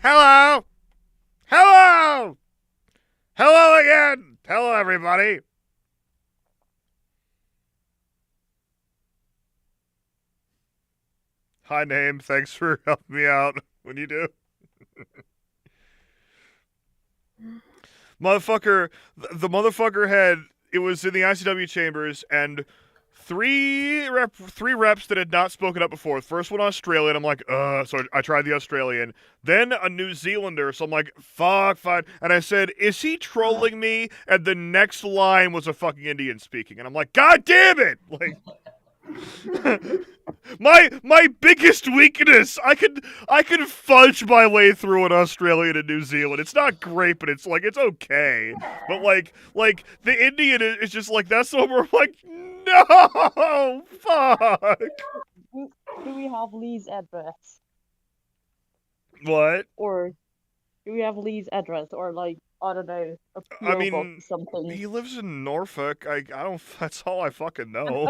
Hello! Hello! Hello again! Hello, everybody! Hi, name. Thanks for helping me out when you do. Motherfucker, the motherfucker had, it was in the ICW chambers, and three reps that had not spoken up before. The first one Australian, I'm like, so I tried the Australian. Then a New Zealander, so I'm like, fuck, fine. And I said, is he trolling me? And the next line was a fucking Indian speaking. And I'm like, God damn it! Like, my biggest weakness. I could fudge my way through an Australian and New Zealand. It's not great, but it's like it's okay. But like the Indian is just like that's the one where I'm like, no, fuck. Do we have Lee's address? What? Or do we have Lee's address? Or like, I don't know, a I PO box or mean, something? he lives in Norfolk. I don't. That's all I fucking know.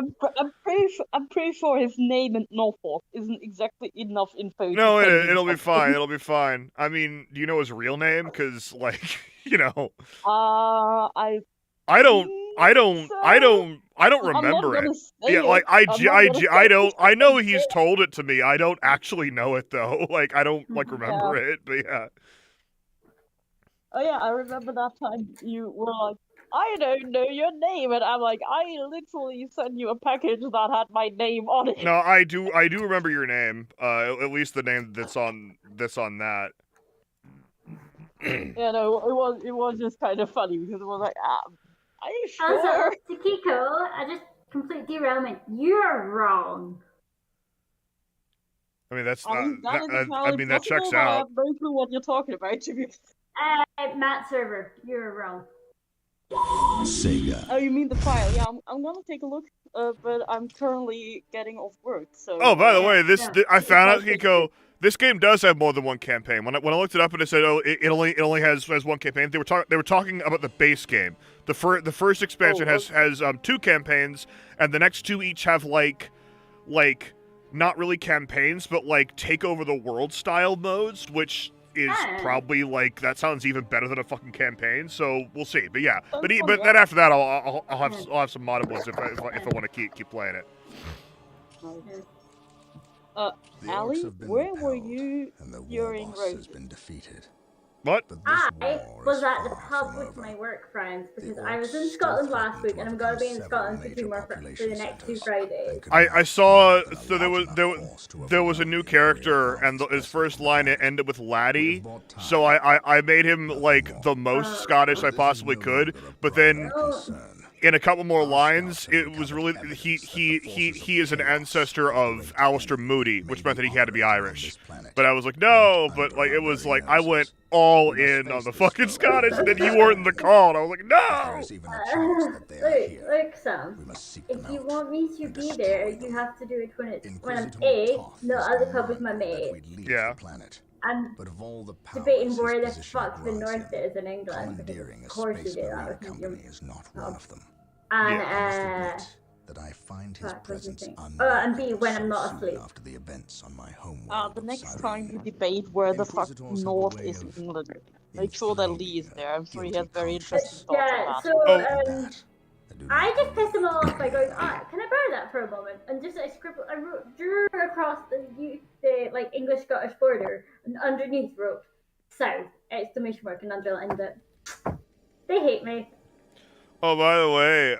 I'm pretty sure his name in Norfolk isn't exactly enough info to No, send him it'll be something. fine. It'll be fine. I mean, do you know his real name? Because like, you know. I I don't think so. I'm not remember it. gonna say Yeah, like it. I'm not gonna say I don't. I know it. he's told it to me. I don't actually know it though. Like I don't like Yeah. remember it. But yeah. Oh yeah, I remember that time you were like, I don't know your name, and I'm like, I literally sent you a package that had my name on it. No, I do. I do remember your name. At least the name that's on that. Yeah, no, it was just kind of funny because it was like, are you Also, sure? Takiko, I just complete derailment. You're wrong. I mean, that's I mean, that is I mean, that possible, checks but I out. have no clue what you're talking about. To be Matt Server, you're wrong. Sega. Oh, you mean the file? Yeah, I'm gonna take a look. But I'm currently getting off work, so. Oh, by the way, Yeah. I found out, It's like Kiko. This game does have more than one campaign. When I looked it up and it said, oh, it only has one campaign. They were talking about the base game. The first expansion has two campaigns, and the next two each have like not really campaigns, but like take over the world style modes, which is probably like that sounds even better than a fucking campaign. So we'll see. But yeah, but then after that, I'll have some modded ones if I want to keep playing it. Ali, where were you during Road? Road? What? I was at the pub with my work friends because I was in Scotland last week and I'm going to be in Scotland for the next 2 Fridays. I saw so there was a new character and his first line it ended with laddie, so I made him like the most Scottish I possibly could, but then in a couple more lines it was really he is an ancestor of Alistair Moody, which meant that he had to be Irish. But I was like, no, but like it was like I went all in on the fucking Scottish and then you weren't in the call and I was like, no. Look, Sam, if you want me to be there, you have to do it when I'm not at the pub with my mate. Yeah. I'm debating where the fuck the north is in England. Of course you do that with your pub. And that I find his presence and B, when I'm not asleep. After the events on my home The next time you debate where the fuck north is in England, make sure that Lee is there. I'm sure he has very interesting thoughts on that. So I just pissed him off by going, can I borrow that for a moment? And just drew across the like English Scottish border and underneath wrote south exclamation mark and underlined it. They hate me. Oh, by the way,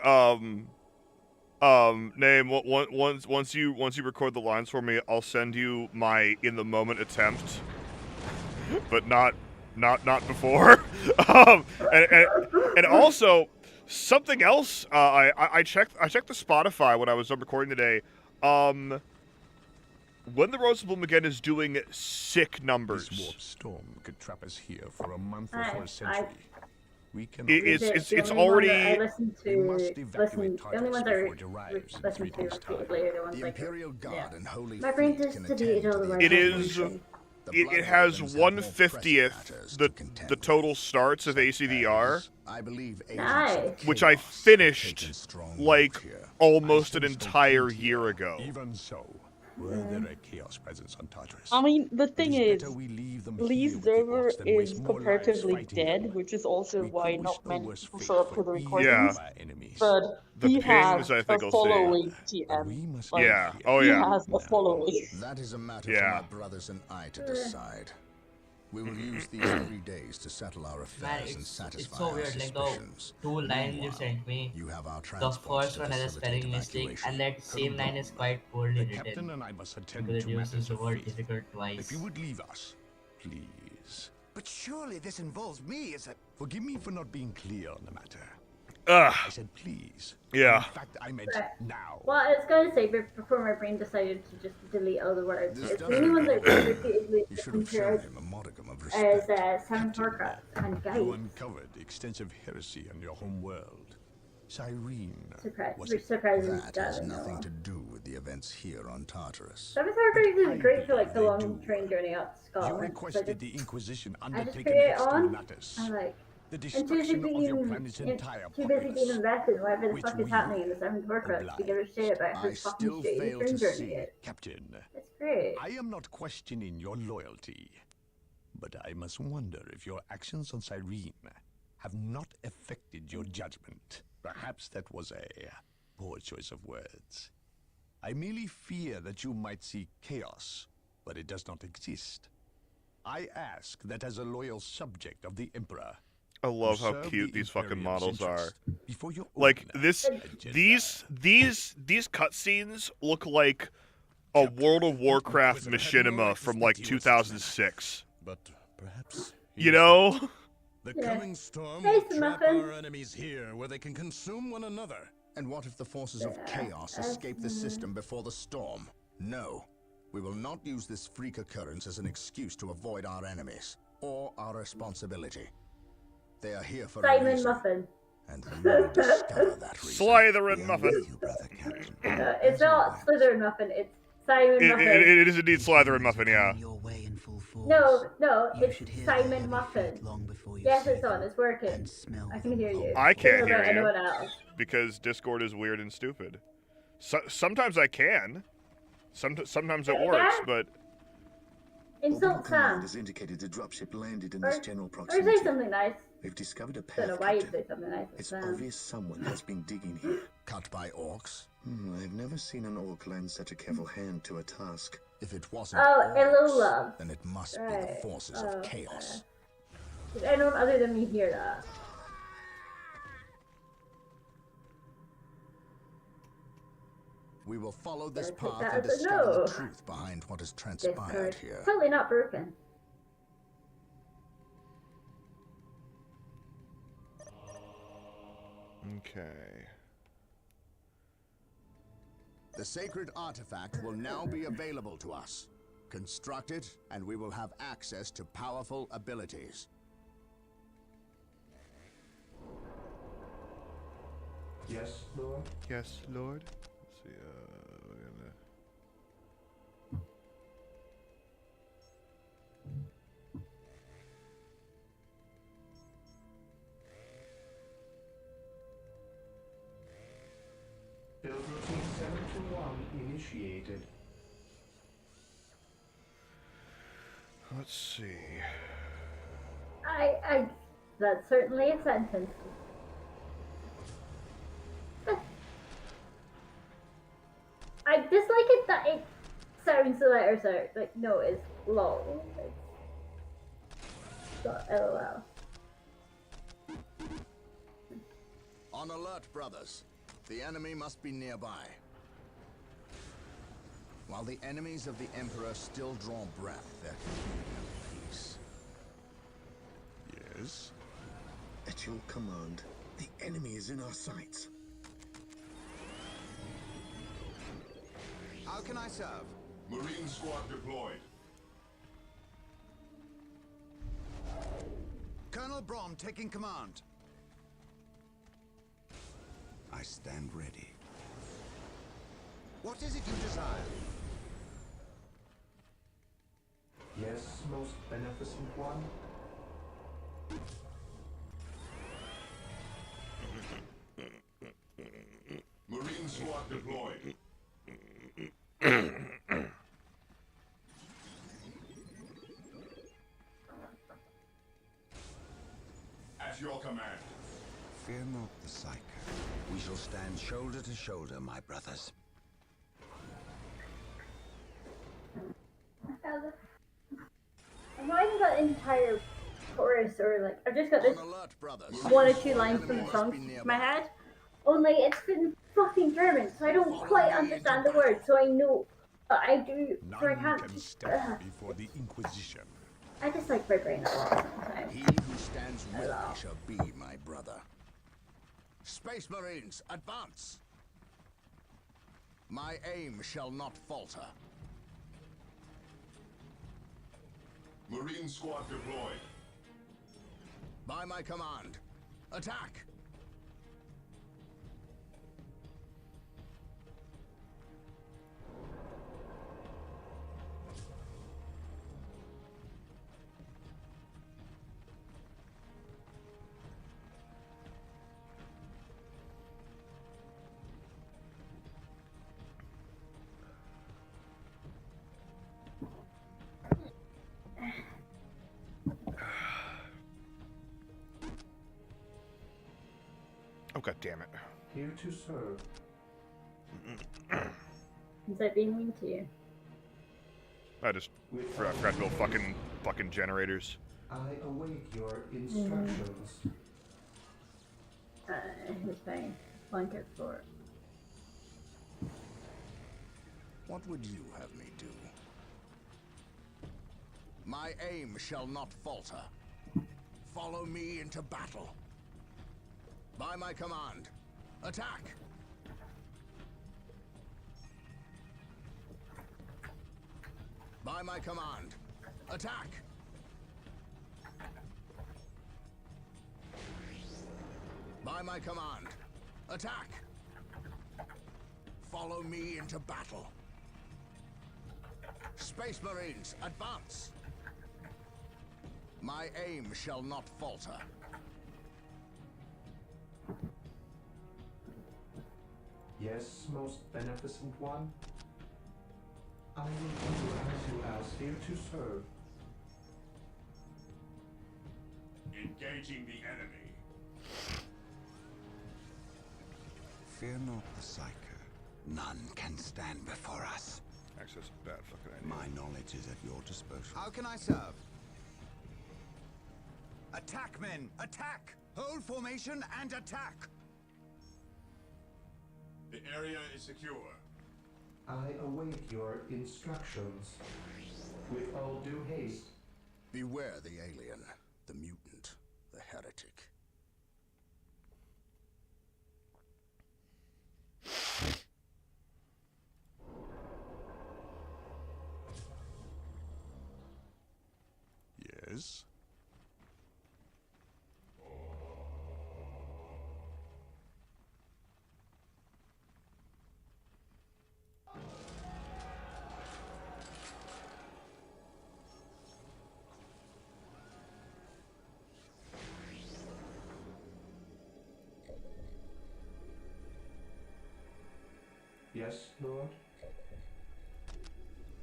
name once you record the lines for me, I'll send you my in the moment attempt, but not before. And also something else. I checked the Spotify when I was recording today. When the Rose of Bloom again is doing sick numbers. This warp storm could trap us here for a month or for a century. It's already. The only ones I listen to repeatedly are the ones like my brain just deleted all the words. It is. It has 1/50th the total starts of ACVR, nice. which I finished like almost an entire year ago. Even so, Were there a chaos presence on Tartarus? I mean, the It thing is is, better we leave them Lee's here with the server orcs than waste is more lives comparatively fighting dead, them. which is also We why could wish not the many worst people fate show up for to the either recordings. of our enemies. But The he pings, has I a think, will following But TM. we must Like, Yeah. be Oh he yeah. has a following. That is a matter Yeah. for my brothers and I to decide. We will use these 3 days to settle our Man, affairs and it's satisfy so our weird. Like the suspicions. 2 lines you Meanwhile, sent me. you have our The transports first to one has a facilitate spelling mistake, evacuation. and that same line is quite The poorly captain written and I must attend because it to uses matters the of word faith. difficult If twice. you would leave us, please. But surely this involves me as a... Forgive me for not being clear on the matter. Ugh. I said please. Yeah. In fact, I meant Right. now. Well, I was going to say before my brain decided to just delete all the words. This It's the doesn't only one that involve you. repeatedly You should have shown compared him a modicum of as respect. Seven Captain, Warcraft and You Guides. uncovered extensive heresy in your home world. Cyrene was Surprising That has stuff. nothing to do with the events here on Tartarus. Seven Warcraft I is great for like the believe long they do. train journey up to You Scotland. requested the Inquisition I just undertake put an it extra on. natus. I like. The And too busy destruction of your being planet's entire too busy being populace. invested in whatever the which fuck is we happening in the Seventh Warcraft to give a shit about how I fucking still shitty fail the train to journey see. is. Captain, It's great. I am not questioning your loyalty, but I must wonder if your actions on Cyrene have not affected your judgment. Perhaps that was a poor choice of words. I merely fear that you might see chaos, but it does not exist. I ask that as a loyal subject of the Emperor, I love you how serve cute the these fucking Imperium's models are. interest before your Like own this, agenda. these cutscenes look like a World of Warcraft machinima from like 2006. But perhaps You know? the Yeah. coming storm Hey, will trap Muffin. our enemies here where they can consume one another. And what if the forces of chaos escape the system before the storm? No. We will not use this freak occurrence as an excuse to avoid our enemies, or our responsibility. They are here for a Simon reason, Muffin. and we will discover that reason. Slytherin Muffin. You, brother Captain. It's not Slytherin Muffin, it's Simon Muffin. It is indeed Slytherin Muffin, yeah. No, it's Simon Muffin. Yes, it's on, it's working. I can hear you. I can't Don't know about hear you. anyone else. Because Discord is weird and stupid. Sometimes I can. Sometimes it Yeah. works, but Insult Sam. has indicated a dropship landed in Or, this general or proximity. say something nice. We've discovered a Don't know path, why you'd Captain. say something nice. It's Sam. obvious someone has been digging here. Cut by orcs? I've never seen an orc lend such a careful hand to a task. If it wasn't Oh, hello, orcs, love. then it must be the Right. forces Oh, of chaos. Did anyone other than me hear that? We will follow this Gotta take path that and as a discover no. the truth behind what has transpired Discord. here. Totally not broken. okay. The sacred artifact will now be available to us. Construct it, and we will have access to powerful abilities. Yes, Lord. Yes, Lord. Let's see. We're gonna... Build routine 721 initiated. Let's see. That's certainly a sentence. I dislike it that it sounds the letters out. Like, no, it's long. It's got LOL. On alert, brothers. The enemy must be nearby. While the enemies of the Emperor still draw breath, there can be no peace. Yes? At your command, the enemy is in our sights. How can I serve? Marine squad deployed. Colonel Brom taking command. I stand ready. What is it you desire? Yes, most beneficent one. Marine squad deployed. At your command. Fear not the Psyker. We shall stand shoulder to shoulder, my brothers. I've not even got an entire chorus or like I've just got this On alert, brothers. one or two lines from the song in my head. Only it's been fucking German, so I don't quite understand the words. So I know, but I do. So I None can't. can stand before the Inquisition. I just like my brain a lot sometimes. He who stands with me shall be my brother. Space Marines, advance! My aim shall not falter. Marine squad deployed. By my command, attack! Oh, god damn it. Here to serve. Is that being mean to you? I just forgot to build fucking generators. I await your instructions. Here's my blanket for. What would you have me do? My aim shall not falter. Follow me into battle. By my command, attack! By my command, attack! By my command, attack! Follow me into battle. Space Marines, advance! My aim shall not falter. Yes, most beneficent one. I will do as you ask, here to serve. Engaging the enemy. Fear not the Psyker. None can stand before us. Actually, that's a bad fucking idea. My knowledge is at your disposal. How can I serve? Attack, men! Attack! Hold formation and attack! The area is secure. I await your instructions. With all due haste. Beware the alien, the mutant, the heretic. Yes? Yes, Lord?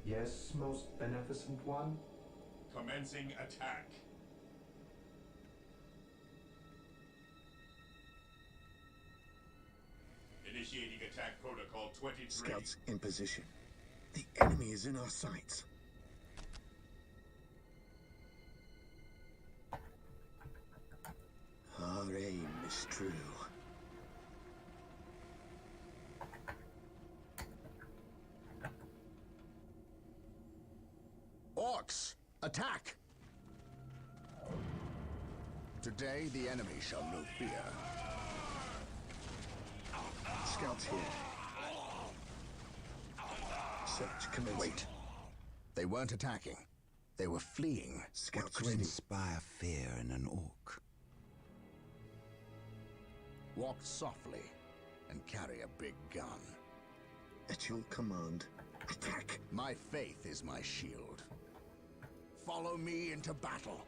Yes, most beneficent one? Commencing attack. Initiating attack protocol 23. Scouts in position. The enemy is in our sights. Our aim is true. Orcs, attack! Today the enemy shall know fear. Scouts here. Search commencing. Wait. They weren't attacking. They were fleeing. What Scouts could ready. inspire fear in an orc? Walk softly and carry a big gun. At your command, attack. My faith is my shield. Follow me into battle.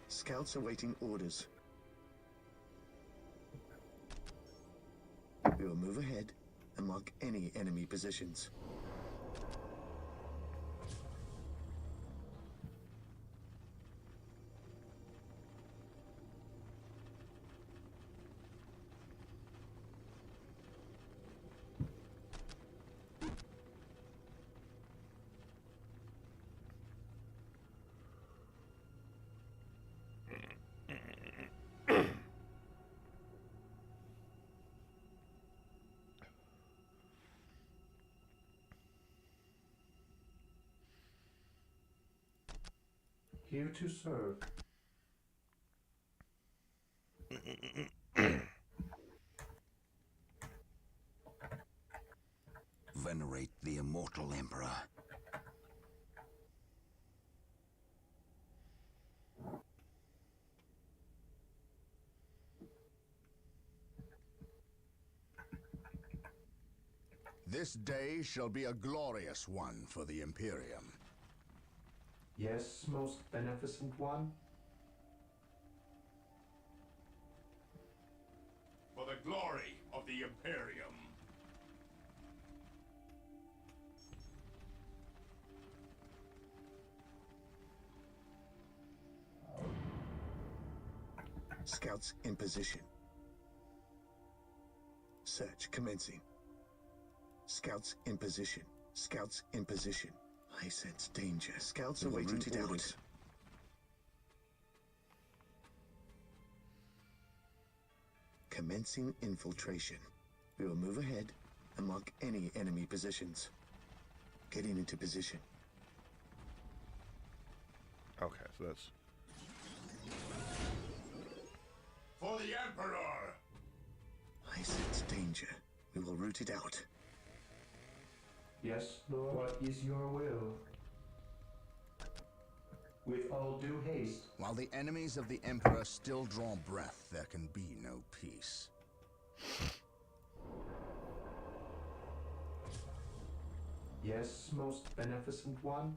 Scouts awaiting orders. We will move ahead and mark any enemy positions. Here to serve. Venerate the immortal Emperor. This day shall be a glorious one for the Imperium. Yes, most beneficent one. For the glory of the Imperium. Scouts in position. Search commencing. Scouts in position. Scouts in position. I sense danger. Scouts awaiting orders. Commencing infiltration. We will move ahead and mark any enemy positions. Getting into position. Okay, so that's... For the Emperor! I sense danger. We will root it out. Yes, Lord. What is your will? With all due haste. While the enemies of the Emperor still draw breath, there can be no peace. Yes, most beneficent one.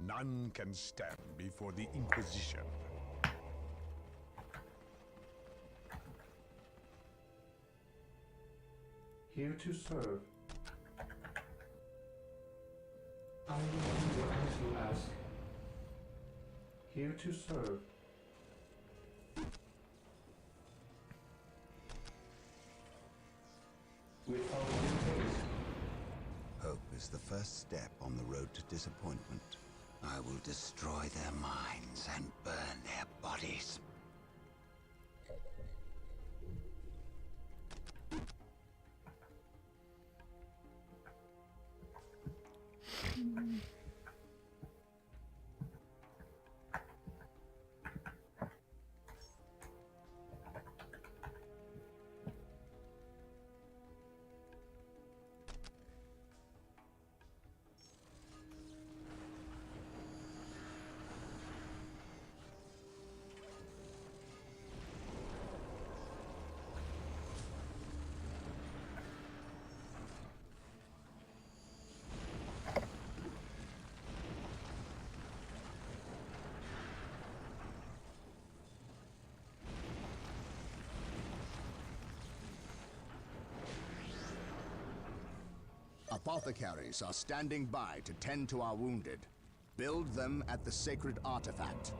None can stand before the Inquisition. Here to serve. I will do as you ask. Here to serve. With all due haste. Hope is the first step on the road to disappointment. I will destroy their minds and burn their bodies. Apothecaries are standing by to tend to our wounded. Build them at the sacred artifact.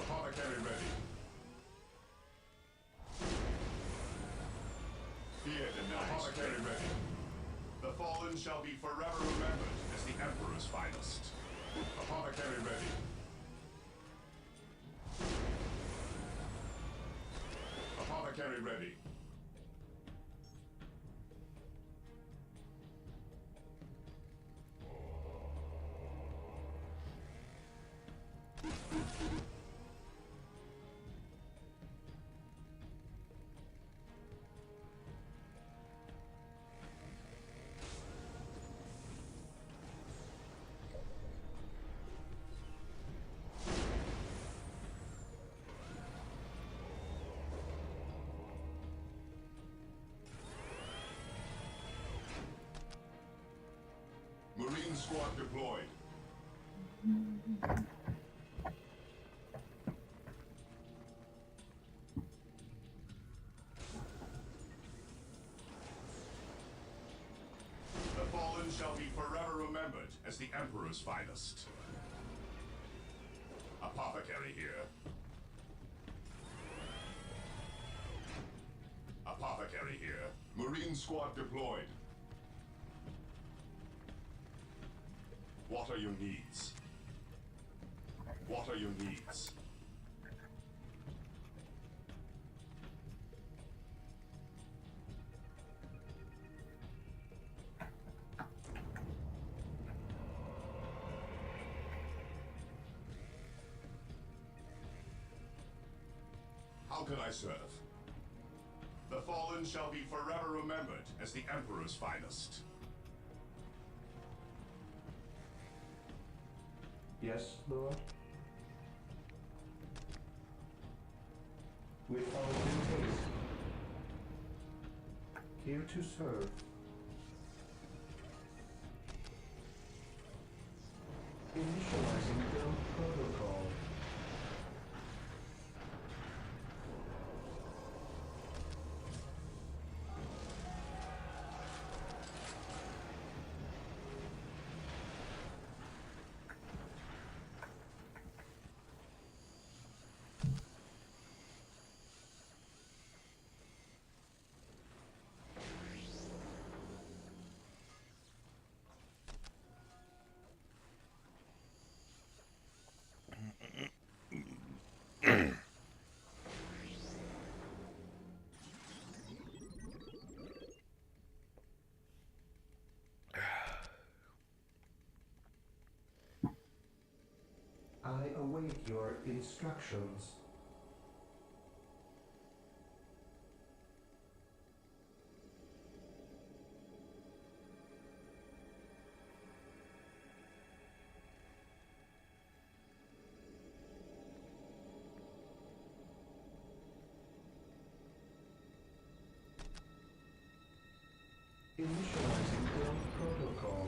Apothecary ready. Fear denied. Apothecary ready. The fallen shall be forever remembered as the Emperor's finest. Apothecary ready. Apothecary ready. Marine squad deployed. The fallen shall be forever remembered as the Emperor's finest. Apothecary here. Apothecary here. Marine squad deployed. What are your needs? What are your needs? How can I serve? The fallen shall be forever remembered as the Emperor's finest. Yes, Lord? We follow in haste. Here to serve. Initializing build protocol. I await your instructions. Initializing build protocol.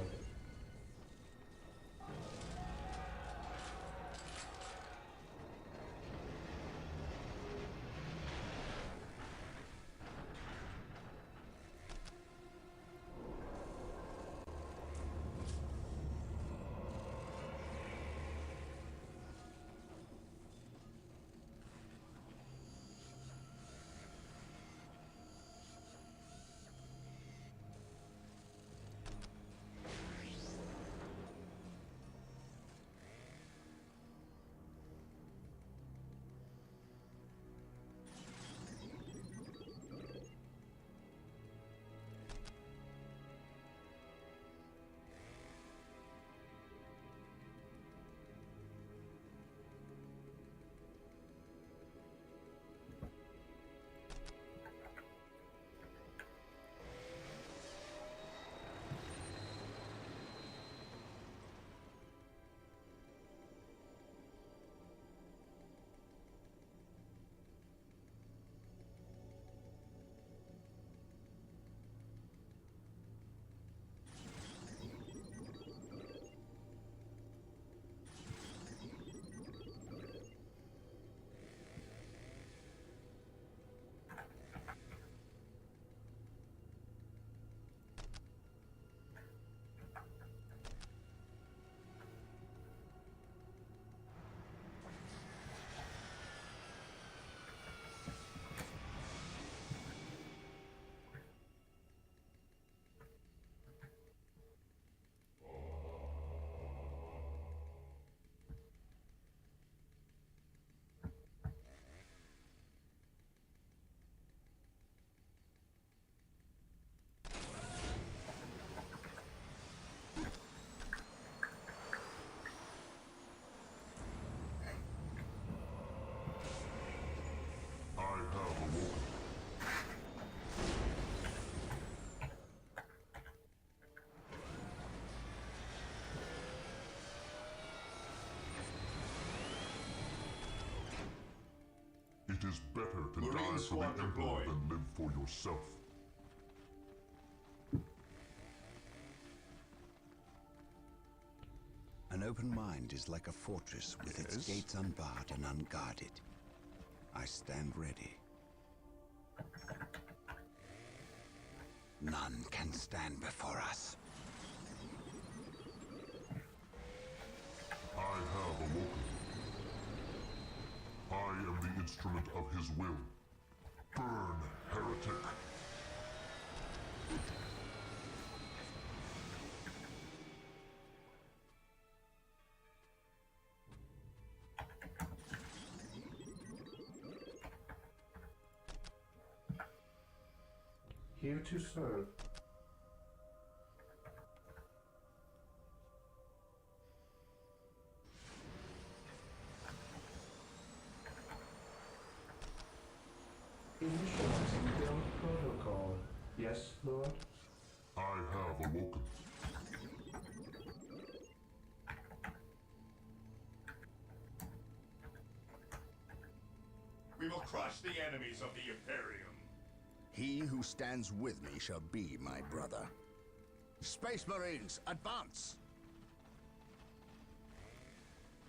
It is better to die for the Emperor than live for yourself. An open mind is like a fortress with its gates unbarred and unguarded. I stand ready. None can stand before us. I have awoken. I am the instrument of his will. Burn, heretic! Here to serve. Initializing build protocol. Yes, Lord? I have awoken. We will crush the enemies of the Imperium. He who stands with me shall be my brother. Space Marines, advance!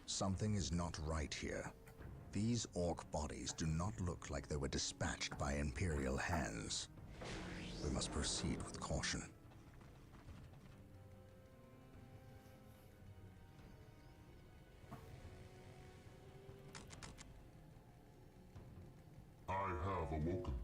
Something is not right here. These orc bodies do not look like they were dispatched by Imperial hands. We must proceed with caution. I have awoken.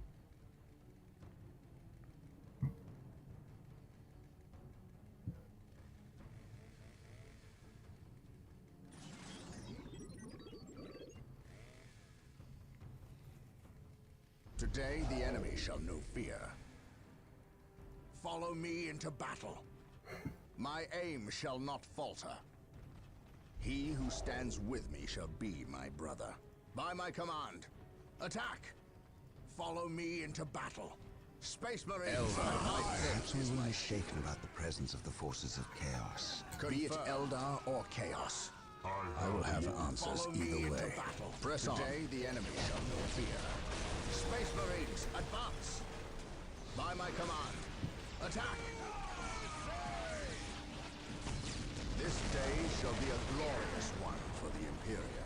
Today the enemy shall know fear. Follow me into battle. My aim shall not falter. He who stands with me shall be my brother. By my command, attack! Follow me into battle. Space Marines, Perhaps we will be shaken about the presence of the forces of chaos. be it Eldar or Chaos. I will have answers either way. Press on. Today the enemy shall know fear. Space Marines, advance! By my command, attack! This day shall be a glorious one for the Imperium.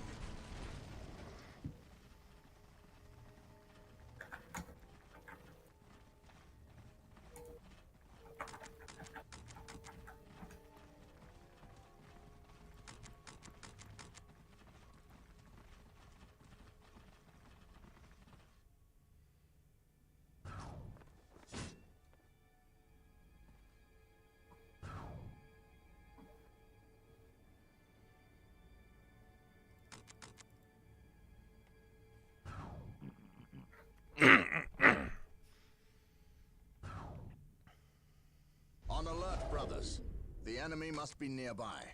On alert, brothers. The enemy must be nearby.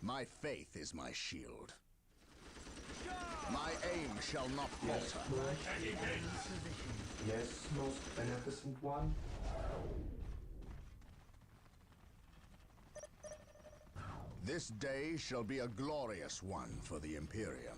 My faith is my shield. My aim shall not falter. Yes, most beneficent one. This day shall be a glorious one for the Imperium.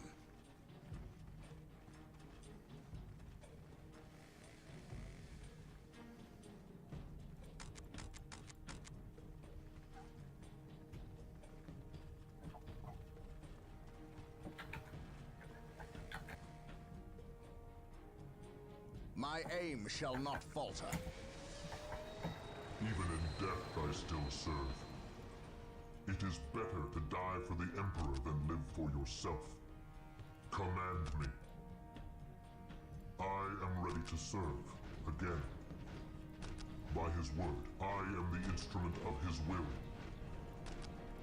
My aim shall not falter. Even in death I still serve. It is better to die for the Emperor than live for yourself. Command me. I am ready to serve, again. By his word, I am the instrument of his will.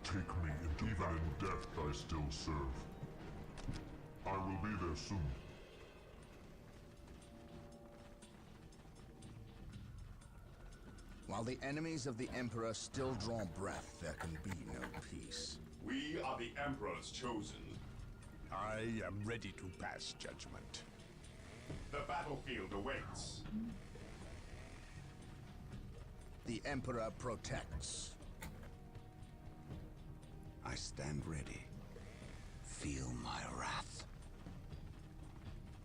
Take me into battle. Even in death I still serve. I will be there soon. While the enemies of the Emperor still draw breath, there can be no peace. We are the Emperor's chosen. I am ready to pass judgment. The battlefield awaits. The Emperor protects. I stand ready. Feel my wrath.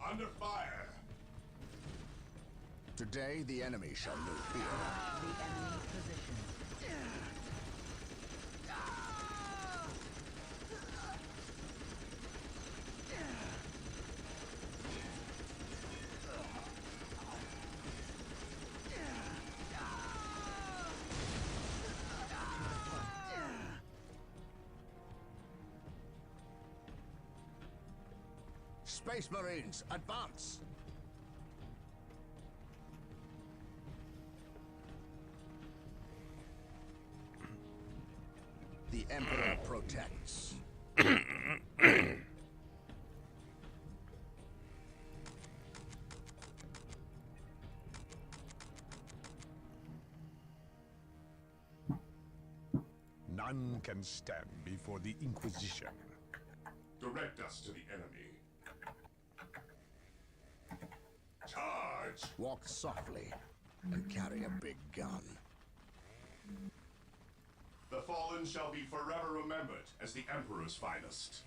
Under fire. Today, the enemy shall know fear. The enemy position. Space Marines, advance! The Emperor protects. None can stand before the Inquisition. Direct us to the enemy. Charge! Walk softly and carry a big gun. The fallen shall be forever remembered as the Emperor's finest.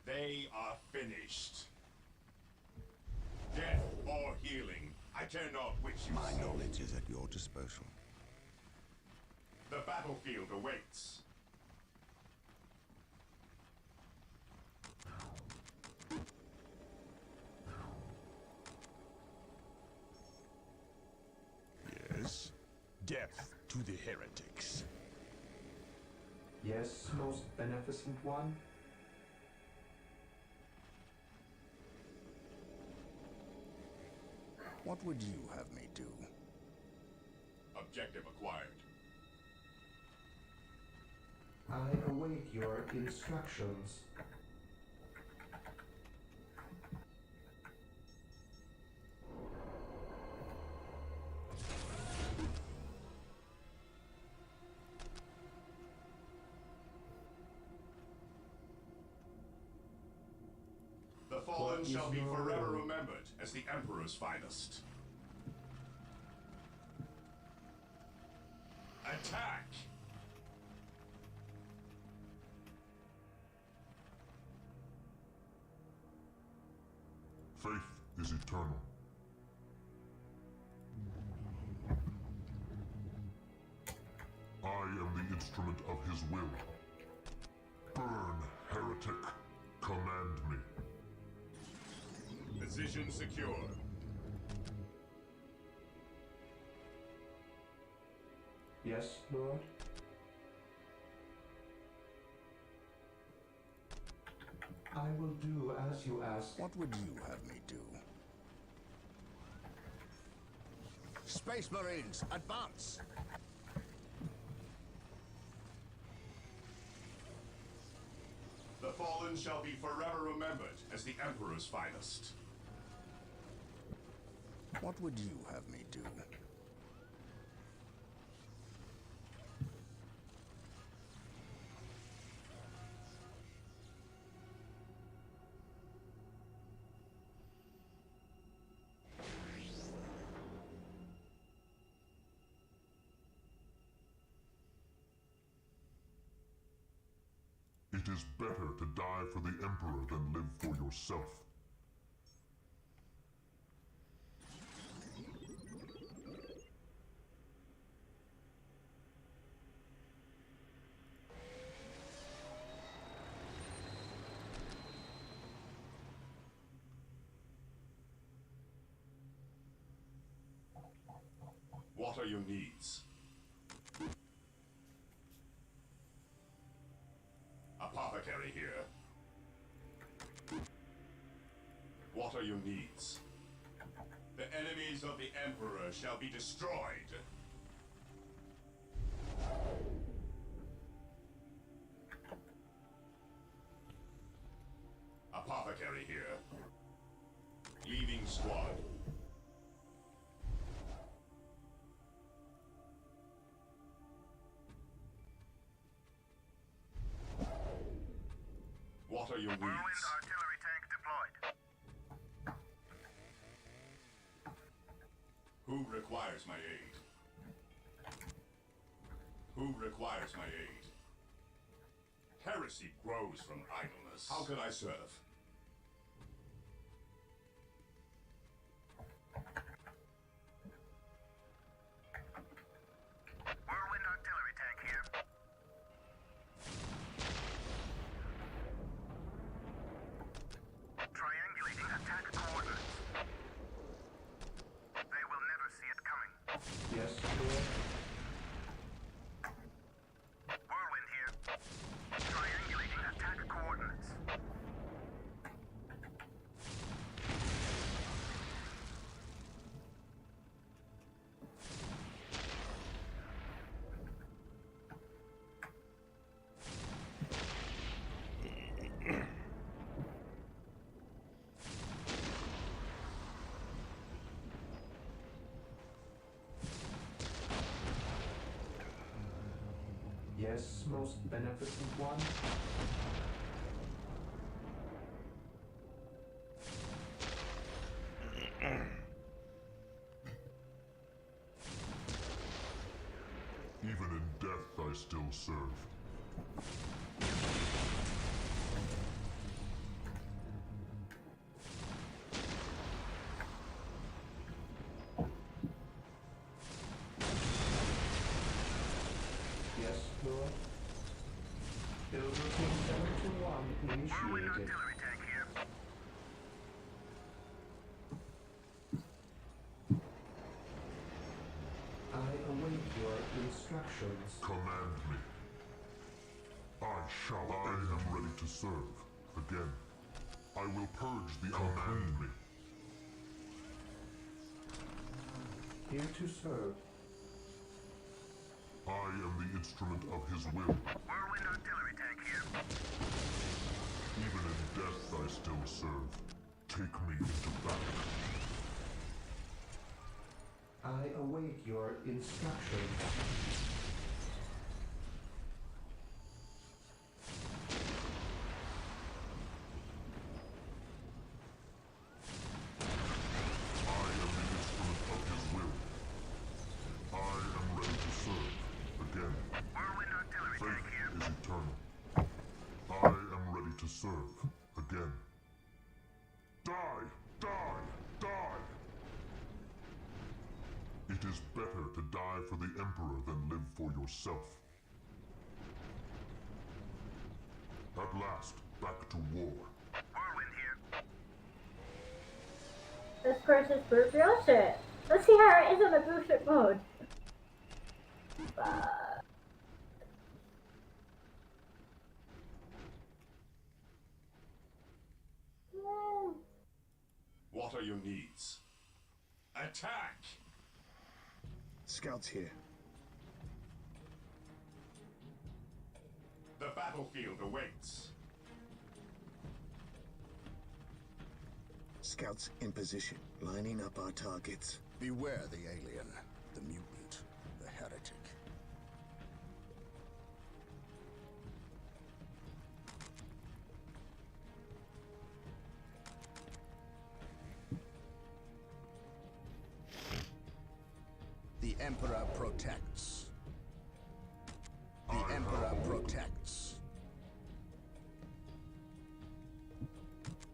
They are finished. Death or healing, I care not which you My seek. knowledge is at your disposal. The battlefield awaits. Yes? Death to the heretics. Yes, most beneficent one. What would you have me do? Objective acquired. I await your instructions. The fallen What shall is be your forever will? remembered as the Emperor's finest. Attack! Faith is eternal. I am the instrument of his will. Burn, heretic. Command me. Position secure. Yes, Lord? I will do as you ask. What would you have me do? Space Marines, advance! The fallen shall be forever remembered as the Emperor's finest. What would you have me do? It is better to die for the Emperor than live for yourself. What are your needs? Apothecary here. What are your needs? The enemies of the Emperor shall be destroyed. Apothecary here. Leaving squad. What are your needs? artillery tank deployed. Who requires my aid? Who requires my aid? Heresy grows from idleness. How can I serve? Yes, most beneficent one. Even in death, I still serve. Yes, Lord. Build routine 721 initiated. Artillery tank here. I await your instructions. Command me. I am ready to serve. Again. I will purge the command me. Here to serve. I am the instrument of his will. Whirlwind artillery tank here. Even in death, I still serve. Take me into battle. I await your instructions. I am the instrument of his will. I am ready to serve. Again. Whirlwind artillery tank here. Faith is eternal. I am ready to serve. Again. Die! Die! Die! It is better to die for the Emperor than live for yourself. At last, back to war. Whirlwind here. This person's brute bullshit. Let's see how it is on the bullshit mode. What are your needs? Attack! Scouts here. The battlefield awaits. Scouts in position, lining up our targets. Beware the alien, the mutant, the heretic. The Emperor protects. The Emperor protects.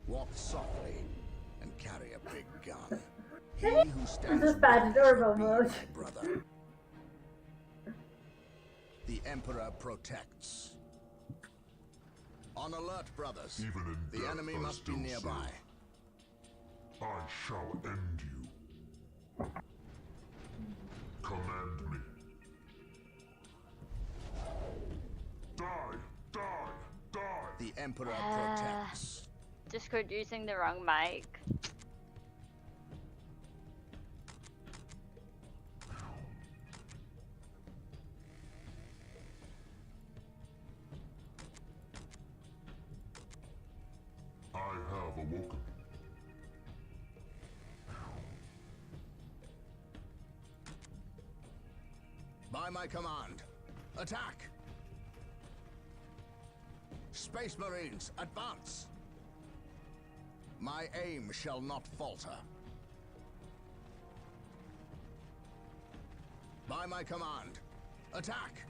Walk softly and carry a big gun. He who stands This is bad with adorable should be mode. my brother. The Emperor protects. On alert, brothers. Even in The death, enemy I must be still nearby. serve. I shall end you. Command me. Die! Die! Die! The Emperor protects. Discord using the wrong mic. I have awoken. By my command, attack! Space Marines, advance! My aim shall not falter. By my command, attack!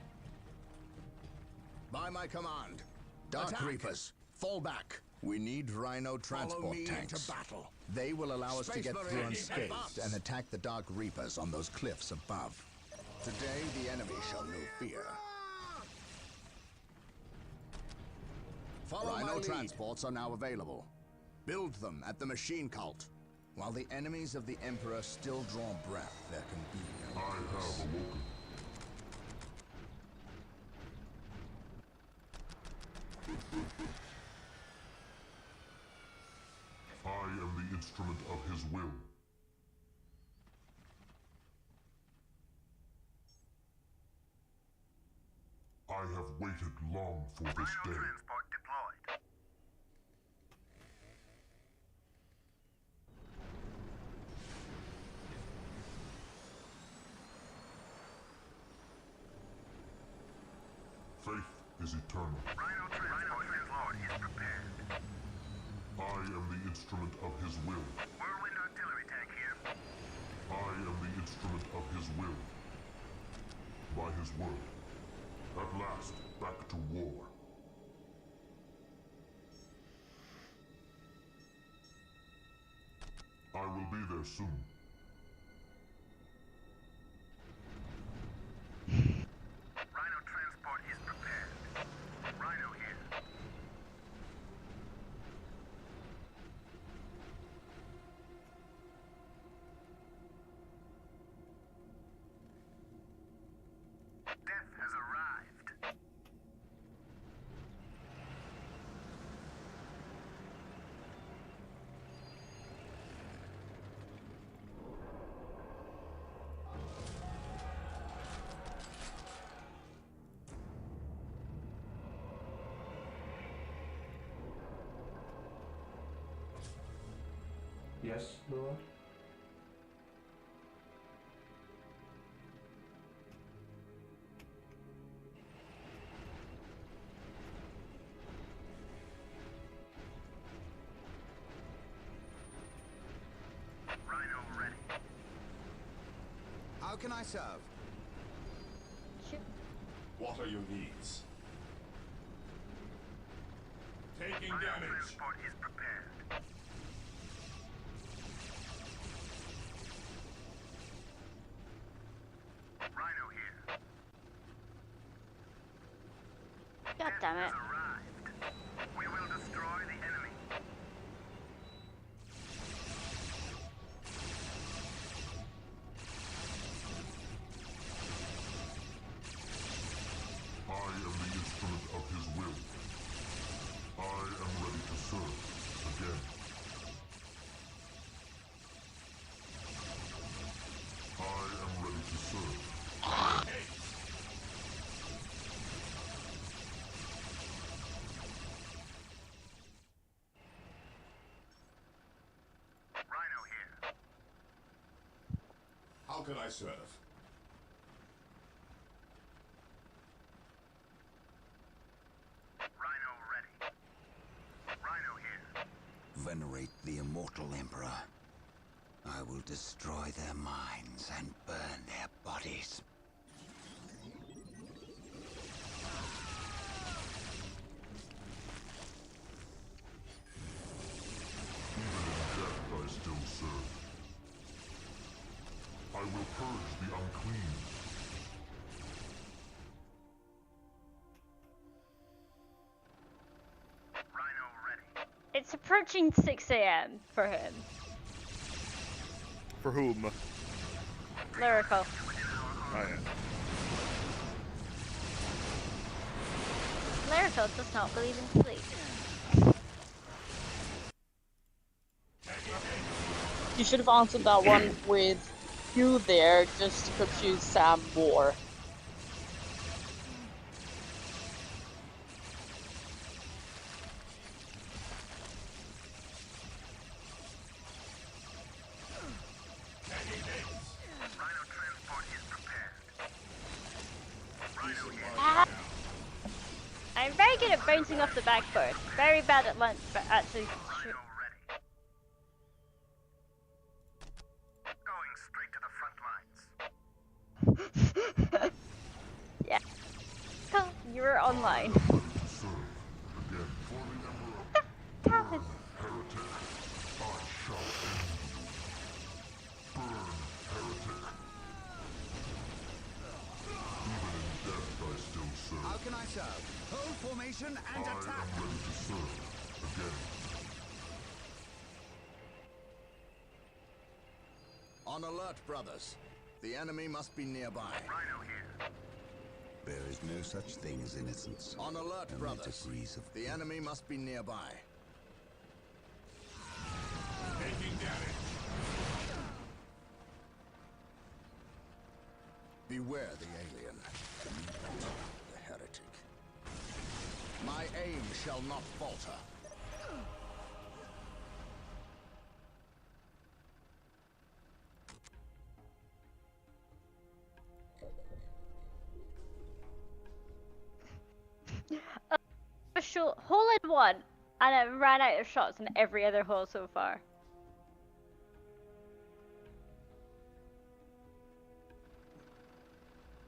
By my command, Dark attack. Reapers, fall back. We need Rhino transport me tanks. into battle. They will allow us to Space get through Marines, unscathed advance. and attack the Dark Reapers on those cliffs above. Today, the enemy shall know fear. Follow my Rhino lead. transports are now available. Build them at the machine cult. While the enemies of the Emperor still draw breath, there can be no I peace. have awoken. I am the instrument of his will. I have waited long for this day. Transport deployed. is eternal. Rhino transport is prepared. I am the instrument of his will. Whirlwind artillery tank here. I am the instrument of his will. By his word. At last, back to war. I will be there soon. Rhino transport is prepared. Rhino here. Death has arrived. Yes, Lord? Rhino ready. How can I serve? What are your needs? Taking Rhino damage. transport is prepared. Rhino here. God damn it. Has arrived. We will destroy the enemy. I am the instrument of his will. I am ready to serve again. I am ready to serve. Rhino here. How can I serve? Rhino ready. Rhino here. Venerate the immortal Emperor. I will destroy their minds and burn their bodies. Even in death I still serve. I will purge the unclean. Rhino ready. It's approaching 6 a.m. for him. For whom? Lyrical. Oh, yeah. Lyrical does not believe in sleep. You should have answered that one with you there, just to confuse Sam more. Rhino transport is prepared. Rhino here. Ah. I'm very good at bouncing off the backboard. Very bad at lunch, but actually. Rhino ready. Going straight to the front lines. Yeah. Cool. You're online. Ready to serve again for the Emperor. Calvin. Heretic. I shall end you. Burn, heretic. Even in death I still serve. How can I serve? Hold formation and I am attack! ready to serve again. On alert, brothers. The enemy must be nearby. Rhino here. There is no such thing as innocence. On alert, Only brothers. degrees of The enemy must be nearby. Taking damage. Beware the alien. The heretic. My aim shall not falter. A hole in one, and I ran out of shots in every other hole so far.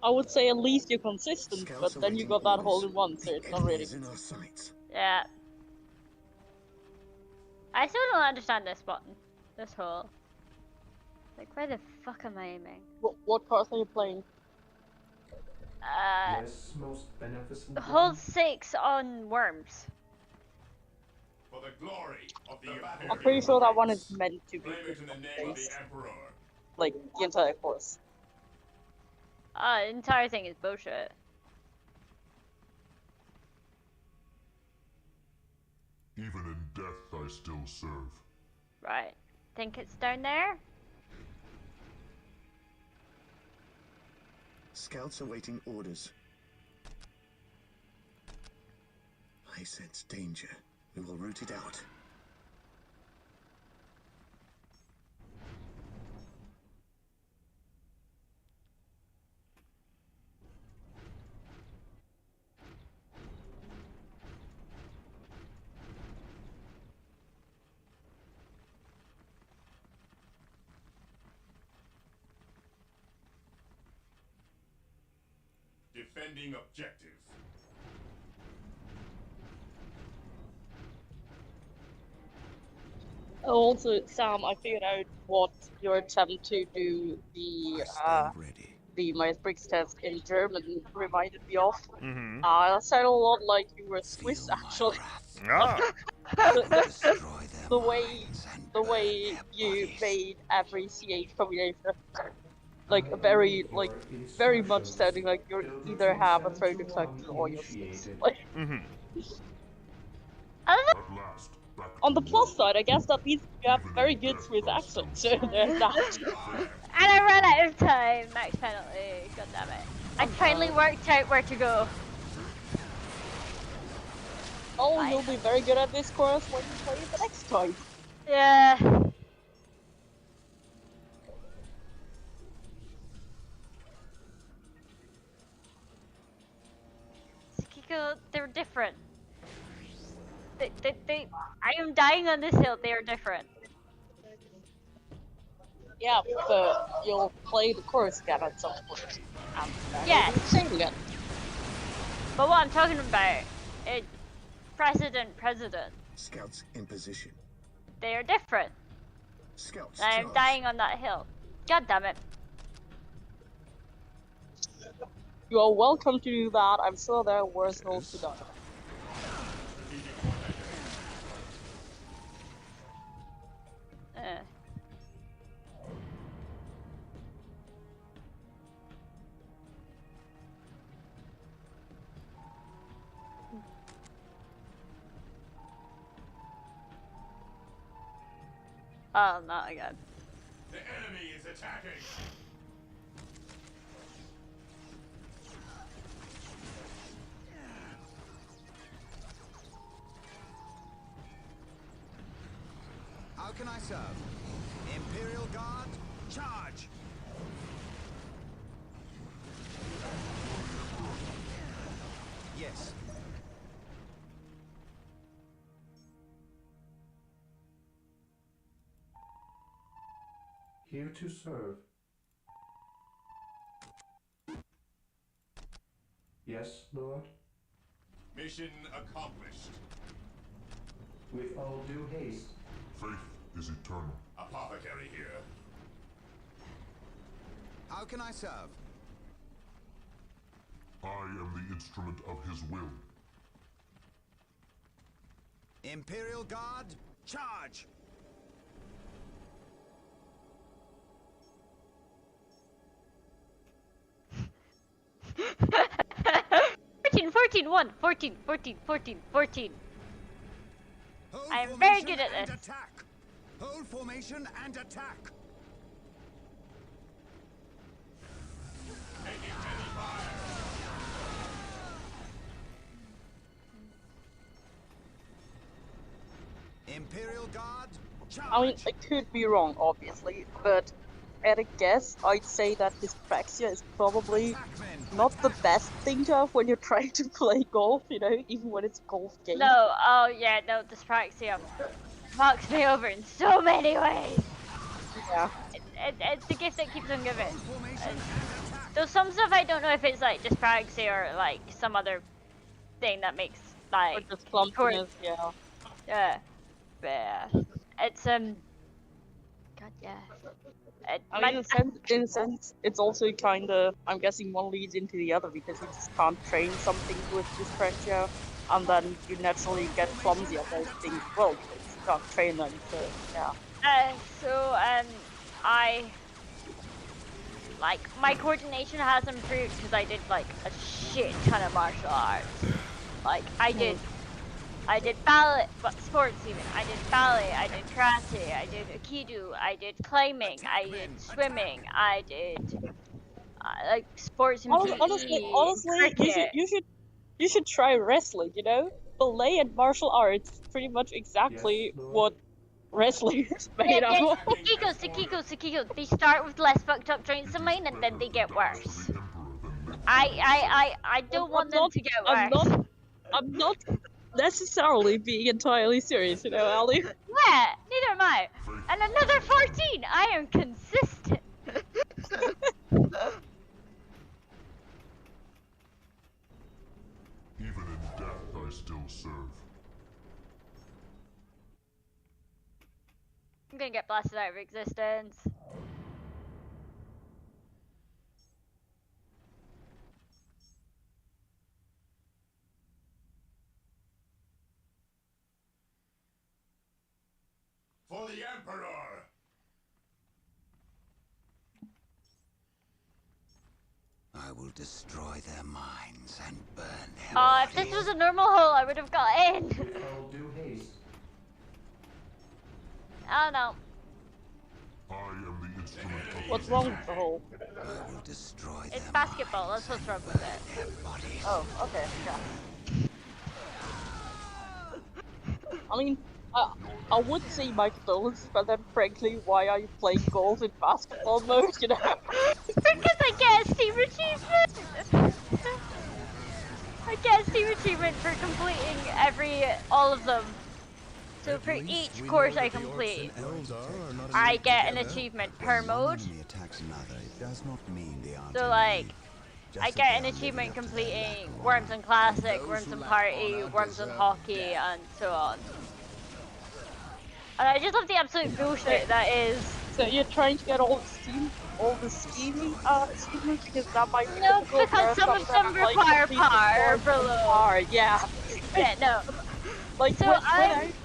I would say at least you're consistent, but then you got that hole in one, so it's not really consistent. Yeah. I still don't understand this button. This hole. Like, where the fuck am I aiming? What cards are you playing? Yes, most beneficent Hole one. 6 on worms. For the glory of the I'm pretty sure that one is meant to be Claim it in the name of the based. Emperor. Like, the entire course. The entire thing is bullshit. Even in death, I still serve. Right. Think it's down there? Scouts awaiting orders. I sense danger. We will root it out. Defending objective. Also, Sam, I figured out what your attempt to do the Myers-Briggs test in German reminded me of. Mm-hmm. That sounded a lot like you were Swiss, actually. Ah. the way you made every CH combination, like very much sounding like you either have a throat infection or you're Swiss. Like. Mm-hmm. On the plus side, I guess that means you have very good Swiss accent, so there's that. And I ran out of time. Max penalty. God damn it. I finally worked out where to go. Oh, you'll be very good at this course when you play it the next time. Yeah. Kiko, they're different. I am dying on this hill. They are different. Yeah, but you'll play the course again at some point. Yes. Same again. But what I'm talking about is president. Scouts in position. They are different. Scouts. And I'm dying on that hill. God damn it. You are welcome to do that. I'm sure there are worse holes to die. Oh, not again. The enemy is attacking. How can I serve? Imperial Guard, charge! Yes. Here to serve. Yes, Lord. Mission accomplished. With all due haste. Faith is eternal. Apothecary here. How can I serve? I am the instrument of his will. Imperial Guard, charge! 14, 1, 14, 14, 14, 14. I am very good at this. Attack. Hold formation and attack. Imperial Guard, charge. I mean, I could be wrong, obviously, but at a guess, I'd say that dyspraxia is probably not the best thing to have when you're trying to play golf, you know, even when it's a golf game. No, oh yeah, no, dyspraxia fucks me over in so many ways. Yeah. It's the gift that keeps on giving. Though some stuff I don't know if it's like dyspraxia or like some other thing that makes like. Or just clumsiness, yeah. Yeah. Yeah. It's God yeah. I mean, in a sense, it's also kind of, I'm guessing one leads into the other because you just can't train something with dyspraxia, and then you naturally get clumsy at those things as well because you can't train them, so yeah. I like my coordination has improved because I did like a shit ton of martial arts. Like I did ballet, sports even. I did ballet, I did karate, I did aikido, I did climbing, I did swimming, I did like sports and Honestly, cricket. you should try wrestling. You know, ballet and martial arts pretty much exactly what wrestling is made Yeah, of. Sakiko. They start with less fucked up joints than mine, and then they get worse. I don't want them to get worse. I'm not necessarily being entirely serious, you know, Ali. Yeah, neither am I. And another 14. I am consistent. Even in death, I still serve. I'm gonna get blasted out of existence. For the Emperor! I will destroy their minds and burn their If this was a normal hole, I would have got in. Oh, do haste. I don't know. I am the instrument of What's wrong with the hole? I will destroy It's basketball, that's what's wrong with it. Oh, okay, yeah. I mean, I would say my condolences, but then frankly, why are you playing golf in basketball mode, you know? Because I get a Steam achievement! I get a Steam achievement for completing all of them. So for each course I complete, I get an achievement per mode. So like, I get an achievement completing Worms and Classic, Worms and Party, Worms and Hockey, and so on. And I just love the absolute bullshit that is. So you're trying to get all the scheming achievements because that might be No, because some of them require par or below. Par, yeah. Yeah, no. Like, so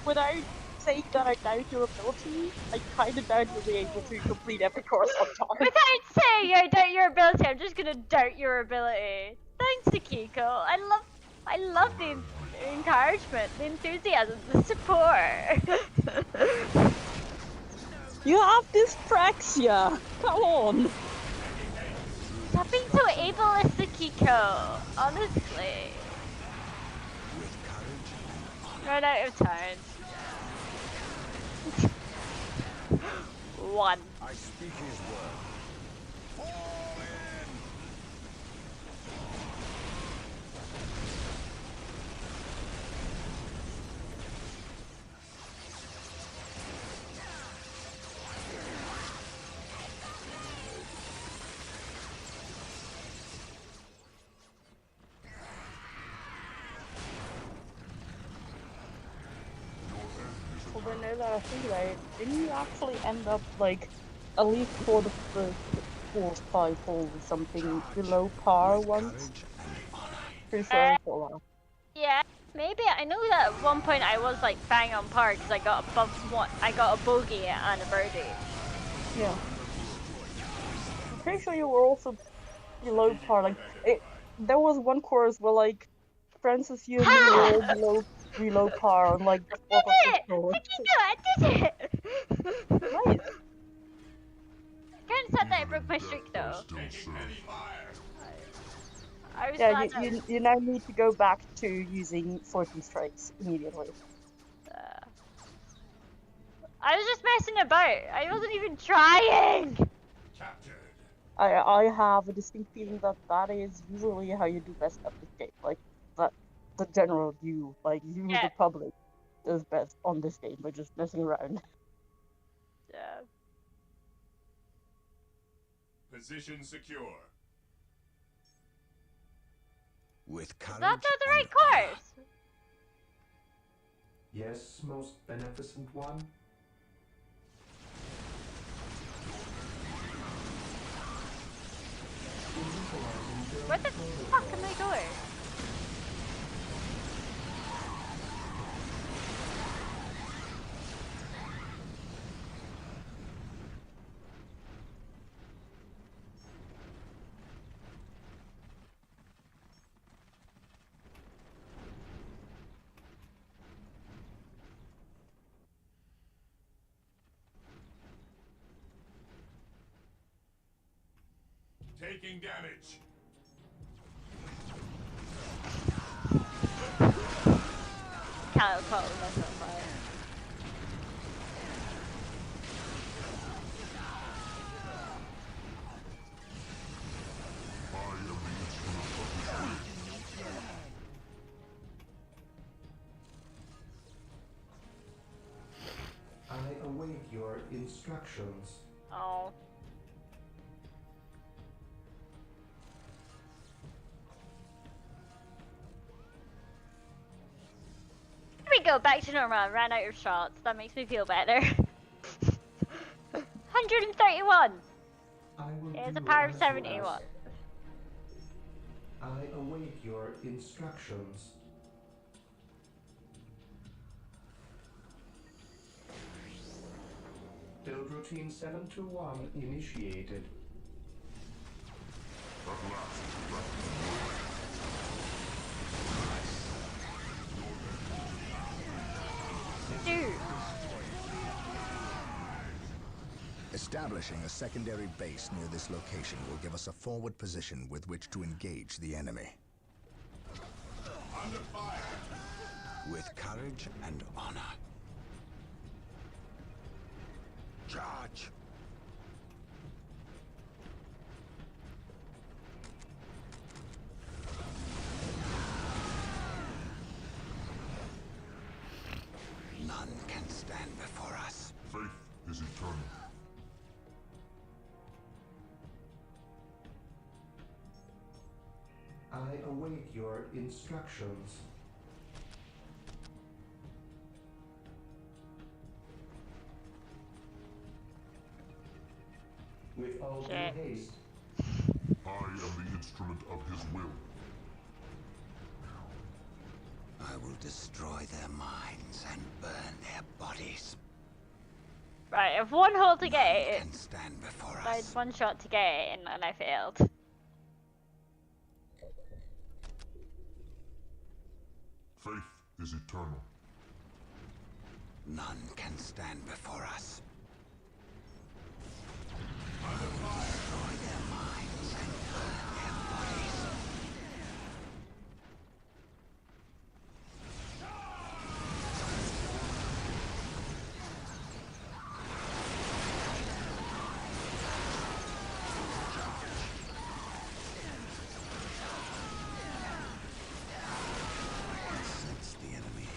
without saying that I doubt your ability, I kind of doubt you'll be able to complete every course on time. Without saying I doubt your ability, I'm just gonna doubt your ability. Thanks, Akiko. I love the encouragement, the enthusiasm, the support. You have dyspraxia. Come on. Stop being so ableist, Akiko. Honestly. Run out of time. One. I speak his word. Well, then now that I think about it, didn't you actually end up, like, at least for the first 4 or 5 holes or something below par once? Pretty sure for that. Yeah, maybe. I know that at one point I was like bang on par because I got above one. I got a bogey and a birdie. Yeah. I'm pretty sure you were also below par. Like, there was one course where, like, Francis, you and me were all below par on, like, the fourth or fifth hole. I did it! Right. Kind of sad that I broke my streak though. I was Yeah, glad you now need to go back to using 14 strikes immediately. I was just messing about. I wasn't even trying. I have a distinct feeling that that is usually how you do best at this game. Like that, the general view, like you, Yeah. the public, does best on this game by just messing around. Yeah. Position secure. With Is that courage the and right honor. course? Yes, most beneficent one. Where the fuck am I going? Taking damage. Can't call myself on fire. I await your instructions. Oh. We go back to normal. I ran out of shots. That makes me feel better. 131. I will Here's a do power of as you 71. ask. I await your instructions. Build routine 721 initiated. Dude. Establishing a secondary base near this location will give us a forward position with which to engage the enemy. Under fire. With courage and honor. Charge! None can stand before us. Faith is eternal. I await your instructions. With all due haste. I am the instrument of his will. I will destroy their minds and burn their bodies. Right, I've one hole to get None it. can stand before I had us. one shot to get it and I failed. Faith is eternal. None can stand before us. Destroy their minds and burn their bodies. Sense the enemy.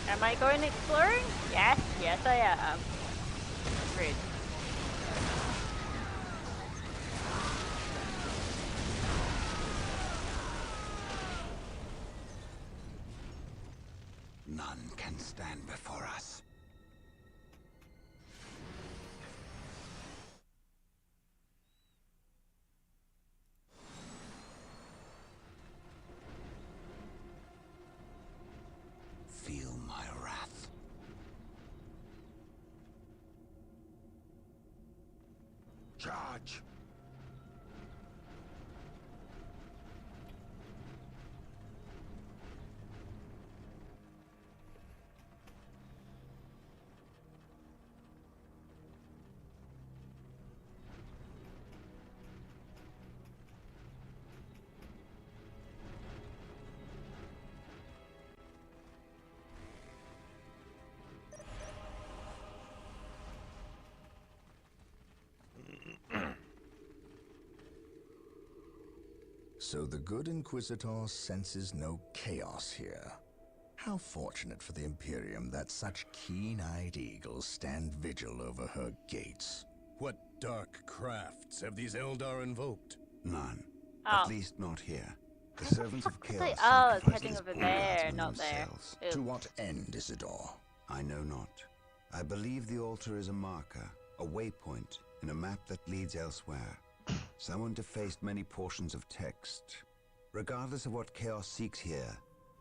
Am I going exploring? Yes, yes I am. Rude. None can stand before us. Feel my wrath. Charge! So the good Inquisitor senses no chaos here. How fortunate for the Imperium that such keen-eyed eagles stand vigil over her gates. What dark crafts have these Eldar invoked? None. Oh. At least not here. The servants of chaos Oh, it's sacrificed heading this over poor there, guardsman not there. themselves. Oops. To what end, Isidore? I know not. I believe the altar is a marker, a waypoint, in a map that leads elsewhere. Someone defaced many portions of text. Regardless of what chaos seeks here,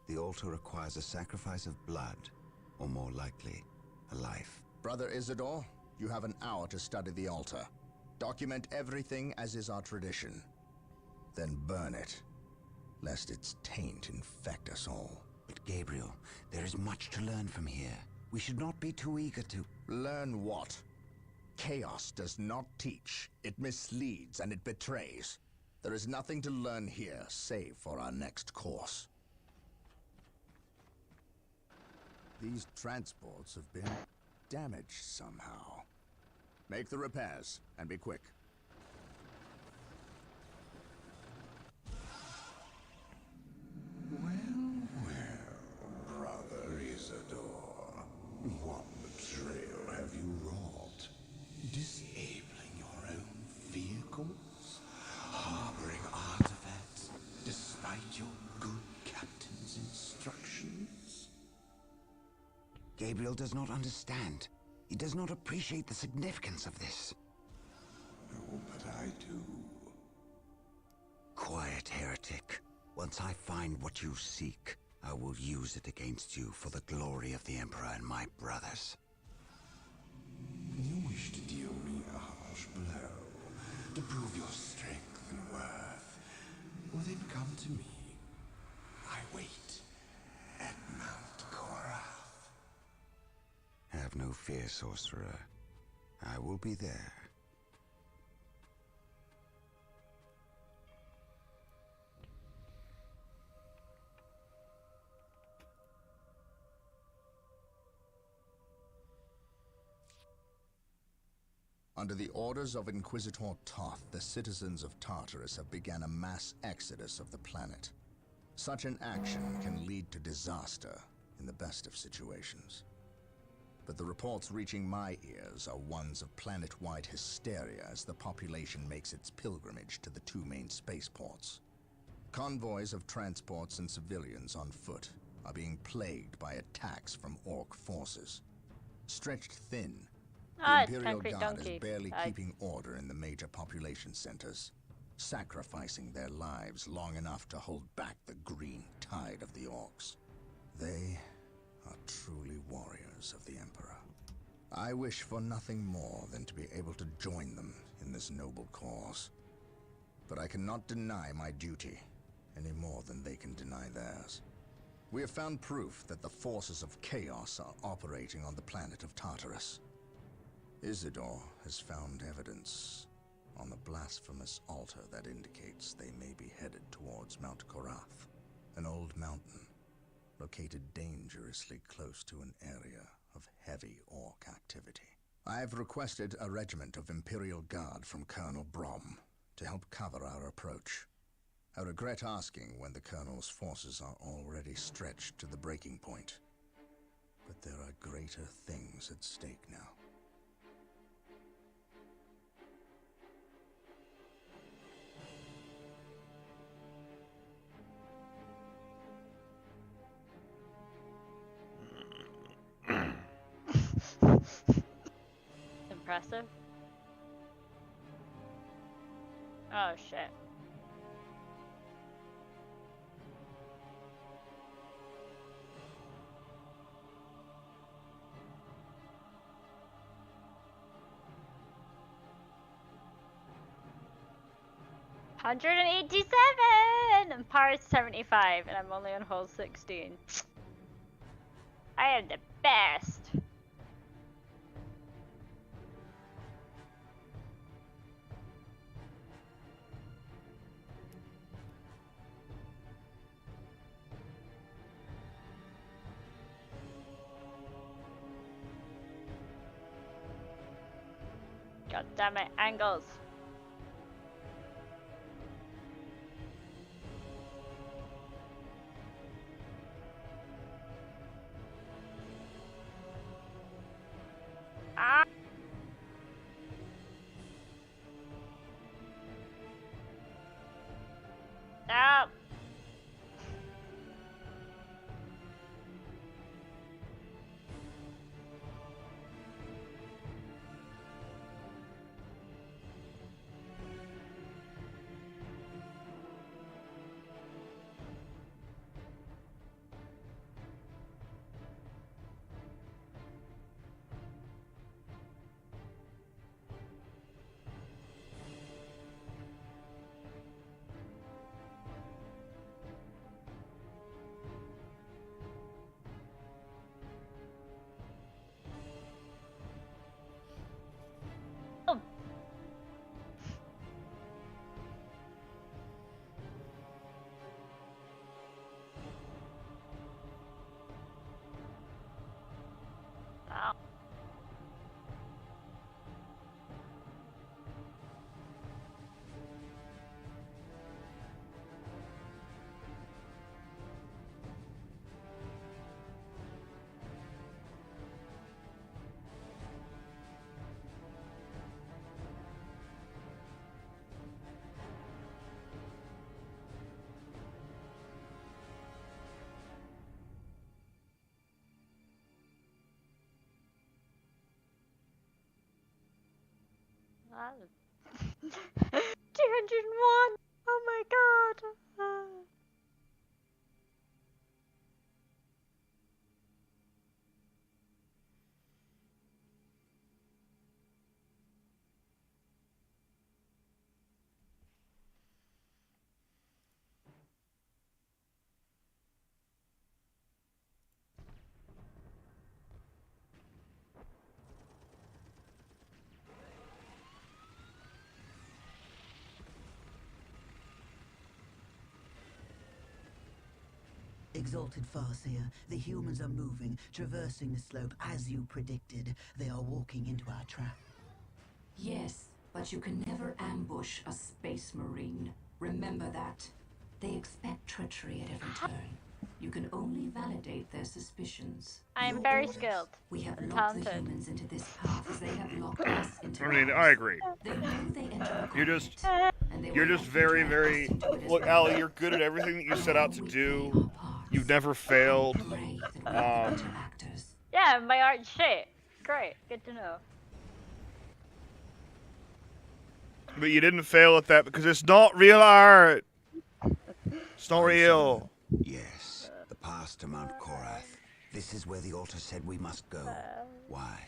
the altar requires a sacrifice of blood, or more likely, a life. Brother Isidore, you have an hour to study the altar. Document everything as is our tradition. Then burn it, lest its taint infect us all. But Gabriel, there is much to learn from here. We should not be too eager to... Learn what? Chaos does not teach. It misleads and it betrays. There is nothing to learn here, save for our next course. These transports have been damaged somehow. Make the repairs, and be quick. Brother Isidore, what betrayal have you wrought? Disabling your own vehicles? Harboring artifacts despite your good captain's instructions? Gabriel does not understand. He does not appreciate the significance of this. Oh, but I do. Quiet, heretic. Once I find what you seek, I will use it against you for the glory of the Emperor and my brothers. You wish to deal me a harsh blow, to prove your strength and worth. Well, then come to me. I wait at Mount Korath. Have no fear, sorcerer. I will be there. Under the orders of Inquisitor Toth, the citizens of Tartarus have begun a mass exodus of the planet. Such an action can lead to disaster in the best of situations. But the reports reaching my ears are ones of planet-wide hysteria as the population makes its pilgrimage to the two main spaceports. Convoys of transports and civilians on foot are being plagued by attacks from Orc forces. Stretched thin, the It's Imperial Concrete Guard Donkey. is barely Hi. keeping order in the major population centers, sacrificing their lives long enough to hold back the green tide of the Orcs. They are truly warriors of the Emperor. I wish for nothing more than to be able to join them in this noble cause. But I cannot deny my duty, any more than they can deny theirs. We have found proof that the forces of chaos are operating on the planet of Tartarus. Isidore has found evidence on the blasphemous altar that indicates they may be headed towards Mount Korath, an old mountain located dangerously close to an area of heavy Orc activity. I have requested a regiment of Imperial Guard from Colonel Brom to help cover our approach. I regret asking when the Colonel's forces are already stretched to the breaking point, but there are greater things at stake now. Impressive. Oh shit. $187 and par is 75 and I'm only on hole 16. I am the best. God damn it, angles. 201! Oh my god! Exalted Farseer, the humans are moving, traversing the slope as you predicted. They are walking into our trap. Yes, but you can never ambush a space marine. Remember that. They expect treachery at every turn. You can only validate their suspicions. I'm very skilled. We have and locked the talented. humans into this path as they have locked us into I mean, theirs. I agree. They know they enter a You're just, and they you're will just likely very, drag very. us into it as Look, well. Allie, you're good at everything that you set out to do. You've never failed. Yeah, my art shit. Great, good to know. But you didn't fail at that because it's not real art. It's not real. Yes, the path to Mount Korath. This is where the altar said we must go. Why?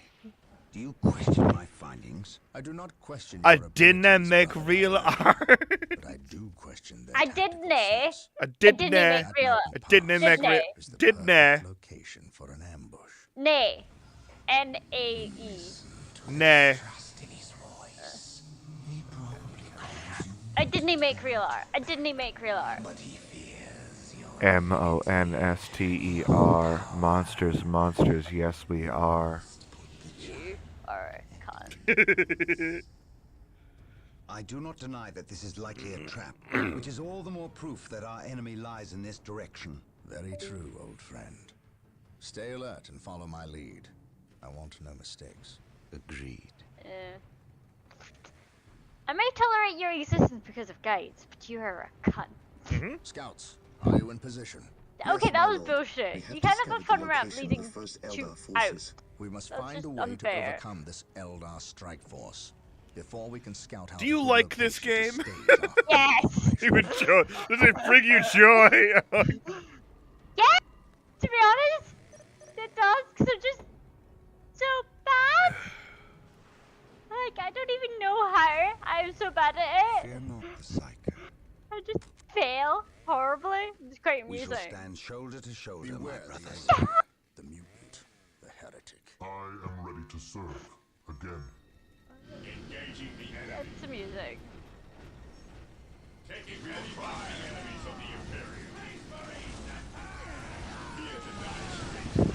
Do you question my findings? I do not question I didn't make real art. but I do question their I didn't. I I didn't. didn't make real. I didn't make real. Didn't. location for an ambush. Nay. N-A-E. Nay. I didn't make real art. I didn't make real art. M-O-N-S-T-E-R. Monsters, monsters, yes we are. You are a cunt. I do not deny that this is likely a trap, which is all the more proof that our enemy lies in this direction. Very true, old friend. Stay alert and follow my lead. I want no mistakes. Agreed. I may tolerate your existence because of guides, but you are a cunt. Scouts, are you in position? Okay, that was bullshit. You can't have a fun around leading to out. We must That's find just a way unfair. to overcome this Eldar strike force. Before we can scout out. Do you like this game? Yes. You enjoy. Does it bring you joy? Yeah. To be honest, the tasks are just so bad. Like I don't even know how I'm so bad at it. Fear not the psycho. I just fail horribly. It's quite We amusing. shall stand shoulder to shoulder, my brothers. The mutant, the heretic. I am ready to serve. Again. Engaging the enemy. It's amusing. Taking ready by the enemies of the Imperium. Here to die.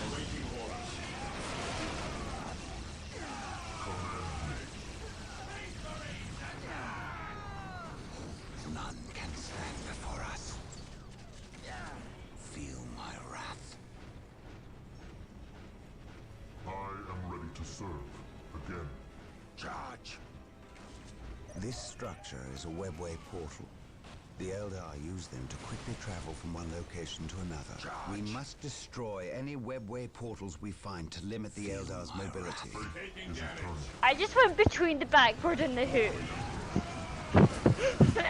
Awaiting orders. None can stand before us. Feel my wrath. I am ready to serve. Again. Charge! This structure is a webway portal. The Eldar use them to quickly travel from one location to another. We must destroy any webway portals we find to limit the Eldar's mobility. I just went between the backboard and the hood.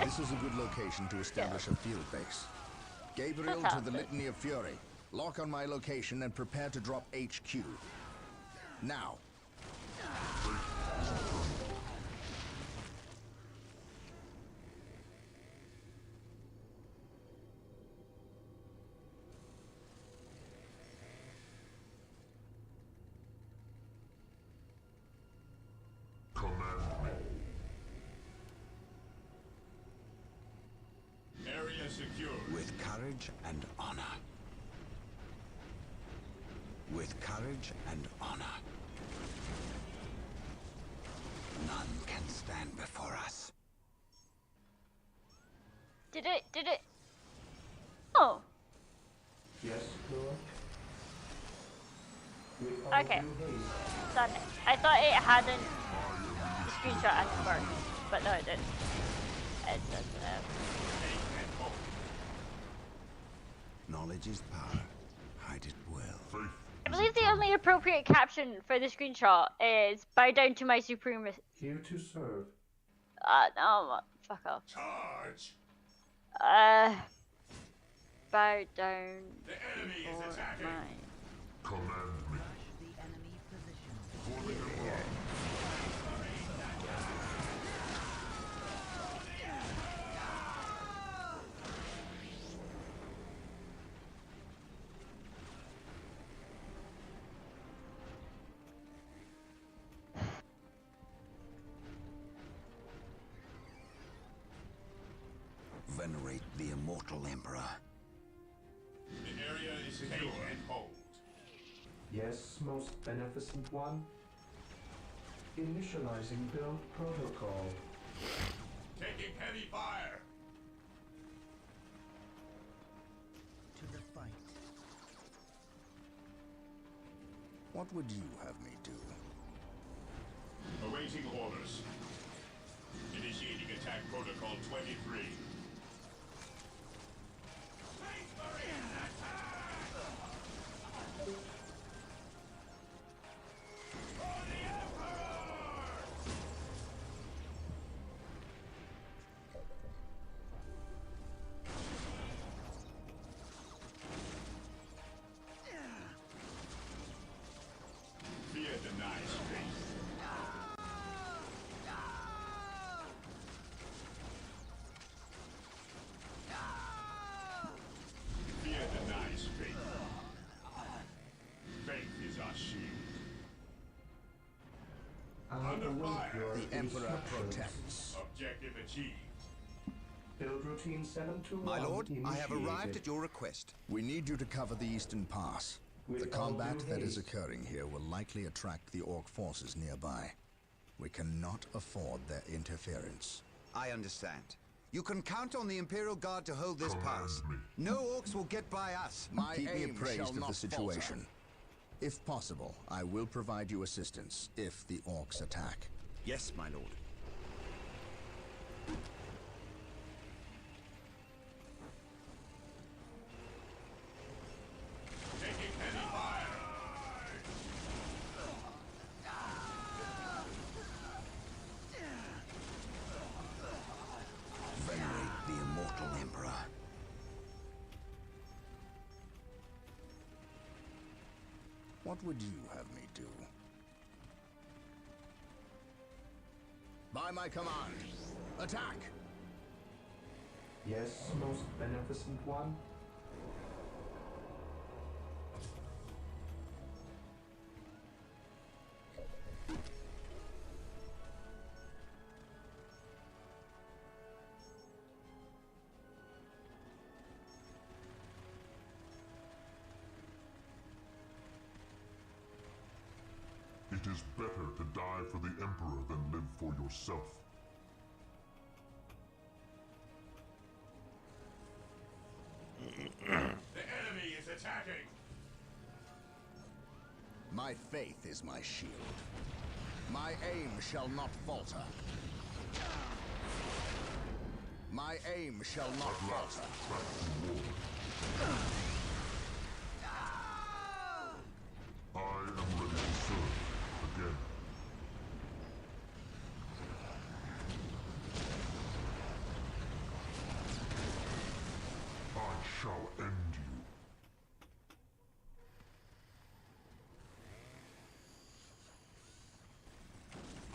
This is a good location to establish a field base. Gabriel to the Litany of Fury. Lock on my location and prepare to drop HQ. Now. Area secured. With courage and honor. With courage and honor. None can stand before us. Did it? Oh. Yes, Lord. Okay. Done it. I thought it hadn't screenshot at first, but no it didn't. Knowledge is power. Hide it well. I believe the only appropriate caption for the screenshot is "Bow down to my supremacy." Here to serve. No, fuck off. Charge! Bow down. The enemy is attacking. Command me. The enemy position. Forming a line. Venerate the immortal Emperor. The area is secure and hold. Yes, most beneficent one. Initializing build protocol. Taking heavy fire. To the fight. What would you have me do? Awaiting orders. Initiating attack protocol 23. Fear denies faith. Fear denies faith. Faith is our shield. Under fire. The Emperor protects. Objective achieved. Build routine 721. My lord, I have initiated. arrived at your request. We need you to cover the Eastern Pass. With The all combat due that is haste. occurring here will likely attract the Orc forces nearby. We cannot afford their interference. I understand. You can count on the Imperial Guard to hold this Command pass. me. No orcs will get by us. Keep me aim appraised shall of not the situation. If possible, I will provide you assistance if the Orcs attack. Yes, my lord. Taking heavy fire. Venerate the immortal Emperor. What would you have me do? By my command, attack! Yes, most beneficent one. It is better to die for the Emperor than live for yourself. The enemy is attacking. My faith is my shield. My aim shall not falter. My aim shall not falter. I am ready to serve again. I shall end you.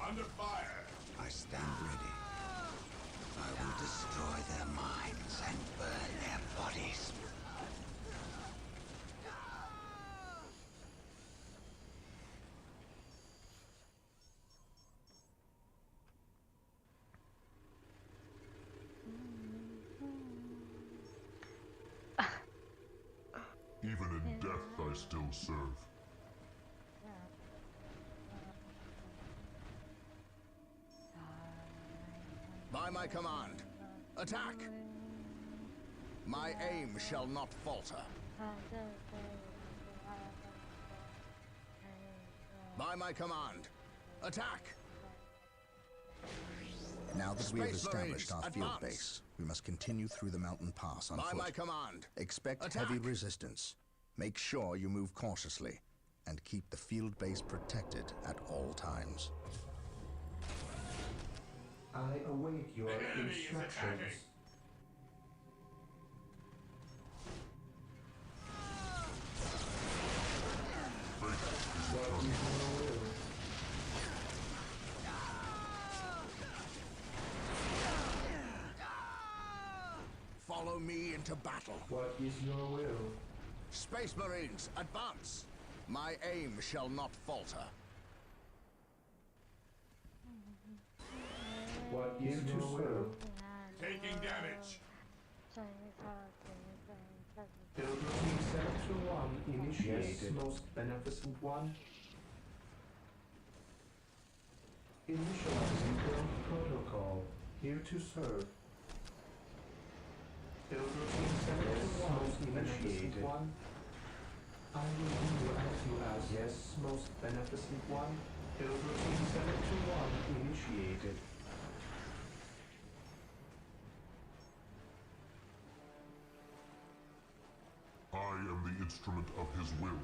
Under fire. I stand ready. I will destroy their minds and burn their bodies. Even in death, I still serve. By my command, attack! My aim shall not falter. By my command, attack! Now Now that we have established our field base, we must continue through the mountain pass on foot. By my command. Expect heavy resistance. Make sure you move cautiously, and keep the field base protected at all times. I await your instructions. Follow me into battle. What is your will? Space Marines, advance! My aim shall not falter. What is your will? Taking damage. Build routine 721 initiated. Yes, most beneficent one. Initializing build protocol. Here to serve. Build routine 721 initiated. One. I will do as you ask. Yes, most beneficent one. Build routine 721 initiated. I am the instrument of his will.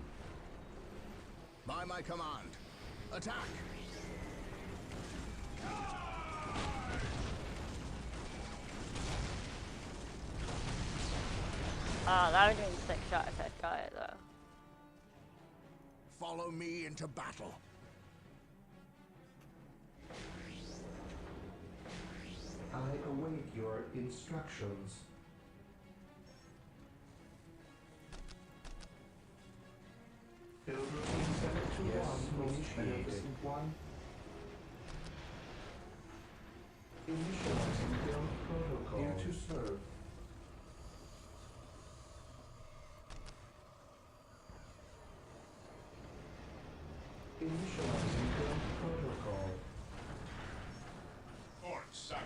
By my command. Attack! Oh, that would have been a sick shot if I'd got it though. Follow me into battle. I await your instructions. Build routine 721 initiated. One. Initializing build protocol. Here to serve. Initializing build protocol. Fort second.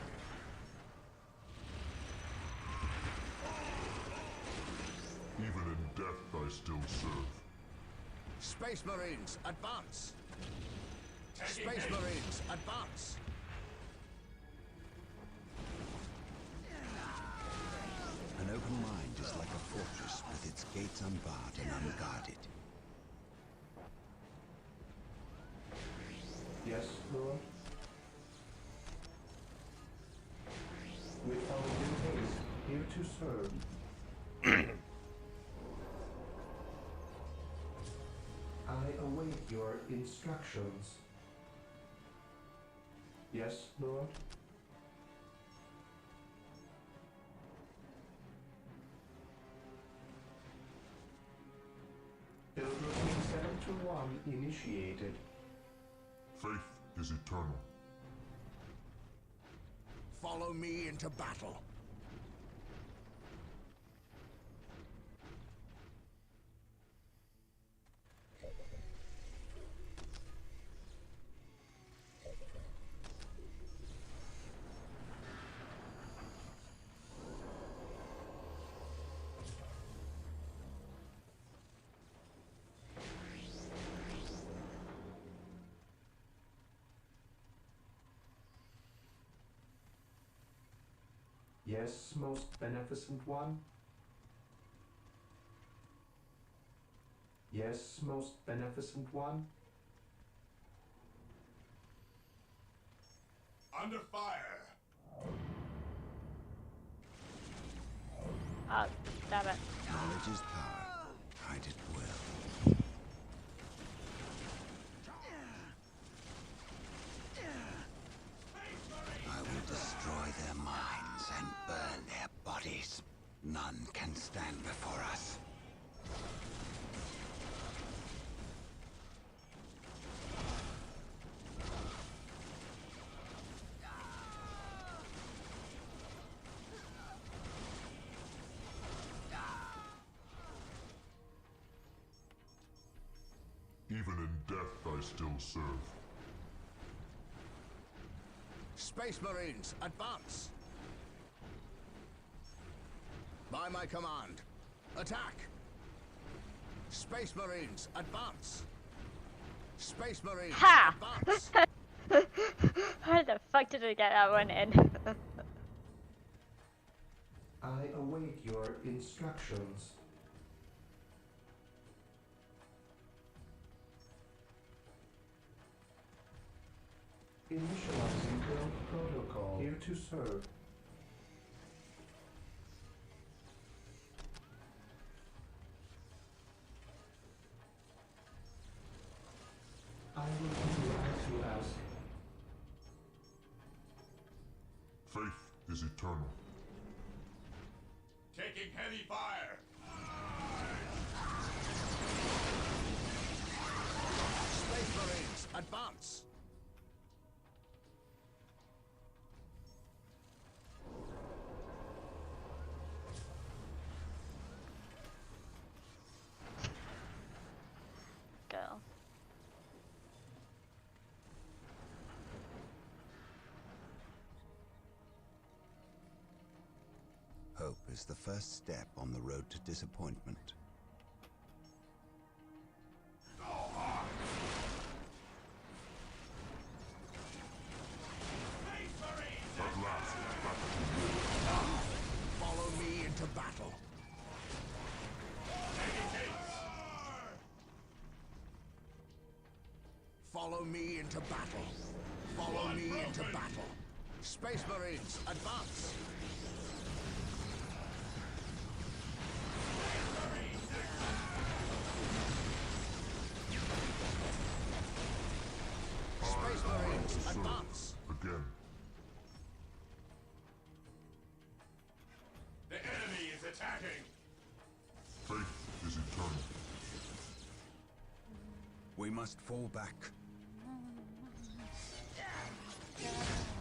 Even in death I still serve. Space Marines, advance! Space Marines, advance! An open mind is like a fortress with its gates unbarred and unguarded. Yes, Lord. With our due haste, here to serve. I await your instructions. Yes, Lord. Build routine 721 initiated. Faith is eternal. Follow me into battle. Yes, most beneficent one. Yes, most beneficent one. Under fire. Oh, damn it. Knowledge is power. Hide it well. I will destroy their minds and burn their bodies. None can stand before us. Even in death I still serve. Space Marines, advance! By my command, attack! Space Marines, advance! Space Marines, Ha! advance! How the fuck did I get that one in? I await your instructions. Initializing build protocol. Here to serve. I will do as you ask. Faith is eternal. Taking heavy fire. Space Marines, advance! Go. Hope is the first step on the road to disappointment. At last, back to war. Follow me into battle. Follow me into battle. Follow me into battle. Space Marines, advance! Space Marines, advance! Again. The enemy is attacking. Faith is eternal. We must fall back.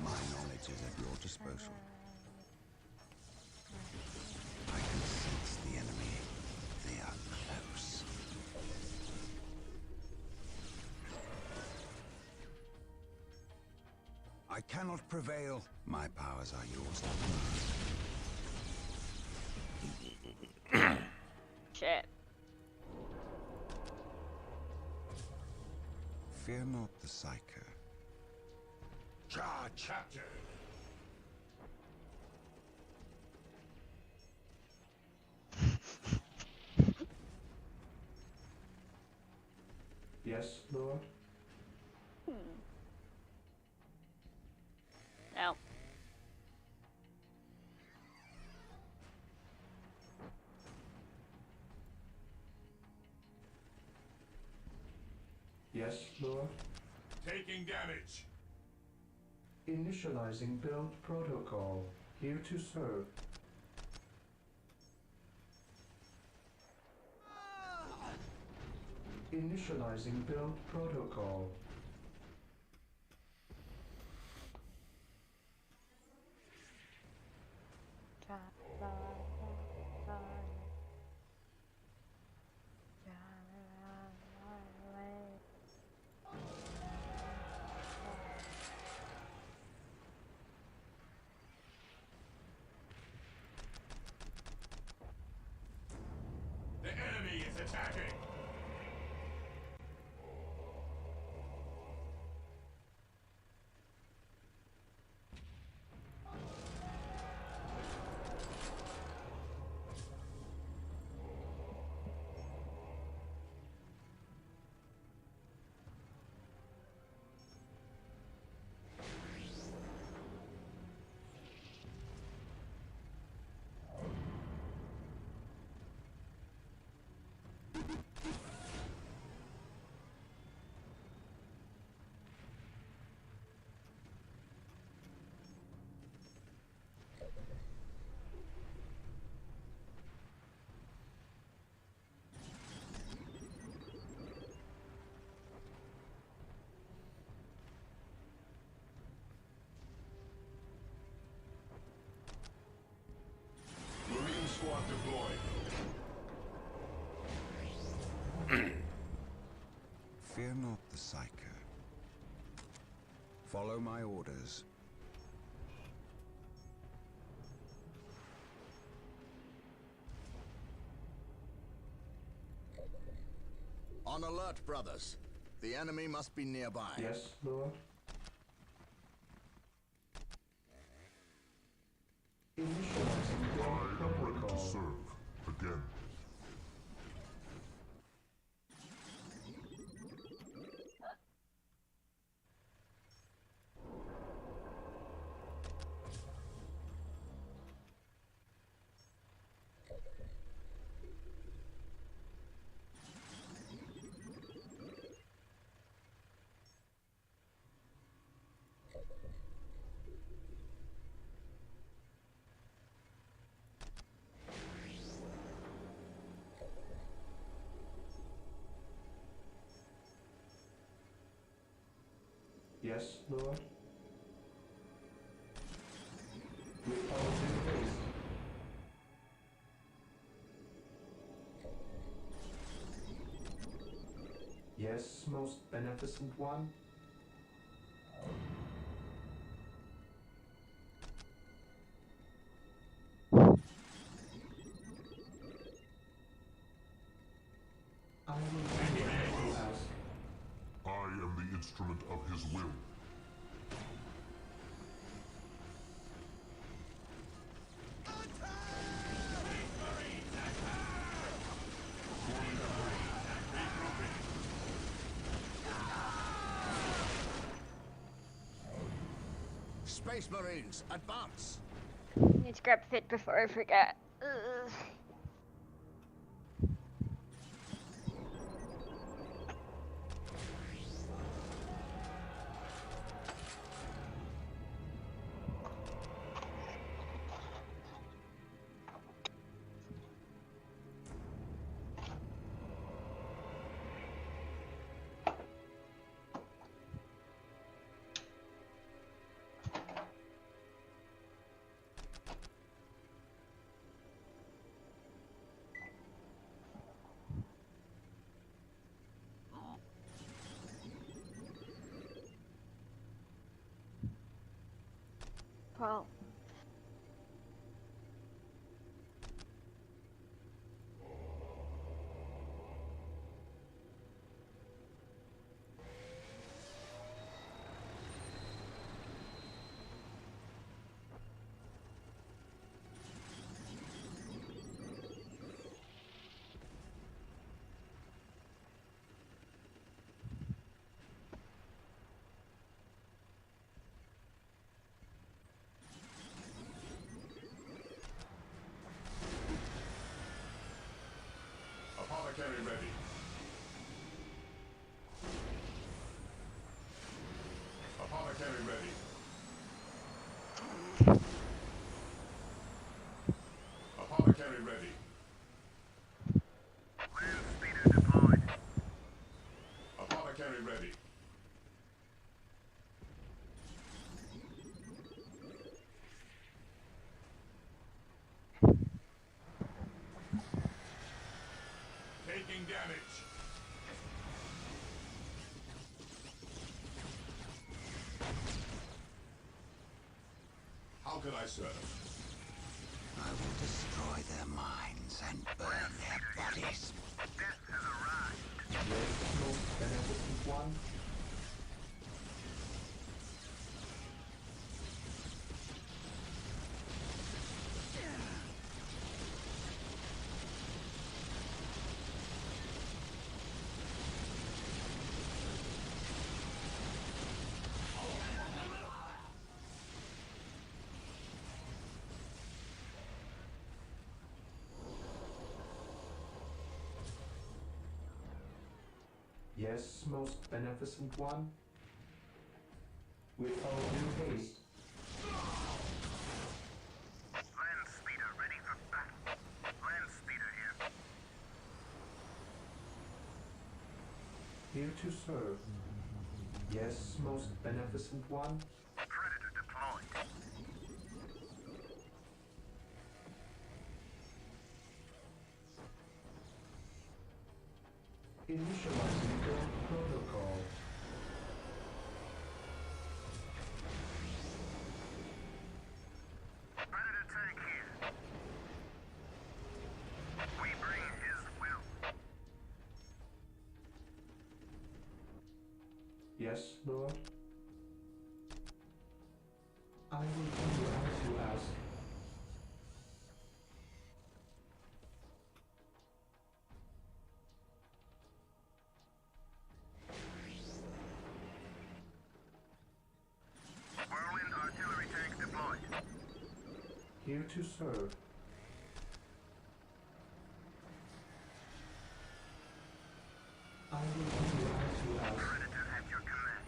My knowledge is at your disposal. I can sense the enemy. They are close. I cannot prevail. My powers are yours to command. Shit. Fear not the Psyker. Charge, Captain. Yes, Lord? No. Yes, Lord? Taking damage. Initializing build protocol. Here to serve. Initializing build protocol. The enemy is attacking. Marine squad deployed. Fear not the Psyker. Follow my orders. On alert, brothers. The enemy must be nearby. Yes, Lord? Yes, Lord. With all due haste. Yes, most beneficent one. I will do whatever you ask. I am the instrument of his will. Space Marines, advance! Need to grab fit before I forget. Ugh. Well. Apothecary ready. Apothecary ready. Apothecary ready. Land speeder deployed. Apothecary ready. Taking damage. How can I serve? I will destroy their minds and burn their bodies. Death has arrived. Yes, most beneficent one. Yes, most beneficent one. With all due haste. Land speeder ready for battle. Land speeder here. Here to serve. Yes, most beneficent one. Predator deployed. Initializing build protocol. Predator tank here. We bring his will. Yes, Lord. I will do as you ask. Whirlwind artillery tank deployed. Here to serve. I will do as you ask. Predator at your command.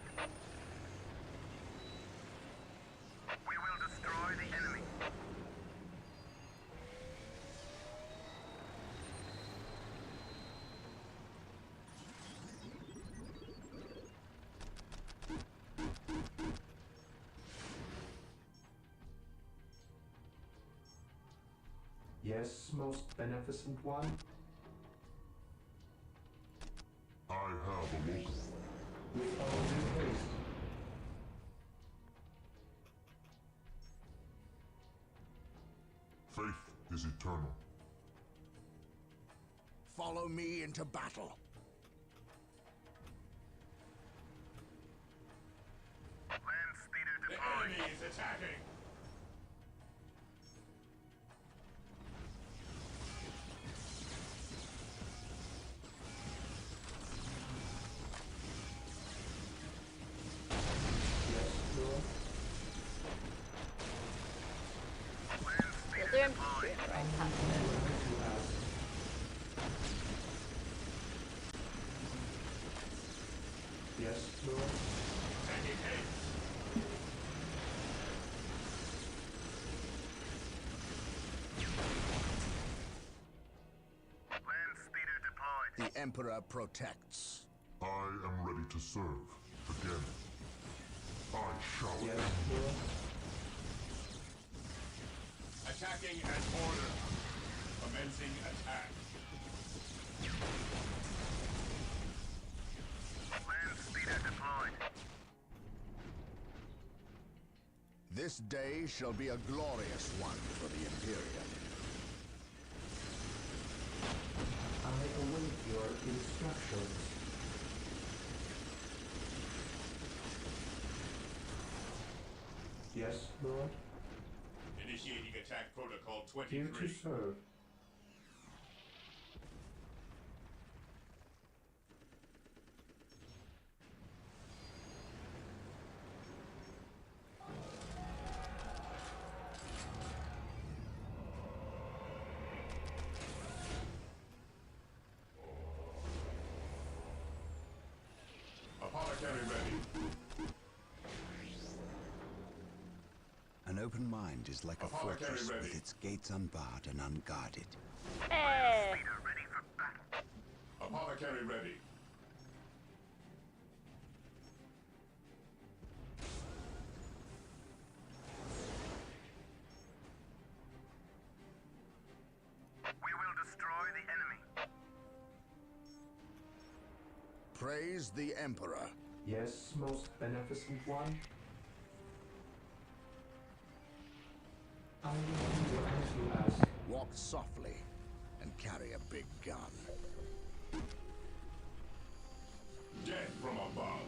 We will destroy the enemy. Yes, most beneficent one. I have awoken. With all due haste. Faith is eternal. Follow me into battle. Land speeder The deployed. enemy is attacking. Yes, Lord. Land Yeah, speeder they're deployed. shit I right will past do it. as you ask. Yes, Lord. Taking haste. Land speeder deployed. The Emperor protects. I am ready to serve. Again. I shall Yes, end Lord. Attacking as ordered. Commencing attack. Land speeder deployed. This day shall be a glorious one for the Imperium. I await your instructions. Yes, Lord. Initiating attack protocol Here 23. to serve. Apothecary ready. An open mind is like a Apothecary fortress ready. with its gates unbarred and unguarded. Eh. Speeder ready for battle. Apothecary ready. We will destroy the enemy. Praise the Emperor. Yes, most beneficent one. I will do as you ask. Walk softly and carry a big gun. Death from above.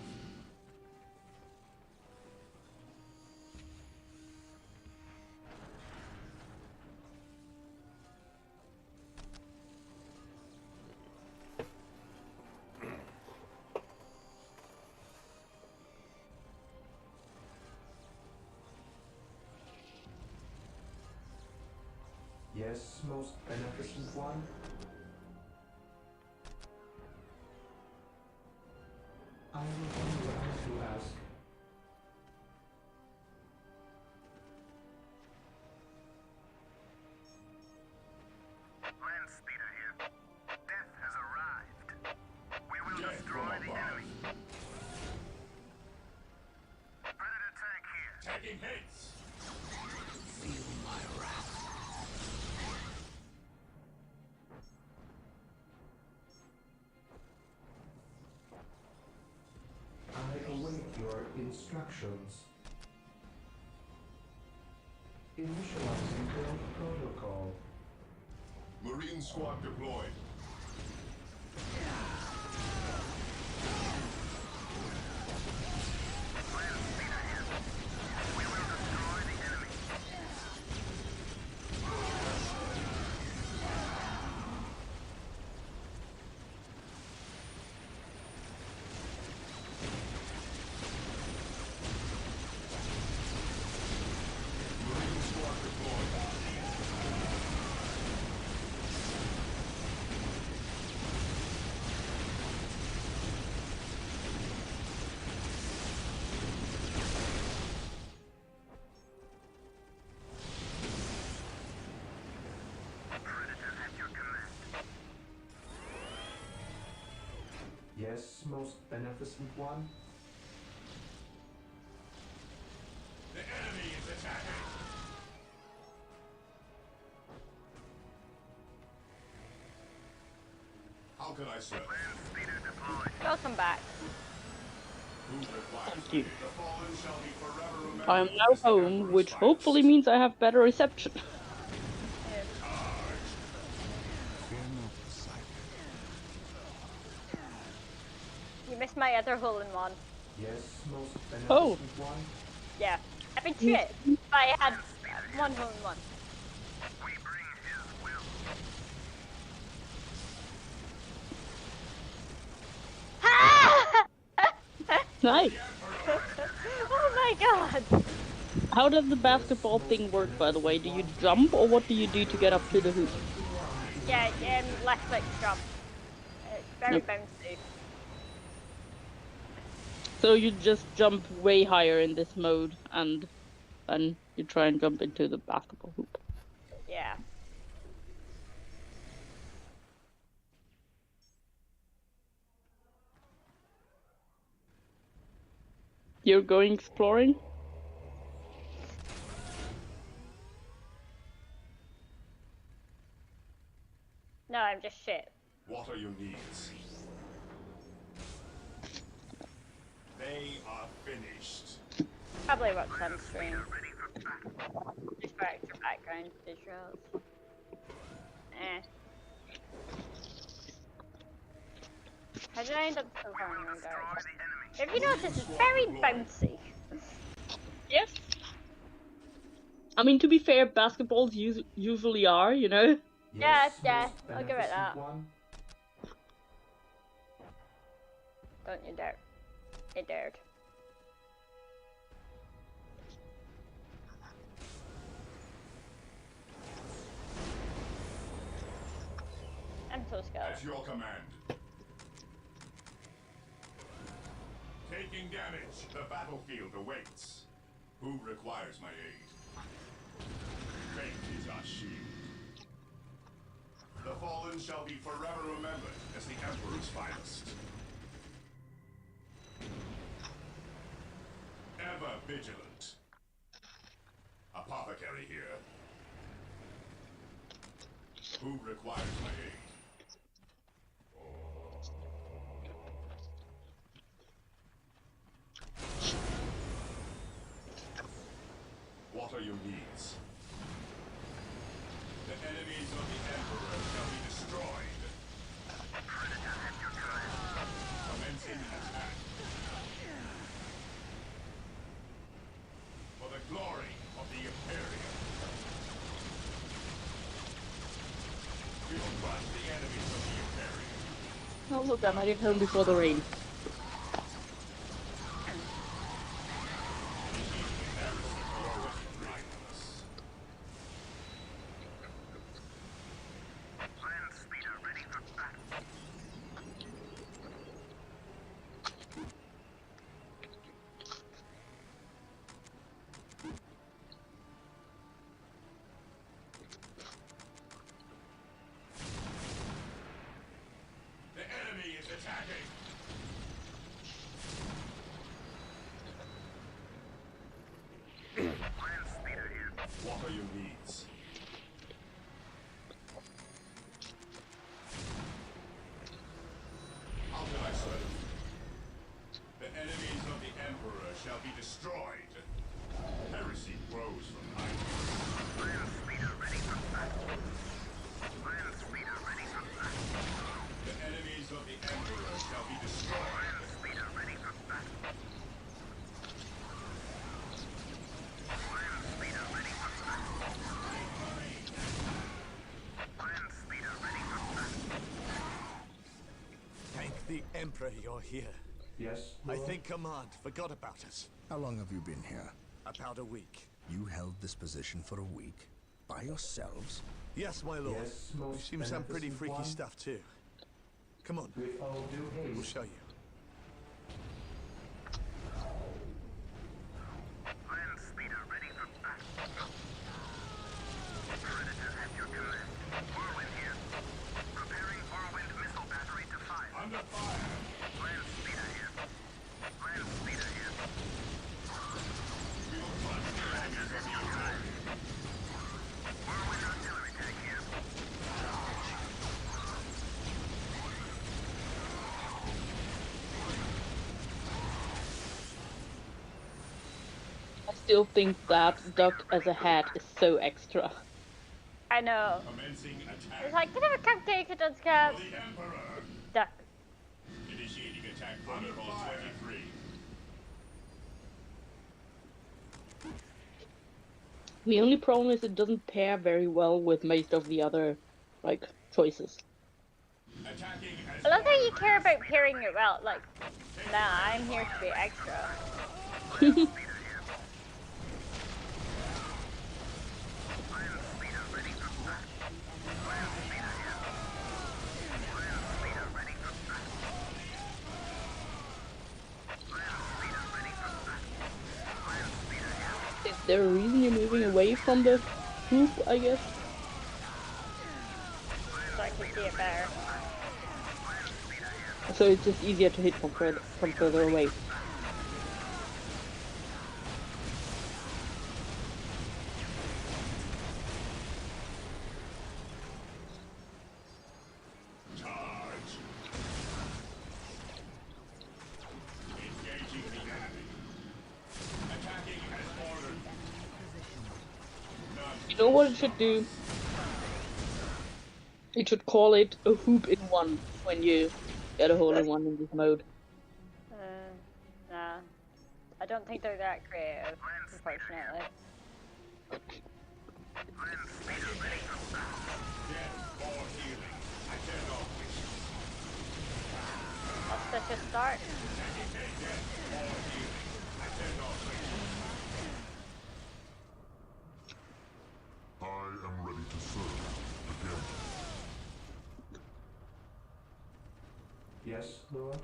Yes, most beneficent one. I will do as you ask. Land speeder here. Death has arrived. We will Death destroy from the above. enemy. Predator tank here. Taking hits. Feel my wrath. I await your instructions. Initializing build protocol. Marine squad deployed. Land speeder here. We will destroy the enemy. Marine squad deployed. Predator at your command. Yes, most beneficent one. The enemy is attacking. How can I serve? Welcome back. Thank you. The fallen shall be forever remembered. I am now home, which hopefully means I have better reception. You missed my other hole-in-one. Yes, most beneficent Oh. one. Yeah. I've been shit, but I had one hole-in-one. Nice. Oh my god! How does the basketball thing work, by the way? Do you jump, or what do you do to get up to the hoop? Yeah, left click jump. It's very bouncy. So you just jump way higher in this mode, and then you try and jump into the basketball hoop. Yeah. You're going exploring? No, I'm just shit. What are your needs? They are finished. Probably watch some stream. Just for extra background visuals. How did I end up so far in the dark? Have you noticed it's very bouncy? Yes. I mean, to be fair, basketballs usually are, you know? Yeah, I'll give it that. Don't you dare. You dared. I'm so scared. At your command. Taking damage. The battlefield awaits. Who requires my aid? Faith is our shield. The fallen shall be forever remembered as the Emperor's finest. Ever vigilant. Apothecary here. Who requires my aid? What are your needs? The enemies of the Emperor shall be destroyed. Commencing attack. For the glory of the Imperium. We will crush the enemies of the Imperium. Oh look, I made it home before the rain. The enemy is attacking. What are your needs? How can I serve? The enemies of the Emperor shall be destroyed. Heresy grows from height. The enemies of the Emperor shall be destroyed. Thank the Emperor you're here. Yes, I Lord? think Command forgot about us. How long have you been here? About a week. You held this position for a week? By yourselves? Yes, my lord. Yes, We've most seen some pretty beneficent freaky one. stuff too. Come on, With all due haste. we'll show you. Under fire. We will crush the enemies of the Empire. still think that duck as a hat is so extra. I know. Commencing attack. It's like, can I have a cupcake? It does have For the Emperor. duck. Initiating attack protocol 23. The only problem is it doesn't pair very well with most of the other, like, choices. Attacking as I love how you care about pairing it well. Like, nah, I'm here to be extra. Is there a reason you're moving away from the hoop, I guess? So I can see it better. So it's just easier to hit from further away. charge. Engaging the enemy. Attacking as ordered. You know what it should do? It should call it a hoop in one when you get a hole in one in this mode. Nah. I don't think they're that creative, unfortunately. Auspicious start. I am ready to serve again. Yes, Lord.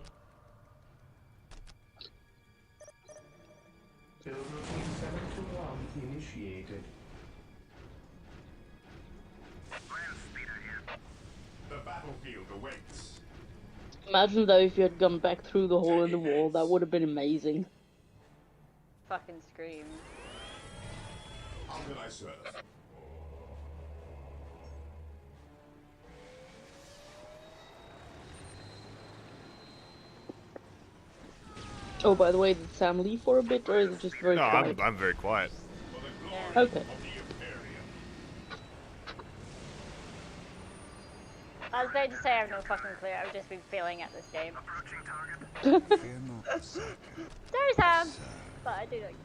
Build routine 721 initiated. The battlefield awaits. Imagine though if you had gone back through the hole in the wall, that would have been amazing. Fucking scream. How can I serve? Oh, by the way, did Sam leave for a bit, or is it just very No, quiet? I'm very quiet. Okay. I was about to say I have no fucking clue. I've just been failing at this game. Sorry, Sam, but I do like.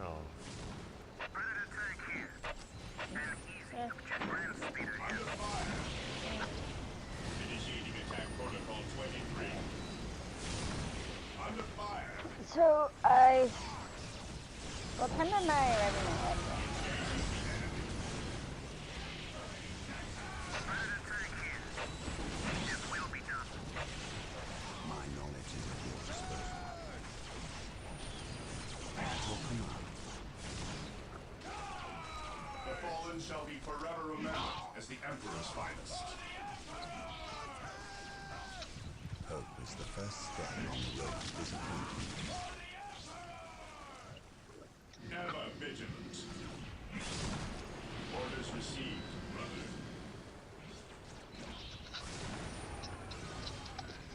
Oh. Yeah. Initiating attack protocol 23. Under fire. So what time am I ready my head? My knowledge is at your disposal. At your command. The fallen shall be forever remembered as the Emperor's finest. Hope is the first step on the road to disappointment. Ever vigilant. Orders received, brother.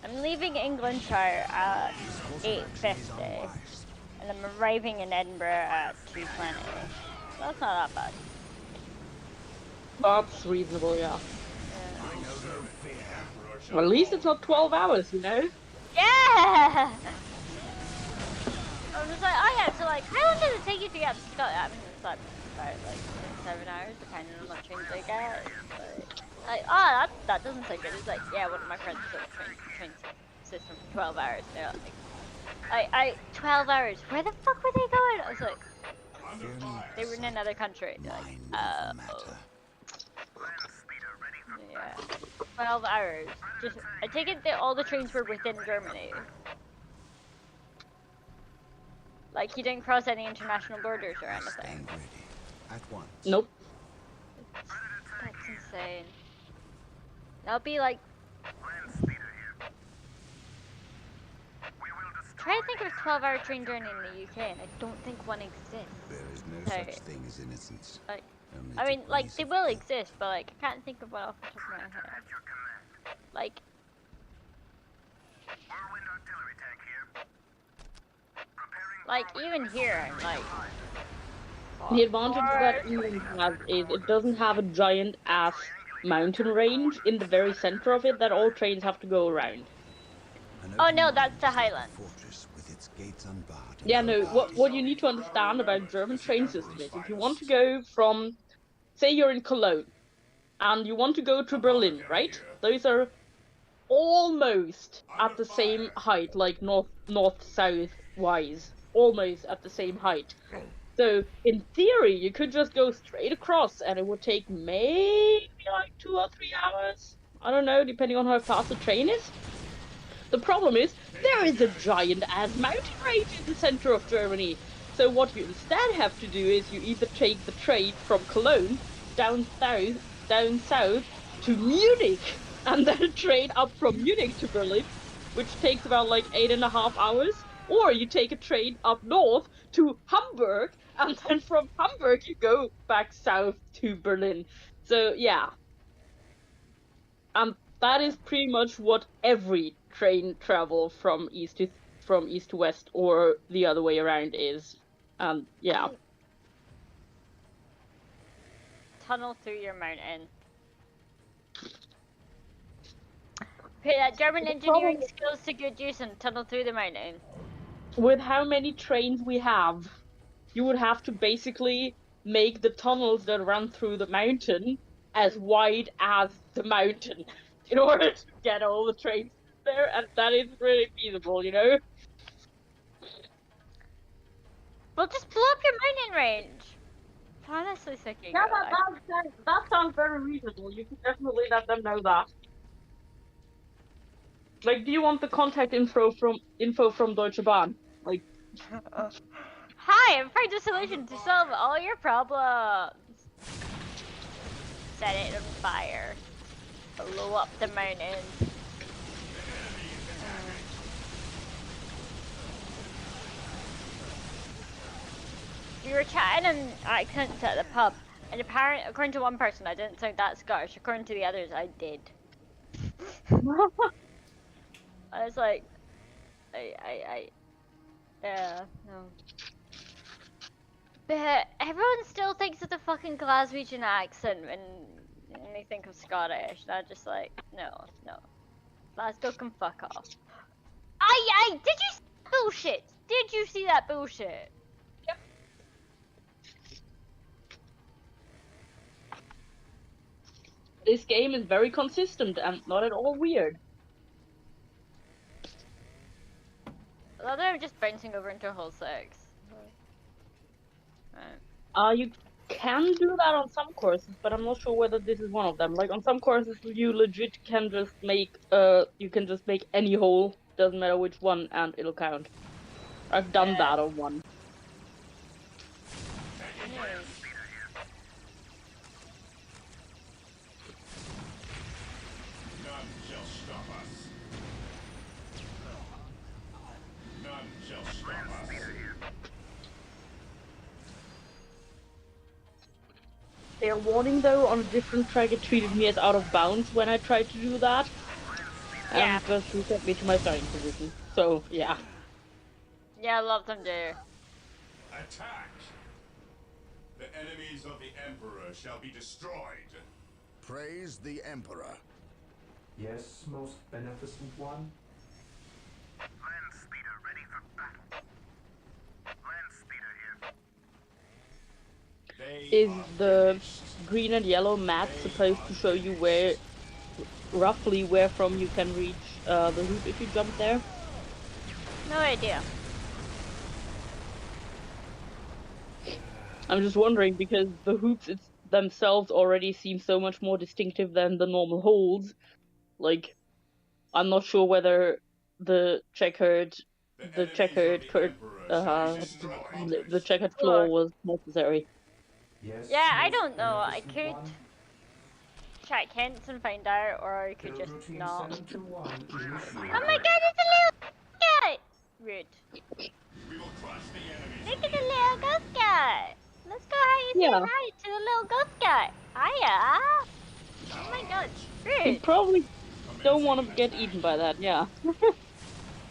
I'm leaving Englandshire at 8:50, and I'm arriving in Edinburgh at 2:20. That's not that bad. That's reasonable, yeah. Well, at least it's not 12 hours, you know? Yeah! I'm just like, oh yeah, so like, how long does it take you to get to Scotland? I mean, it's like, about like 6-7 hours, depending on what trains I get. Like, oh, that doesn't sound good. It's like, yeah, one of my friends took train system for 12 hours. They're like, 12 hours? Where the fuck were they going? I was like, they were in another country. They're like, yeah, 12 hours. Just, I take it that all the trains were within Germany. Like, you didn't cross any international borders or anything. At once. Nope. That's insane. That'll be like... Try to think of a 12-hour train journey in the UK, and I don't think one exists. There is no So, such thing as innocence. like, Only I mean, like, degrees they of will guilt. exist, but like, I can't think of one off the top of my head. Like, Like, even here, like... The advantage that England has is it doesn't have a giant ass mountain range in the very center of it that all trains have to go around. Oh no, that's the Highlands. With its gates unbarred. Yeah, no, what you need to understand about German train system is if you want to go from, say you're in Cologne, and you want to go to Berlin, right? Those are almost at the same height, like north-south wise. Almost at the same height. So, in theory, you could just go straight across and it would take maybe like 2 or 3 hours. I don't know, depending on how fast the train is. The problem is, there is a giant ass mountain range in the center of Germany. So what you instead have to do is you either take the train from Cologne down south to Munich, and then train up from Munich to Berlin, which takes about like 8.5 hours. Or you take a train up north to Hamburg, and then from Hamburg you go back south to Berlin. So yeah. That is pretty much what every train travel from east to west or the other way around is. Yeah. Tunnel through your mountain. Put that German engineering skills to good use and tunnel through the mountain. With how many trains we have, you would have to basically make the tunnels that run through the mountain as wide as the mountain in order to get all the trains there, and that is really feasible, you know? Well, just blow up your mountain range. Honestly thinking. Yeah, that sounds very reasonable. You can definitely let them know that. Like, do you want the contact info from Deutsche Bahn? Like, hi, I've found a solution to solve all your problems. Set it on fire. Blow up the mountain. We were chatting in accents at the pub, and apparently, according to one person, I didn't sound that Scottish. According to the others, I did. I was like, yeah, no. But everyone still thinks of the fucking Glaswegian accent when they think of Scottish. And I'm just like, no. Glasgow can fuck off. Did you see that bullshit? Did you see that bullshit? Yep. This game is very consistent and not at all weird. Although they're just bouncing over into Hull 6. You can do that on some courses, but I'm not sure whether this is one of them. Like on some courses, you legit can just make any hole, doesn't matter which one, and it'll count. I've done that on one. Fair warning though, on a different track it treated me as out of bounds when I tried to do that. And just reset me to my starting position. So, yeah. Yeah, I love them too. Attack! The enemies of the Emperor shall be destroyed. Praise the Emperor. Yes, most beneficent one. Land speeder ready for battle. Land speeder here. Is the green and yellow map supposed to show you roughly where from you can reach the loop if you jump there? No idea. I'm just wondering because the hoops themselves already seem so much more distinctive than the normal holes. Like, I'm not sure whether the checkered floor was necessary. Yeah, I don't know. I could check hints and find out, or I could just not. Oh my god, it's a little guy! Rude. Look at the little ghost guy! Let's go say hi to the little ghost guy! Hiya! Oh my god, rude! You probably don't want to get eaten by that, yeah. But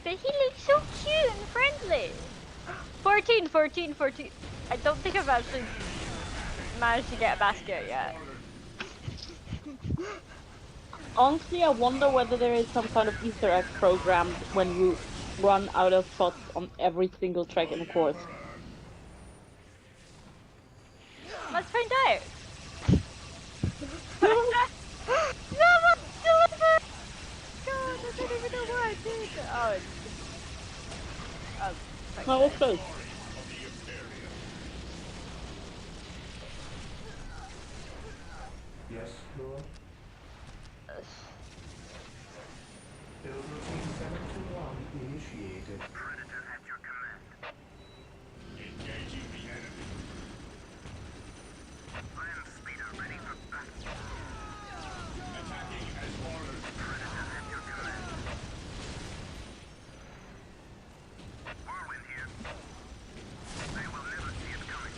he looks so cute and friendly! 14, 14, 14. I don't think I've actually managed to get a basket yet. Honestly, I wonder whether there is some kind of Easter egg programmed when you run out of shots on every single track in the course. Let's find out. Someone deliver! God, I don't even know what I did. Oh, it's... Oh, No, it's close. Yes, Lord. Build routine 721 initiated. Predator at your command. Engaging the enemy. Land speeder ready for battle. Attacking as ordered. Predator at your command. Whirlwind here. They will never see it coming.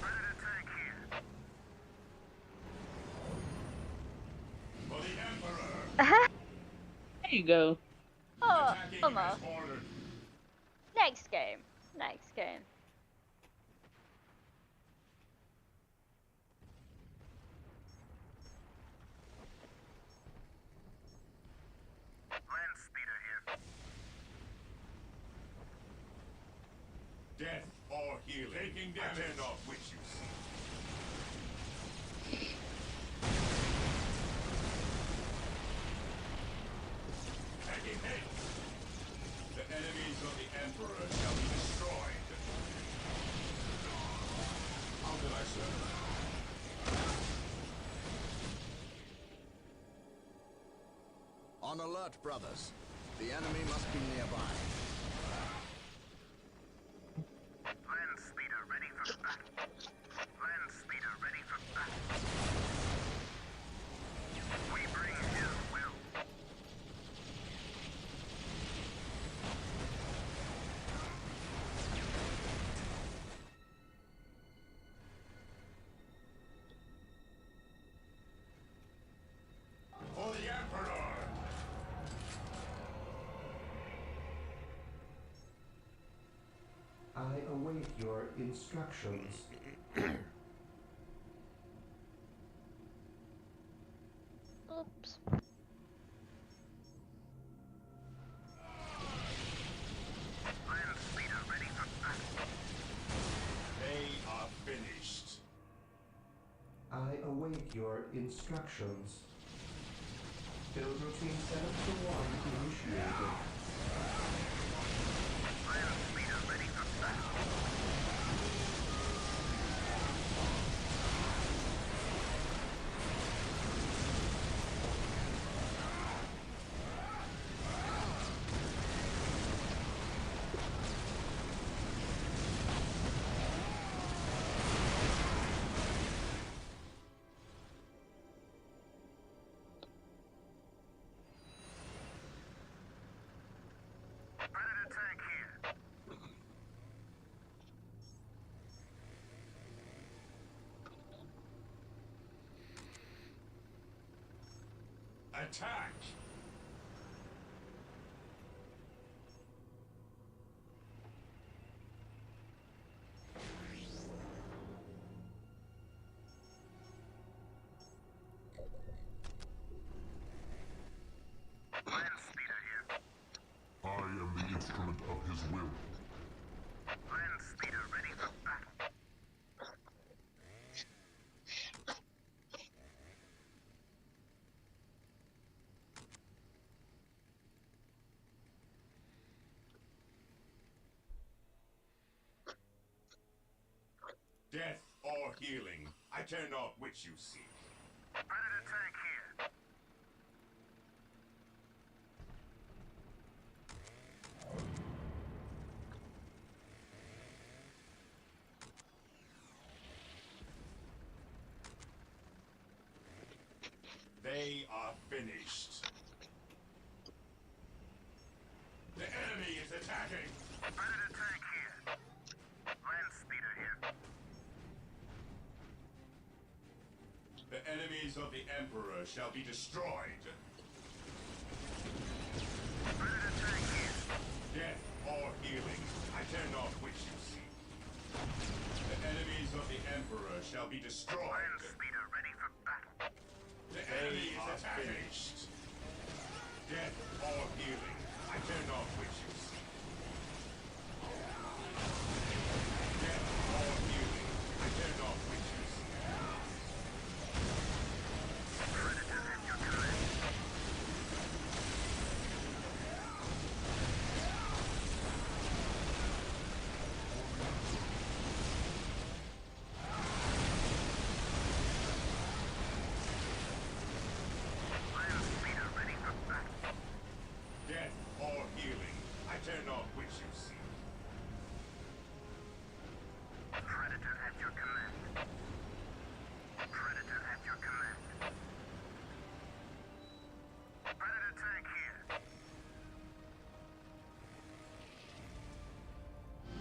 Predator tank here. For the Emperor. There you go. Oh, Attacking almost. as ordered. Next game. Next game. Land speeder here. Death or healing. Taking damage. I dare not which you see. Taking hit. The enemies of the Emperor shall be destroyed. How did I serve? On alert, brothers. The enemy must be nearby. Land speeder ready for battle. Land speeder ready for battle. We bring his will. For the Emperor! I await your instructions. Oops. Land speeder ready for battle. They are finished. I await your instructions. Build routine 721 initiated. Land speeder ready for battle. Predator tank here. Attack! Land speeder here. I am the instrument of his will. Land speeder ready for battle. Death or healing. I care not which you seek. Predator tank here. They are finished. The enemy is attacking. Predator tank here. Land speeder here. The enemies of the Emperor shall be destroyed. Predator tank here. Death or healing, I care not which you seek. The enemies of the Emperor shall be destroyed. Land speeder ready for battle. The enemy is attacking. Death or healing, I care not which you seek. Death or healing, I care not which you seek. Predator at your command. Land speeder ready for battle. Death or healing, I care not which you seek. Predator at your command. Predator at your command. Predator tank here.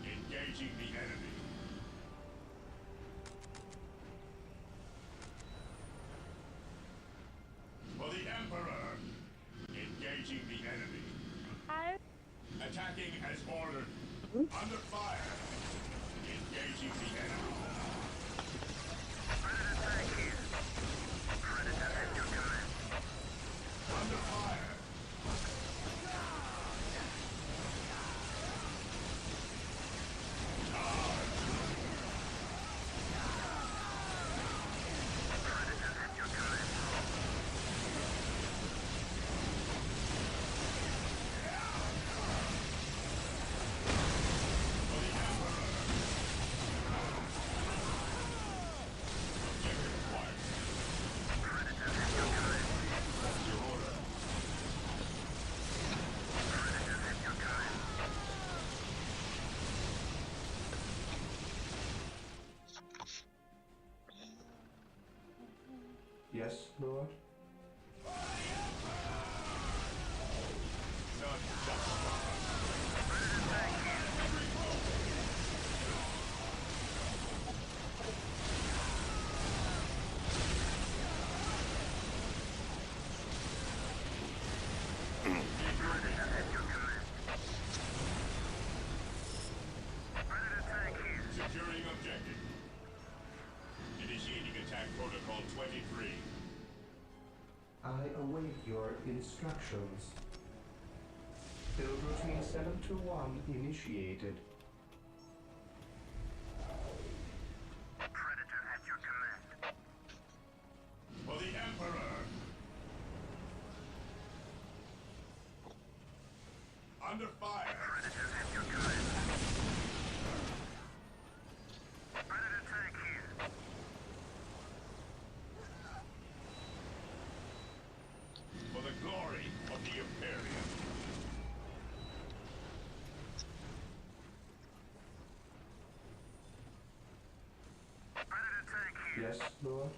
Engaging the enemy. For the Emperor! Engaging the enemy. How? Attacking as ordered. Under fire. Engaging the enemy. Predator tank here. Predator at your command. Under fire. Predator at your command. Predator at your command. Your order. Predator at your command. Yes, Lord? None just Predator tank here. Predator at your command. Predator tank here. securing objective. Initiating attack protocol 23. I await your instructions. Build routine 721 initiated. Predator at your command. For the Emperor! Under fire! Predator at your command. Predator tank here. For the glory of the Imperium. Predator tank here. Yes, Lord?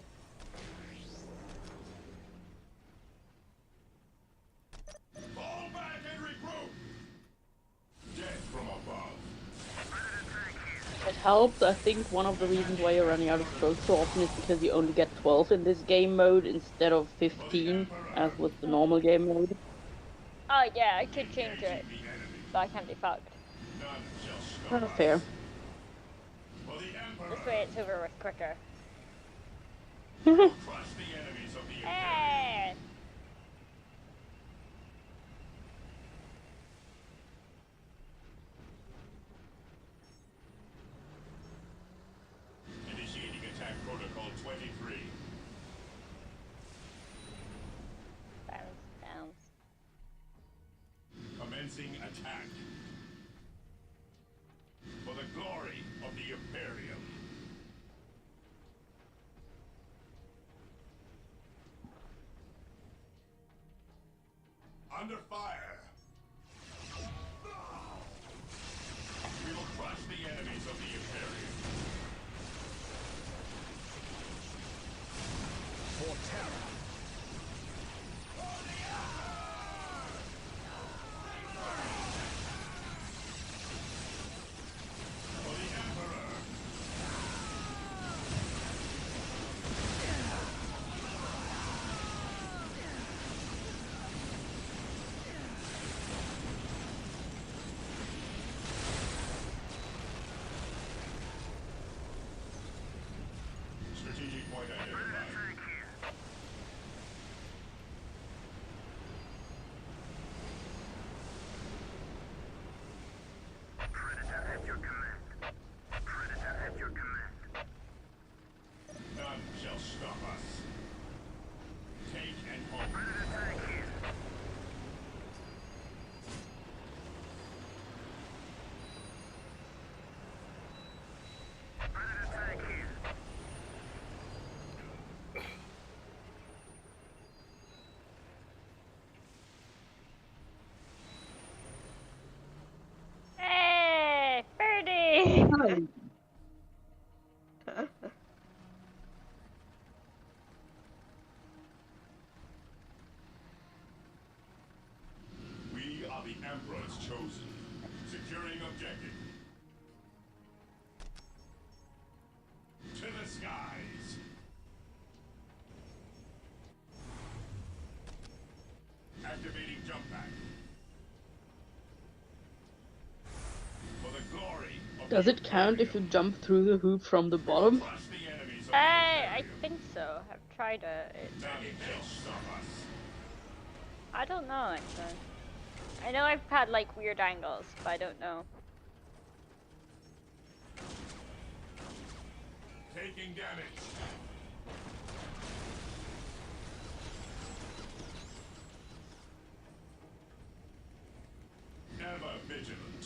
Fall back and regroup! Death from above. Predator tank here. It helps. I think one of the reasons why you're running out of strokes so often is because you only get 12 in this game mode instead of 15 as with the normal game mode. Oh yeah, I could change it, but I can't be fucked. None shall stop us. Fair. For the Emperor! This way it's over with quicker. Crush the enemies of the Imperium. Hey! Initiating attack protocol 23. Bounce. Commencing attack. For the glory of the Imperium. Under fire. We will crush the enemies of the Imperium. For terror. For the Emperor. Strategic point identified. Predator at your command. Predator at your command. None shall stop us. Take and hold. Predator tank here. Predator tank here. Hey, birdie! We are the Emperor's chosen. Securing objective. To the skies. Activating jump pack. For the glory of Does it count if you jump through the hoop from the bottom? I think so. I've tried it. None shall stop us. I don't know actually. I know I've had like weird angles, but I don't know. Taking damage. Ever vigilant.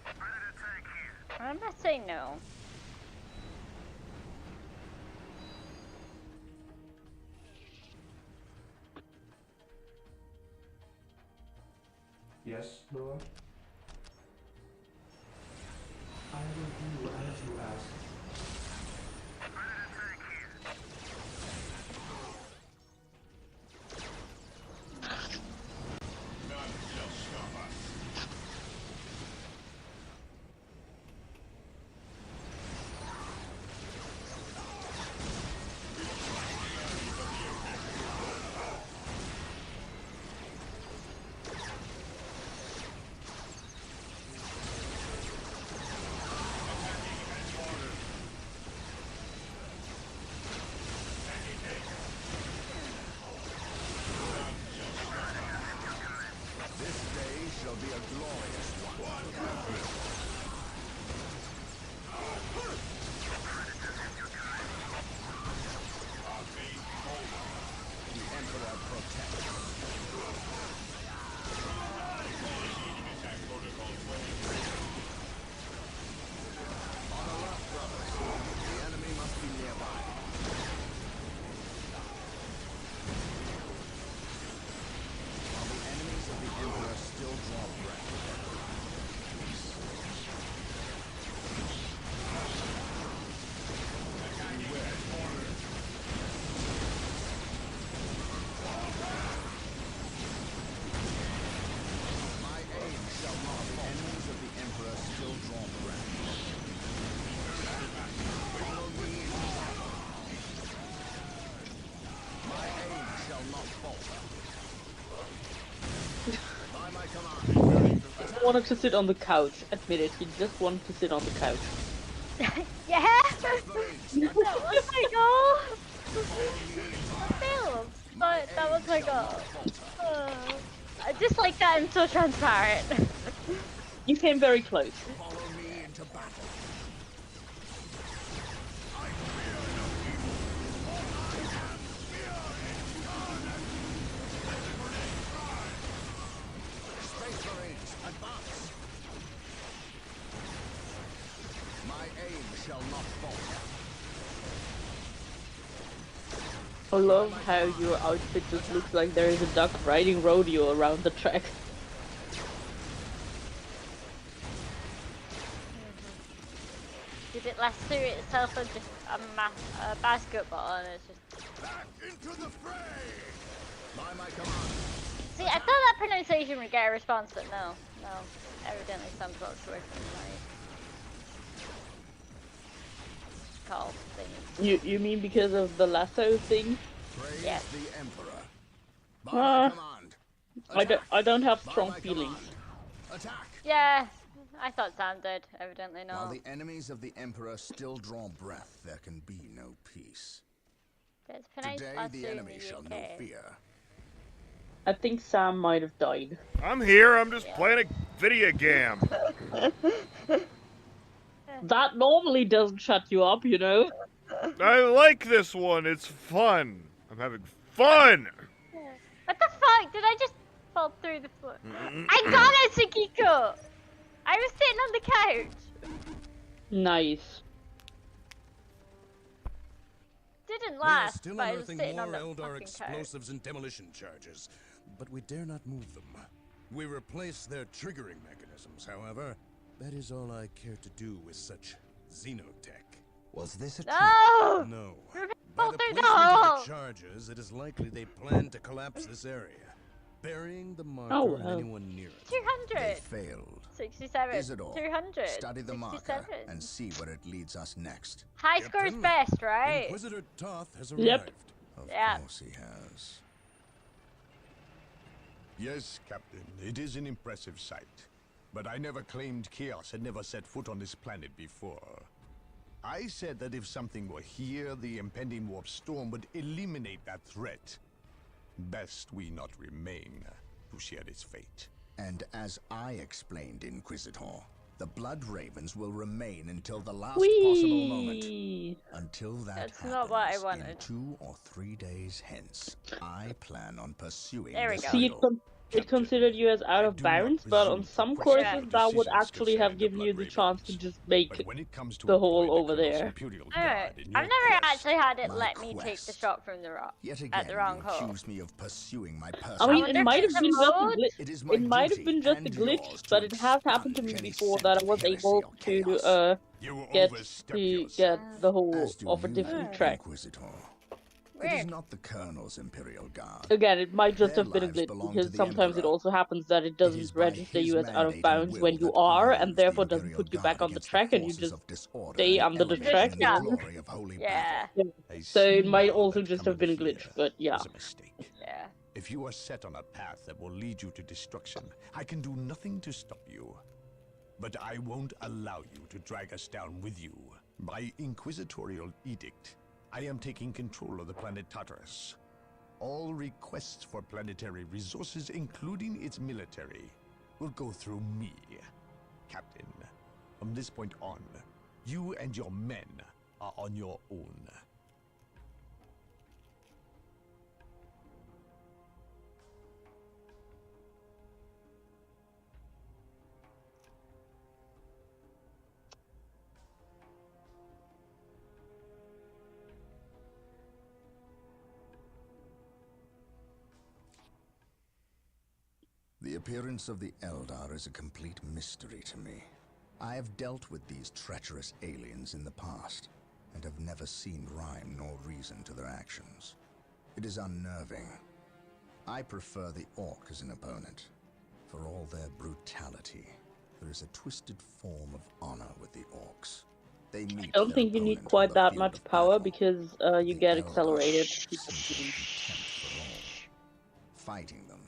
Predator tank here. I'm gonna say no. Yes, Lord? I will do as you ask. Predator tank here. None shall stop us. This day shall be a glorious one. The Emperor protects. On the left, brothers. The enemy must be nearby. While the enemies of the Emperor still draw breath. My aim shall not. The enemies of the Emperor still draw breath. Follow me. My aim shall not falter. By my command. You wanted to sit on the couch. Admit it. You just wanted to sit on the couch. Yeah! That was my goal! I failed, but that was my goal. I just like that I'm so transparent. You came very close. Follow me into battle. Space Marines, advance! My aim shall not falter. I love how your outfit just looks like there is a duck riding rodeo around the track. Did it lasso itself on just a basketball and it's just... Back into the fray! By my command. See, I thought that pronunciation would get a response, but no. No. Evidently some folks work in my call thing. You mean because of the lasso thing? Praise Yeah. the Emperor. By my command. I don't have strong feelings. Attack! Yeah, I thought Sam did. Evidently While not. the enemies of the Emperor still draw breath, there can be no peace. There's a nice Today, lasso the in enemy the shall know UK. fear. I think Sam might have died. I'm here. I'm just playing a video game. That normally doesn't shut you up, you know? I like this one. It's fun. I'm having fun. What the fuck? Did I just fall through the floor? I got it, Sakiko! I was sitting on the couch. Nice. Didn't We are last, still but I was unearthing sitting more on the Eldar fucking couch. explosives and demolition charges, but we dare not move them. We replace their triggering mechanisms, however. That is all I care to do with such xenotech. Was this a No! No. Fall By the through the placement hole! of the charges, it is likely they plan to collapse this area, burying the marker Oh, and anyone near it. 200. Failed. 67. Isidore, 200. study the marker 67. and see where it leads us next. High score is best, right? Inquisitor Toth has arrived. Yep. Of Yeah. course he has. Yes, Captain, it is an impressive sight. But I never claimed Chaos had never set foot on this planet before. I said that if something were here, the impending warp storm would eliminate that threat. Best we not remain to share its fate. And as I explained, Inquisitor, the Blood Ravens will remain until the last possible moment. Whee! Until that That's happens, not what I in wanted. 2 or 3 days hence, I plan on pursuing There we this go. See, riddle. it considered you as out of do not bounds, but on presume to some question courses your that would decisions actually have concerning the given you Blood the chance to Ravens. just make But when it comes to the hole employing over Colonel's there. Imperial Alright. Guard in I've your never quest, actually had it My let me take the quest. shot from the rock. Yet again, At the wrong you hole. accuse me of pursuing my I personal mean, wonder it if might have there's a been just a mode? glitch. It is my It might have duty been just a and glitch, yours to but it has happened to me expunge any before scent that I of was heresy able or chaos. you get overstep to yourself. get the whole As do of a you, different track. Inquisitor. It is Weird. not the Colonel's Imperial Guard. Again, it might just Their have been a lives glitch belong to because the sometimes it Emperor. also happens that it It doesn't is by register his you as out of mandate and bounds when will you that are, I and use the therefore doesn't Imperial put you Guard back on the against track, and you forces just of disorder stay and under the elevate track. them in the glory of holy Yeah. battle. I So it see might now also that just have been a coming glitch, here but yeah. was a mistake. Yeah. If you are set on a path that will lead you to destruction, I can do nothing to stop you. But I won't allow you to drag us down with you. By inquisitorial edict, I am taking control of the planet Tartarus. All requests for planetary resources, including its military, will go through me. Captain, from this point on, you and your men are on your own. The appearance of the Eldar is a complete mystery to me. I have dealt with these treacherous aliens in the past, and have never seen rhyme nor reason to their actions. It is unnerving. I prefer the Orc as an opponent. For all their brutality, there is a twisted form of honor with the Orcs. They meet I don't their think you need opponent on quite the that field much of power battle. because you The get Eldar accelerated. simply have contempt for all. Fighting them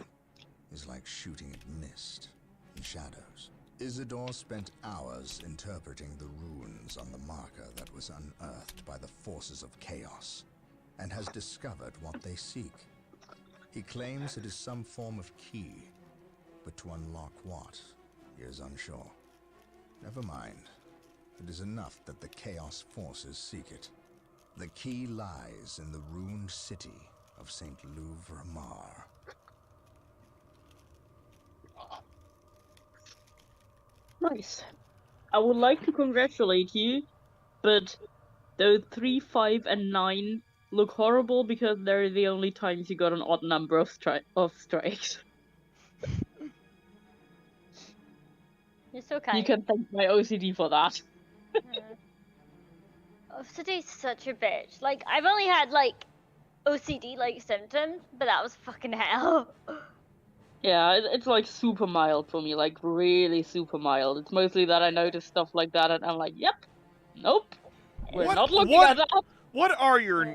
is like shooting at mist and shadows. Isidore spent hours interpreting the runes on the marker that was unearthed by the forces of chaos, and has discovered what they seek. He claims it is some form of key, but to unlock what, he is unsure. Never mind. It is enough that the chaos forces seek it. The key lies in the ruined city of St. Louvre-Mar. Nice. I would like to congratulate you, but those 3, 5, and 9 look horrible because they're the only times you got an odd number of strikes. It's okay. You can thank my OCD for that. OCD's such a bitch. Like, I've only had, like, OCD-like symptoms, but that was fucking hell. Yeah, it's like super mild for me, like really super mild. It's mostly that I notice stuff like that and I'm like, yep, nope, we're not looking at that. What are your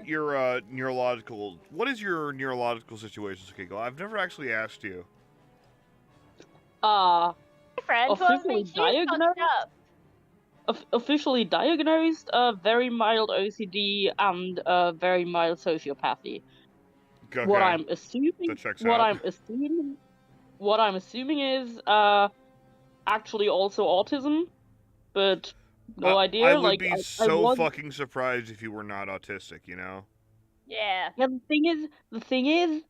neurological? What is your neurological situation, Sakiko? I've never actually asked you. I friend told me officially she fucked diagnosed. up. Officially diagnosed very mild OCD and very mild sociopathy. Okay. What I'm assuming, That checks what out. I'm assuming is actually also autism, but no idea. I would like be I so was, fucking surprised if you were not autistic, you know? Yeah. Yeah, the thing is,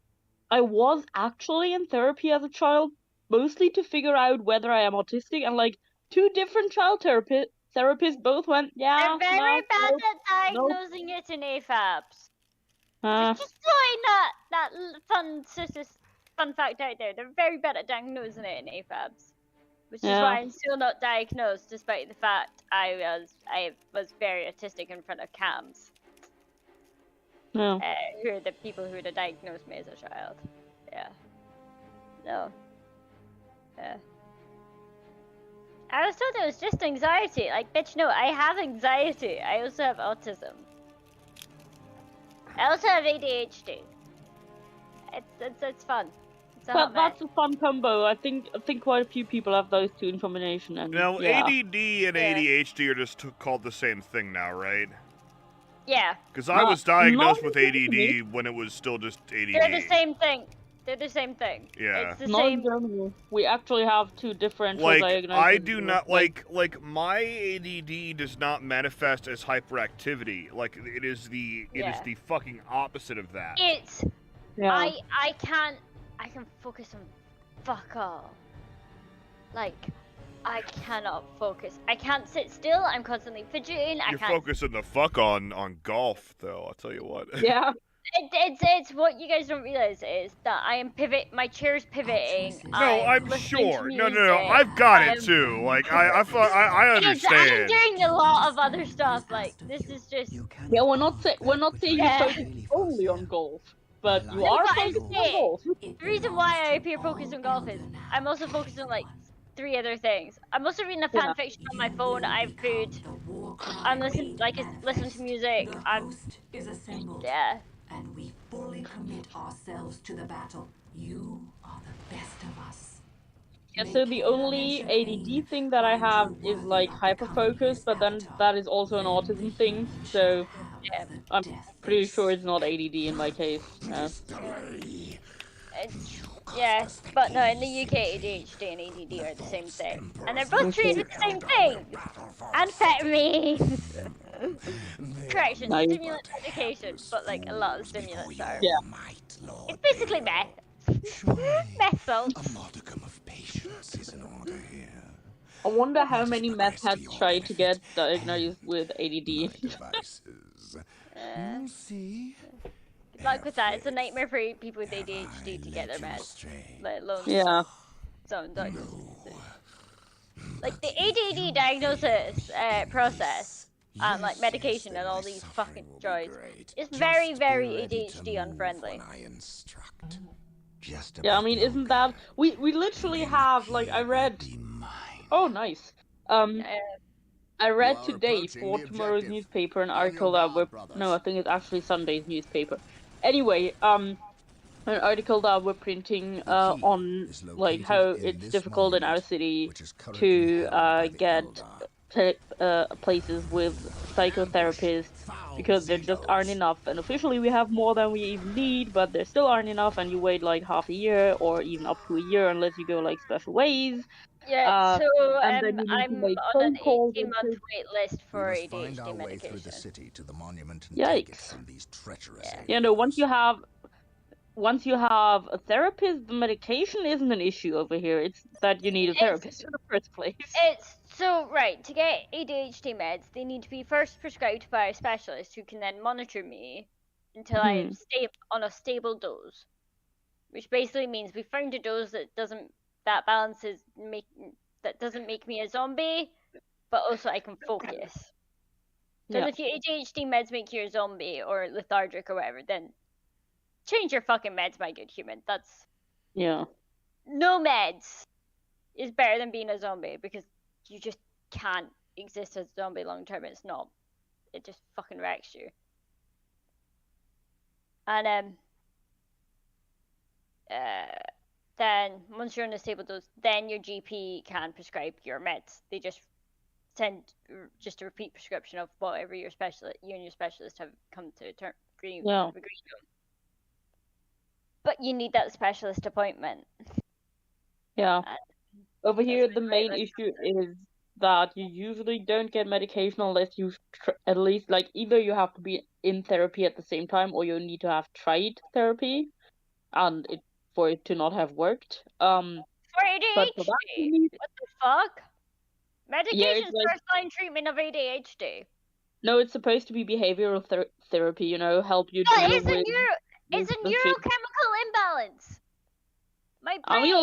I was actually in therapy as a child, mostly to figure out whether I am autistic, and like 2 different child therapists both went, yeah, They're very no, bad nope, at nope. diagnosing it in AFABs. Uh, Just throwing that fun fact out there. They're very bad at diagnosing it in AFABs, which is Yeah. why I'm still not diagnosed, despite the fact I was very autistic in front of cams. No. Who are the people who would have diagnosed me as a child? Yeah. No. Yeah. I was told it was just anxiety. Like, bitch, no, I have anxiety. I also have autism. I also have ADHD. It's fun. It's a hot mess. That's a fun combo. I think quite a few people have those 2 in combination, and Now, yeah. ADD and ADHD are just called the same thing now, right? Yeah. Because I was diagnosed not with ADD when it was still just ADD. They're the same thing. They're the same thing. Yeah. It's the Not same. in Germany. We actually have 2 differential Like, diagnoses. I do not, like, my ADD does not manifest as hyperactivity. Like, it is the fucking opposite of that. It's, Yeah. I can focus on fuck all. Like, I cannot focus. I can't sit still. I'm constantly fidgeting. You're focusing the fuck on golf, though, I'll tell you what. Yeah. It's what you guys don't realize is that I am my chair's pivoting. No, I'm sure. No, I've got it too. Like I understand. I'm doing a lot of other stuff. Like this is just. Yeah, we're not saying you focus only on golf, but you are focusing on golf. The reason why I appear focused on golf is I'm also focused on like 3 other things. I'm also reading a fan fiction on my phone. I have food. I'm listening to music. Yeah. And we fully commit ourselves to the battle. You are the best of us. Yeah, so the only ADD thing that I have is like hyperfocus, but then that is also an autism thing, so yeah. I'm pretty sure it's not ADD in my case. No. Yeah, but no, in the UK, ADHD and ADD are the same thing. And they're both treated with the same thing! Amphetamine! Correction, stimulant medication, but like a lot of stimulants are. Yeah. It's basically meth. Meth salts. A modicum of patience is in order here. I wonder how many meth heads try to get diagnosed with ADD. You'll see. Like with that, it's a nightmare for people with ADHD to get their meds, let alone some doctors. Like the ADD diagnosis process, like medication and all these fucking droids, is very, very ADHD unfriendly. Yeah, I mean, isn't that we literally have like I read. Oh, nice. I read today for tomorrow's newspaper an article that I think it's actually Sunday's newspaper. Anyway, an article that we're printing on like how it's difficult in our city to get places with psychotherapists because there just aren't enough. And officially we have more than we even need, but there still aren't enough, and you wait like half a year or even up to a year unless you go like special ways. Yeah, so and then you need I'm to make on phone an calls 18-month wait list for We must find ADHD our way medication. through the city to the monument and take it from these treacherous aliens. You know, once you have a therapist, the medication isn't an issue over here. It's that you need a therapist in the first place. It's so right to get ADHD meds. They need to be first prescribed by a specialist who can then monitor me until I stay on a stable dose, which basically means we found a dose that doesn't make me a zombie, but also I can focus. Because if your ADHD meds make you a zombie or lethargic or whatever, then change your fucking meds, my good human. That's no meds is better than being a zombie because you just can't exist as a zombie long term. It's not. It just fucking wrecks you. And then once you're on a stable dose, then your GP can prescribe your meds. They just send just a repeat prescription of whatever you and your specialist have come to agree on. But you need that specialist appointment. Yeah. Over here, the main issue is that you usually don't get medication unless you've at least, like, either you have to be in therapy at the same time or you need to have tried therapy and for it to not have worked. For But for that you ADHD? need... What the fuck? Medication's Yeah, it's like... first line treatment of ADHD. No, it's supposed to be behavioral therapy, you know, help you But deal with... it's a neurochemical imbalance. My brain... I mean,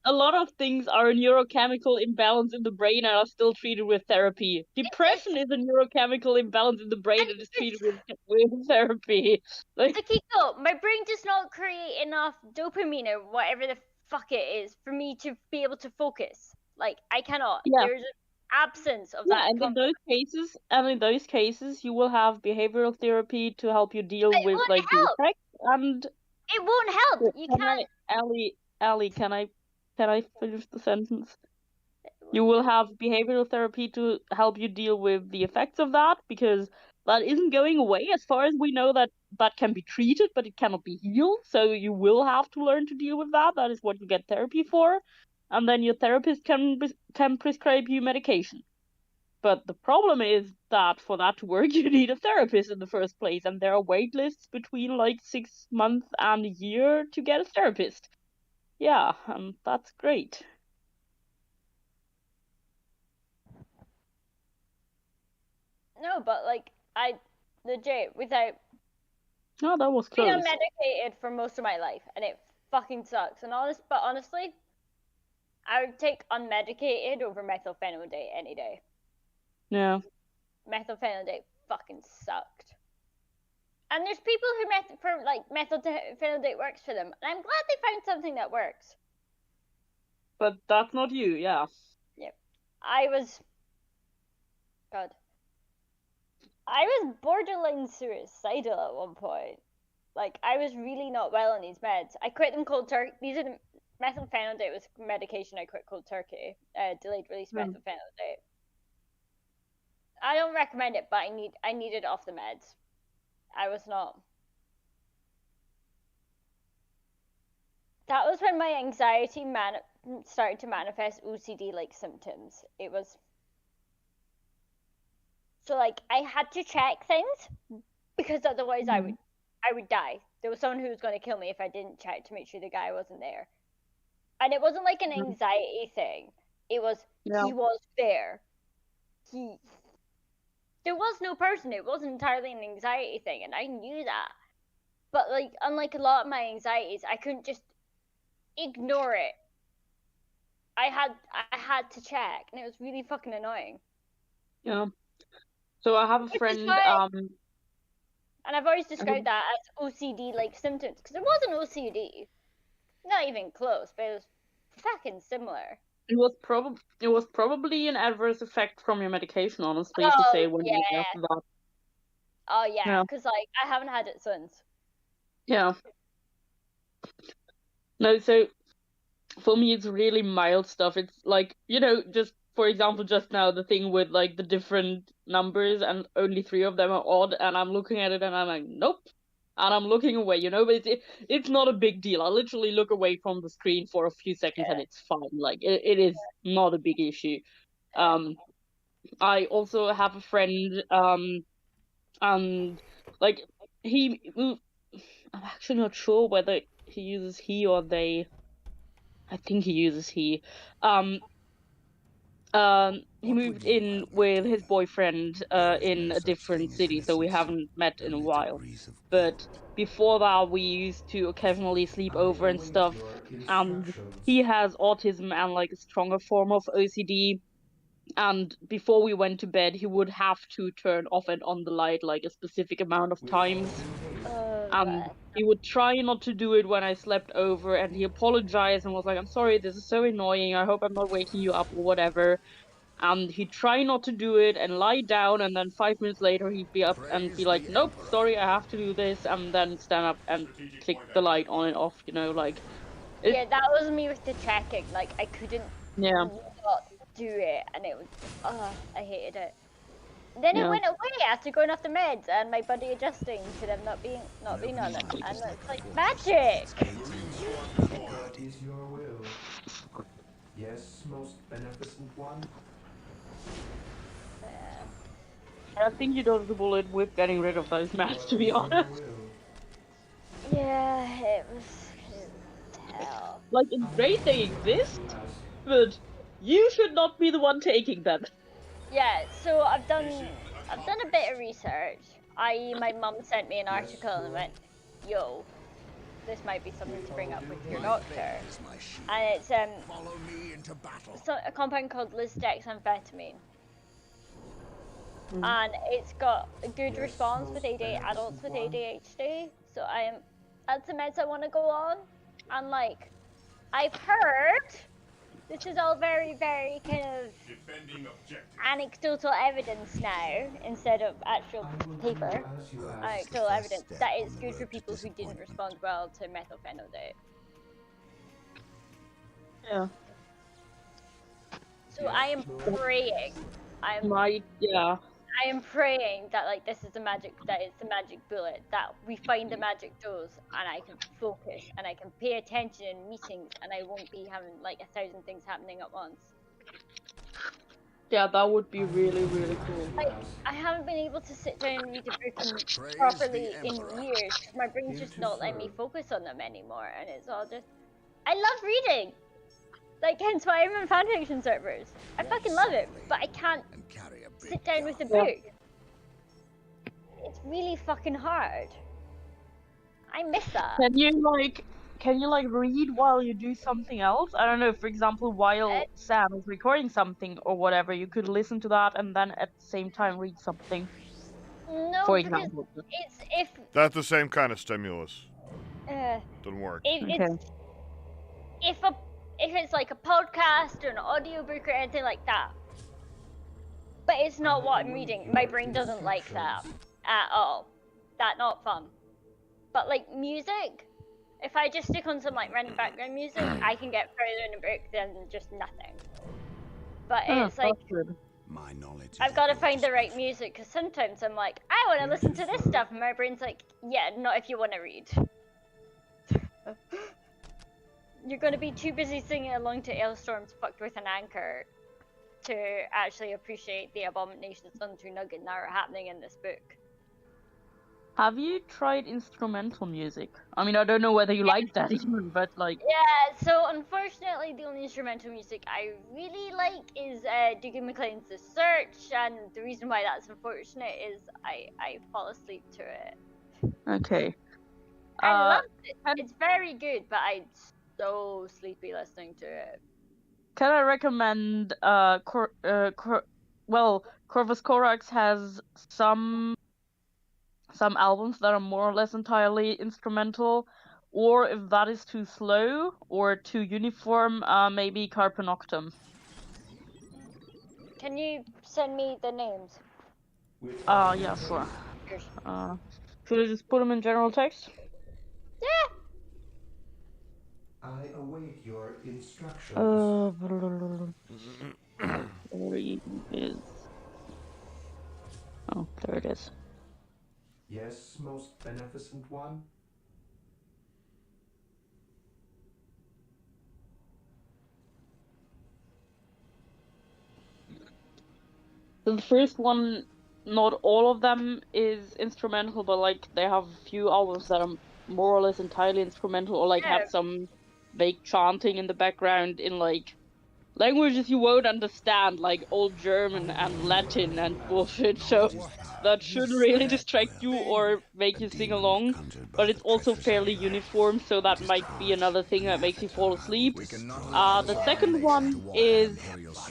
a lot of things are a neurochemical imbalance in the brain and are still treated with therapy. Depression is a neurochemical imbalance in the brain and is treated with therapy. Like, Akiko, my brain does not create enough dopamine or whatever the fuck it is for me to be able to focus. Like, I cannot. Yeah. There's an absence of that. And in those cases, you will have behavioral therapy to help you deal with like the effects and... It won't help. You can't. Allie, can I finish the sentence? You will have behavioral therapy to help you deal with the effects of that, because that isn't going away. As far as we know, that can be treated, but it cannot be healed. So you will have to learn to deal with that. That is what you get therapy for. And then your therapist can prescribe you medication. But the problem is that for that to work, you need a therapist in the first place, and there are wait lists between like 6 months and a year to get a therapist. Yeah, that's great. No, but like, I legit, without... No, that was close. Been unmedicated for most of my life, and it fucking sucks. And honestly, I would take unmedicated over methylphenidate any day. Yeah. Methylphenidate fucking sucked. And there's people who methylphenidate works for them, and I'm glad they found something that works. But that's not you, yeah. Yep. I was borderline suicidal at one point. Like, I was really not well on these meds. I quit them cold turkey. Methylphenidate was medication I quit cold turkey. Delayed release methylphenidate. I don't recommend it, but I needed off the meds. I was not. That was when my anxiety started to manifest OCD-like symptoms. It was... So, like, I had to check things, because otherwise I would die. There was someone who was going to kill me if I didn't check to make sure the guy wasn't there. And it wasn't like an anxiety thing. It was, he was there. There was no person. It wasn't entirely an anxiety thing, and I knew that. But, like, unlike a lot of my anxieties, I couldn't just ignore it. I had to check, and it was really fucking annoying. Yeah. So I have a friend, and I've always described that as OCD-like symptoms, because it wasn't OCD. Not even close, but it was fucking similar. It was probably an adverse effect from your medication, honestly, to say when you have that. Oh yeah, because like I haven't had it since. Yeah. No, so for me it's really mild stuff. It's like, you know, just for example, just now the thing with like the different numbers and only 3 of them are odd, and I'm looking at it and I'm like, nope. And I'm looking away, you know, but it's not a big deal. I literally look away from the screen for a few seconds and it's fine. Like, it is not a big issue. I also have a friend, and, like, I'm actually not sure whether he uses he or they. I think he uses he. He moved in with his boyfriend in a different city, so we haven't met in a while. But before that, we used to occasionally sleep over and stuff. And he has autism and like a stronger form of OCD. And before we went to bed, he would have to turn off and on the light like a specific amount of times. He would try not to do it when I slept over, and he apologized and was like, I'm sorry, this is so annoying, I hope I'm not waking you up or whatever. And he'd try not to do it and lie down, and then 5 minutes later he'd be up and be like, nope, sorry, I have to do this, and then stand up and click the light on and off, you know, like, Yeah, that was me with the checking. Like, I couldn't not do it, and it was, I hated it. Then it went away after going off the meds, and my body adjusting to them not being on it, and it's like magic. What is your will? Yes, most beneficent one. I think you dodged the bullet with getting rid of those mats, to be honest. Yeah, it was hell. Like, it's great they exist, but you should not be the one taking them. Yeah, so I've done a bit of research. My mum sent me an article and went, "Yo, this might be something to bring up with your doctor." And it's a compound called lisdexamphetamine. And it's got a good response with adults with ADHD. So that's the meds I want to go on. And like, I've heard, this is all very, very kind of anecdotal evidence now, instead of actual paper. Anecdotal evidence that it's good for people who didn't respond well to methylphenidate. Yeah. So I am praying. I am praying that like this is the magic, that it's the magic bullet, that we find the magic dose, and I can focus and I can pay attention in meetings, and I won't be having like 1,000 things happening at once. Yeah, that would be really, really cool. Like, I haven't been able to sit down and read a book properly in years because my brain's just not letting me focus on them anymore, and it's all just. I love reading. Like, hence why I'm in fanfiction servers. I fucking love it, but I can't sit down with a book. It's really fucking hard. I miss that. Can you read while you do something else? I don't know, for example, while Sam is recording something or whatever, you could listen to that and then at the same time read something. No, for because example. it's if That's the same kind of stimulus. Doesn't work. If it's like a podcast or an audiobook or anything like that, but it's not what I'm reading, my brain doesn't like that at all. That's not fun. But like music, if I just stick on some like random background music, I can get further in a book than just nothing. But it's like, I've got to find the right music, because sometimes I'm like, I want to listen to this stuff, and my brain's like, yeah, not if you want to read. You're going to be too busy singing along to Ailstorm's Fucked with an Anchor to actually appreciate the abominations unto nugget that are happening in this book. Have you tried instrumental music? I mean, I don't know whether you like that even, but like... Yeah, so unfortunately the only instrumental music I really like is Dougie MacLean's The Search, and the reason why that's unfortunate is I fall asleep to it. Okay. I love it. It's very good, but I'm so sleepy listening to it. Can I recommend Corvus Corax has some albums that are more or less entirely instrumental, or if that is too slow or too uniform, maybe Carpe Noctem. Can you send me the names? Yeah, sure. Should I just put them in general text? Yeah. I await your instructions. Where is... Oh, there it is. Yes, most beneficent one. So the first one, not all of them is instrumental, but like they have a few albums that are more or less entirely instrumental, or like have some vague chanting in the background in like languages you won't understand, like old German and Latin and bullshit, so that shouldn't really distract you or make you sing along, but it's also fairly uniform, so that might be another thing that makes you fall asleep. The second one is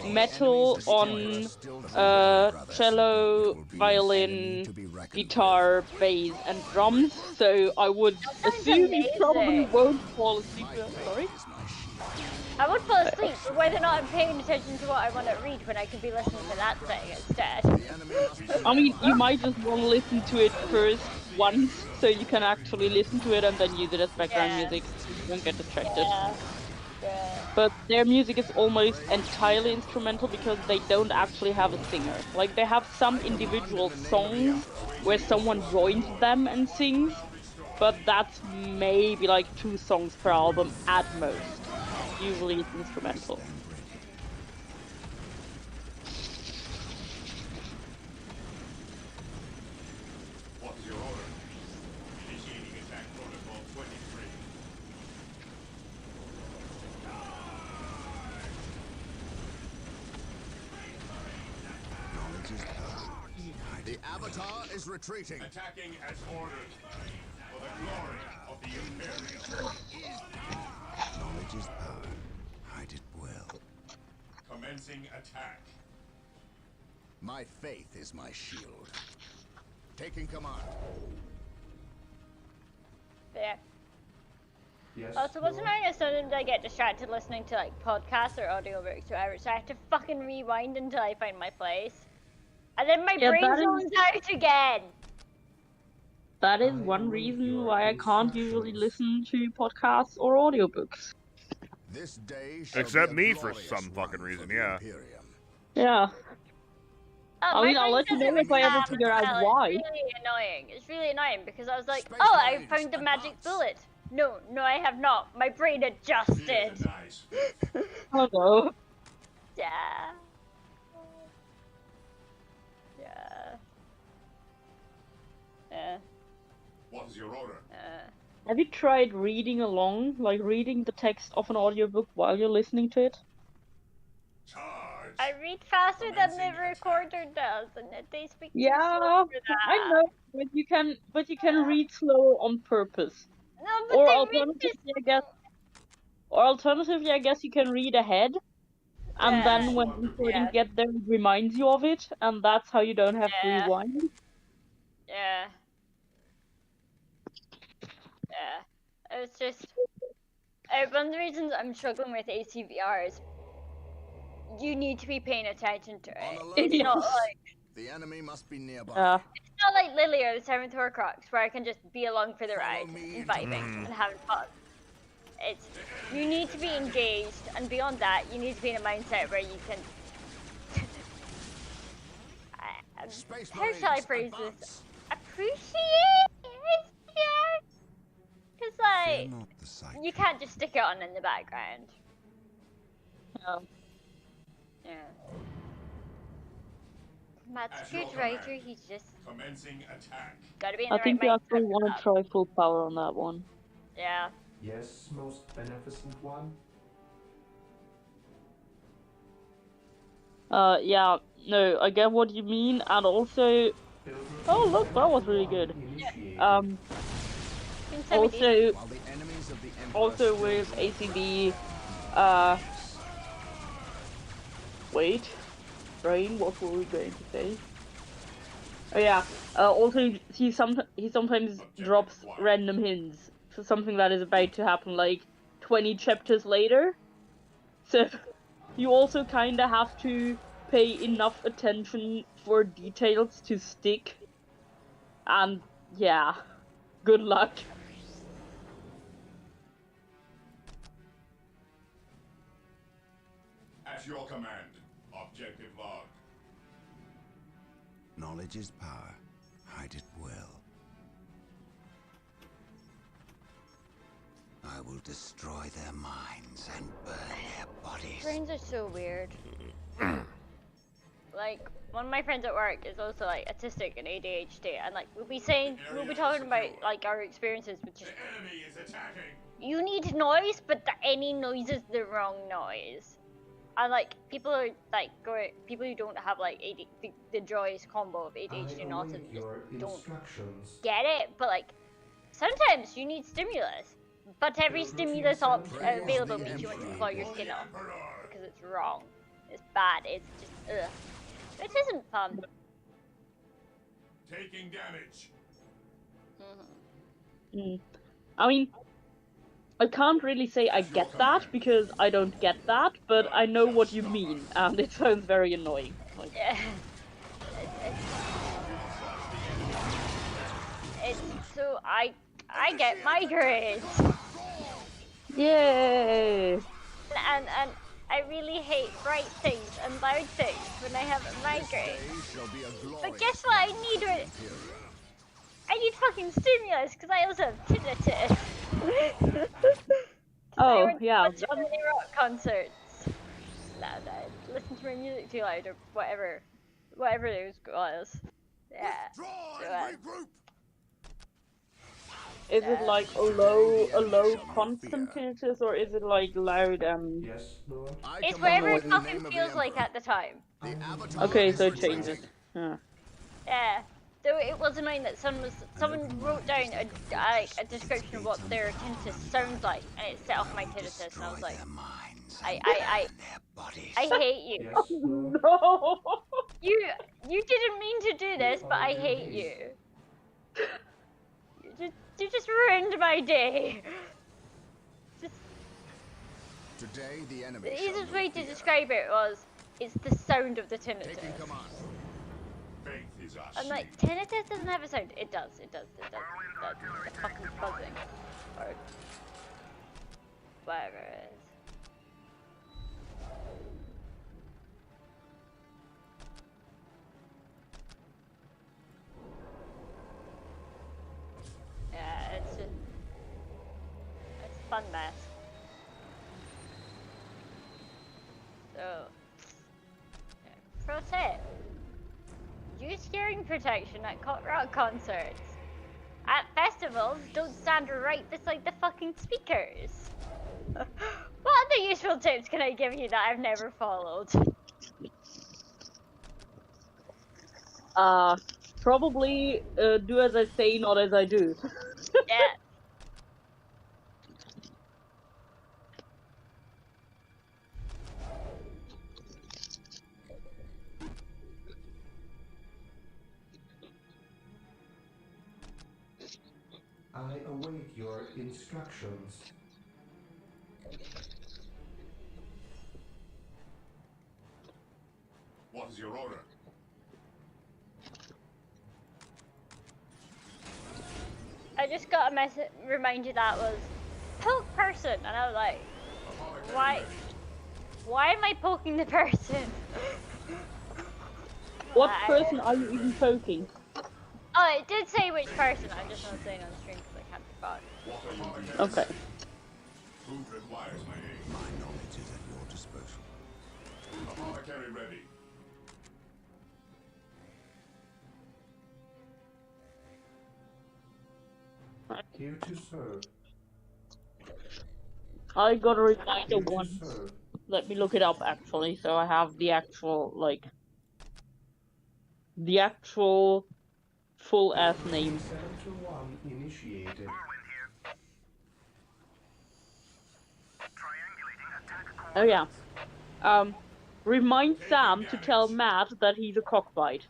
metal on cello, violin, guitar, bass, and drums, so I would assume you probably won't fall asleep. Sorry? I would fall asleep, but whether or not I'm paying attention to what I want to read when I could be listening to that thing instead. I mean, you might just want to listen to it first once, so you can actually listen to it and then use it as background music, so you don't get distracted. But their music is almost entirely instrumental because they don't actually have a singer. Like, they have some individual songs where someone joins them and sings, but that's maybe like 2 songs per album at most. Usually it's instrumental. What's your order? Initiating attack protocol 23. Knowledge is power. The Avatar is retreating. Attacking as ordered. For the glory of the Imperium. Knowledge is power. Hide it well. Commencing attack. My faith is my shield. Taking command. Yeah. Yes, Also, what's Lord? annoying is sometimes I get distracted listening to like podcasts or audiobooks or whatever, so I have to fucking rewind until I find my place. And then my brain zones out again! That is one reason why I can't usually listen to podcasts or audiobooks. This day Except me for some fucking reason, yeah. Yeah. I mean, my I'll let you brain know if I ever doesn't figure out well, why. It's really annoying. It's really annoying because I was like, oh, I found the magic bullet. No, I have not. My brain adjusted. Oh no. Yeah. Yeah. Yeah. What is your order? Have you tried reading along, like reading the text of an audiobook while you're listening to it? I read faster than the recorder does, and they speak too Yeah, slow for that. I know, but you can read slower on purpose. No, but Or they alternatively, I guess you can read ahead, and then when the recording gets there, it reminds you of it, and that's how you don't have to rewind. Yeah. Yeah. It's just one of the reasons I'm struggling with ACVR is you need to be paying attention to it. It's not like the enemy must be nearby. It's not like Lily or the Seventh Horcrux where I can just be along for the ride and vibing and having fun. It's you need to be engaged, and beyond that, you need to be in a mindset where you can. How shall I phrase this? Appreciate it, yeah. Because like you can't just stick it on in the background. Yeah. Matt's a good writer. He's just commencing attack. Gotta be in I the think right you mindset. actually want to try full power on that one. Yeah. Yes, most beneficent one. Yeah, no, I get what you mean, and also, oh look, that was really good. Also with ACB, wait, brain, what were we going to say? Oh yeah, also he sometimes drops random hints for something that is about to happen like 20 chapters later. So you also kinda have to pay enough attention for details to stick. And yeah, good luck. At your command, objective log. Knowledge is power. Hide it well. I will destroy their minds and burn their bodies. Brains are so weird. Like, one of my friends at work is also like autistic and ADHD, and like we'll be talking about like our experiences with just. The enemy is attacking. You need noise, but any noise is the wrong noise. And like people are like people who don't have like the joyous combo of ADHD and autism just don't get it. But like sometimes you need stimulus, but every stimulus available means you want to claw your skin off because it's wrong. It's bad. It's just ugh. It isn't fun. Taking damage. I mean, I can't really say I get that because I don't get that, but I know what you mean, and it sounds very annoying. Like, Yeah. It's I get migraines. Yay! And I really hate bright things and loud things when I have a migraine. But guess what I need? I need fucking stimulus because I also have tinnitus. Oh, yeah. I went to many rock concerts. And I listened to my music too loud or whatever it was. Yeah. Is it like a low constant tinnitus, or is it like loud Yes, Lord. It's whatever it fucking feels like at the time. Okay, so it changes. Yeah. Yeah. So it was annoying that someone wrote down a description of what their tinnitus sounds like, and it set off my tinnitus, and I was like, I hate you. No. You didn't mean to do this, but I hate you. You just ruined my day. Today, the enemy The easiest way to describe it was, it's the sound of the tinnitus. I'm like, tinnitus doesn't have a sound. It does. That's the fucking buzzing. Or whatever it is. Yeah, it's a fun mess. So, pro tip. Use hearing protection at rock concerts. At festivals, don't stand right beside the fucking speakers. What other useful tips can I give you that I've never followed? Probably do as I say, not as I do. Yeah. I await your instructions. What is your order? I just got a message reminder that was poke person, and I was like, why am I poking the person? What person are you even poking? Oh, it did say which person. I'm just not saying on the stream because I can't be bothered. Okay. Food requires my aid. My knowledge is at your disposal. Apothecary ready. Here to serve. I got a reminder once. Let me look it up actually, so I have the actual, like, the actual full ass name. 7-1 initiated. Oh yeah. Remind Sam to tell Matt that he's a cockbite.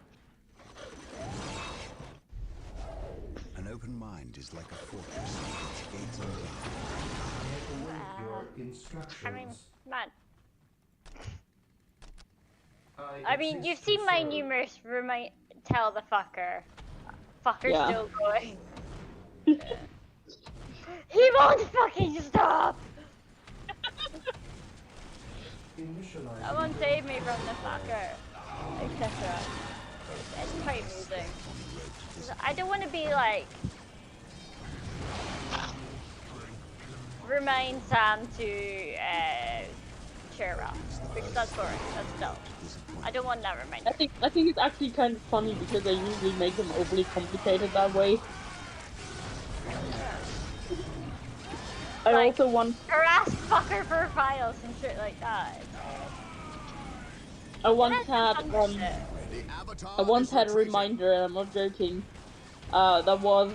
An open mind is like a fortress. Its gates are I mean, Matt. I mean, you've seen my numerous tell the fucker. Fucker's Yeah. still going. He won't fucking stop! Someone save me from the fucker. Etc. It's quite amusing. I don't want to be like... Remind Sam to cheer up. Because that's boring. That's dull. I don't want that reminder. I think it's actually kind of funny because they usually make them overly complicated that way. I Like, also want... harass fucker for files and shit like that. I once had a reminder, and I'm not joking, that was,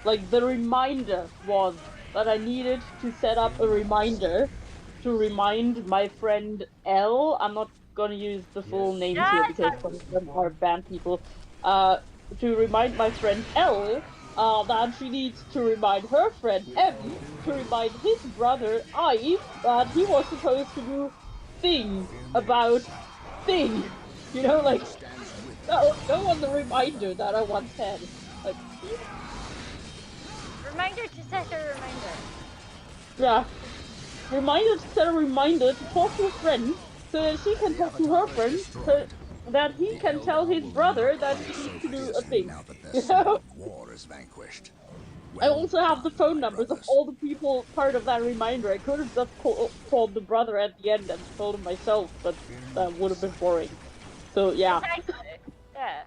like, the reminder was that I needed to set up a reminder to remind my friend L, I'm not gonna use the full names here because some of them are banned people, to remind my friend L that she needs to remind her friend M to remind his brother I that he was supposed to do thing about thing. You know, like, that was the reminder that I once had. Like, Reminder to set a reminder. Yeah. Reminder to set a reminder to talk to a friend so that she can talk to her friend so that he can tell his brother that he needs to do a thing. You know? War is vanquished. I also have the phone numbers of all the people part of that reminder. I could have just called the brother at the end and told him myself, but that would have been boring. So yeah. Exactly. Yeah.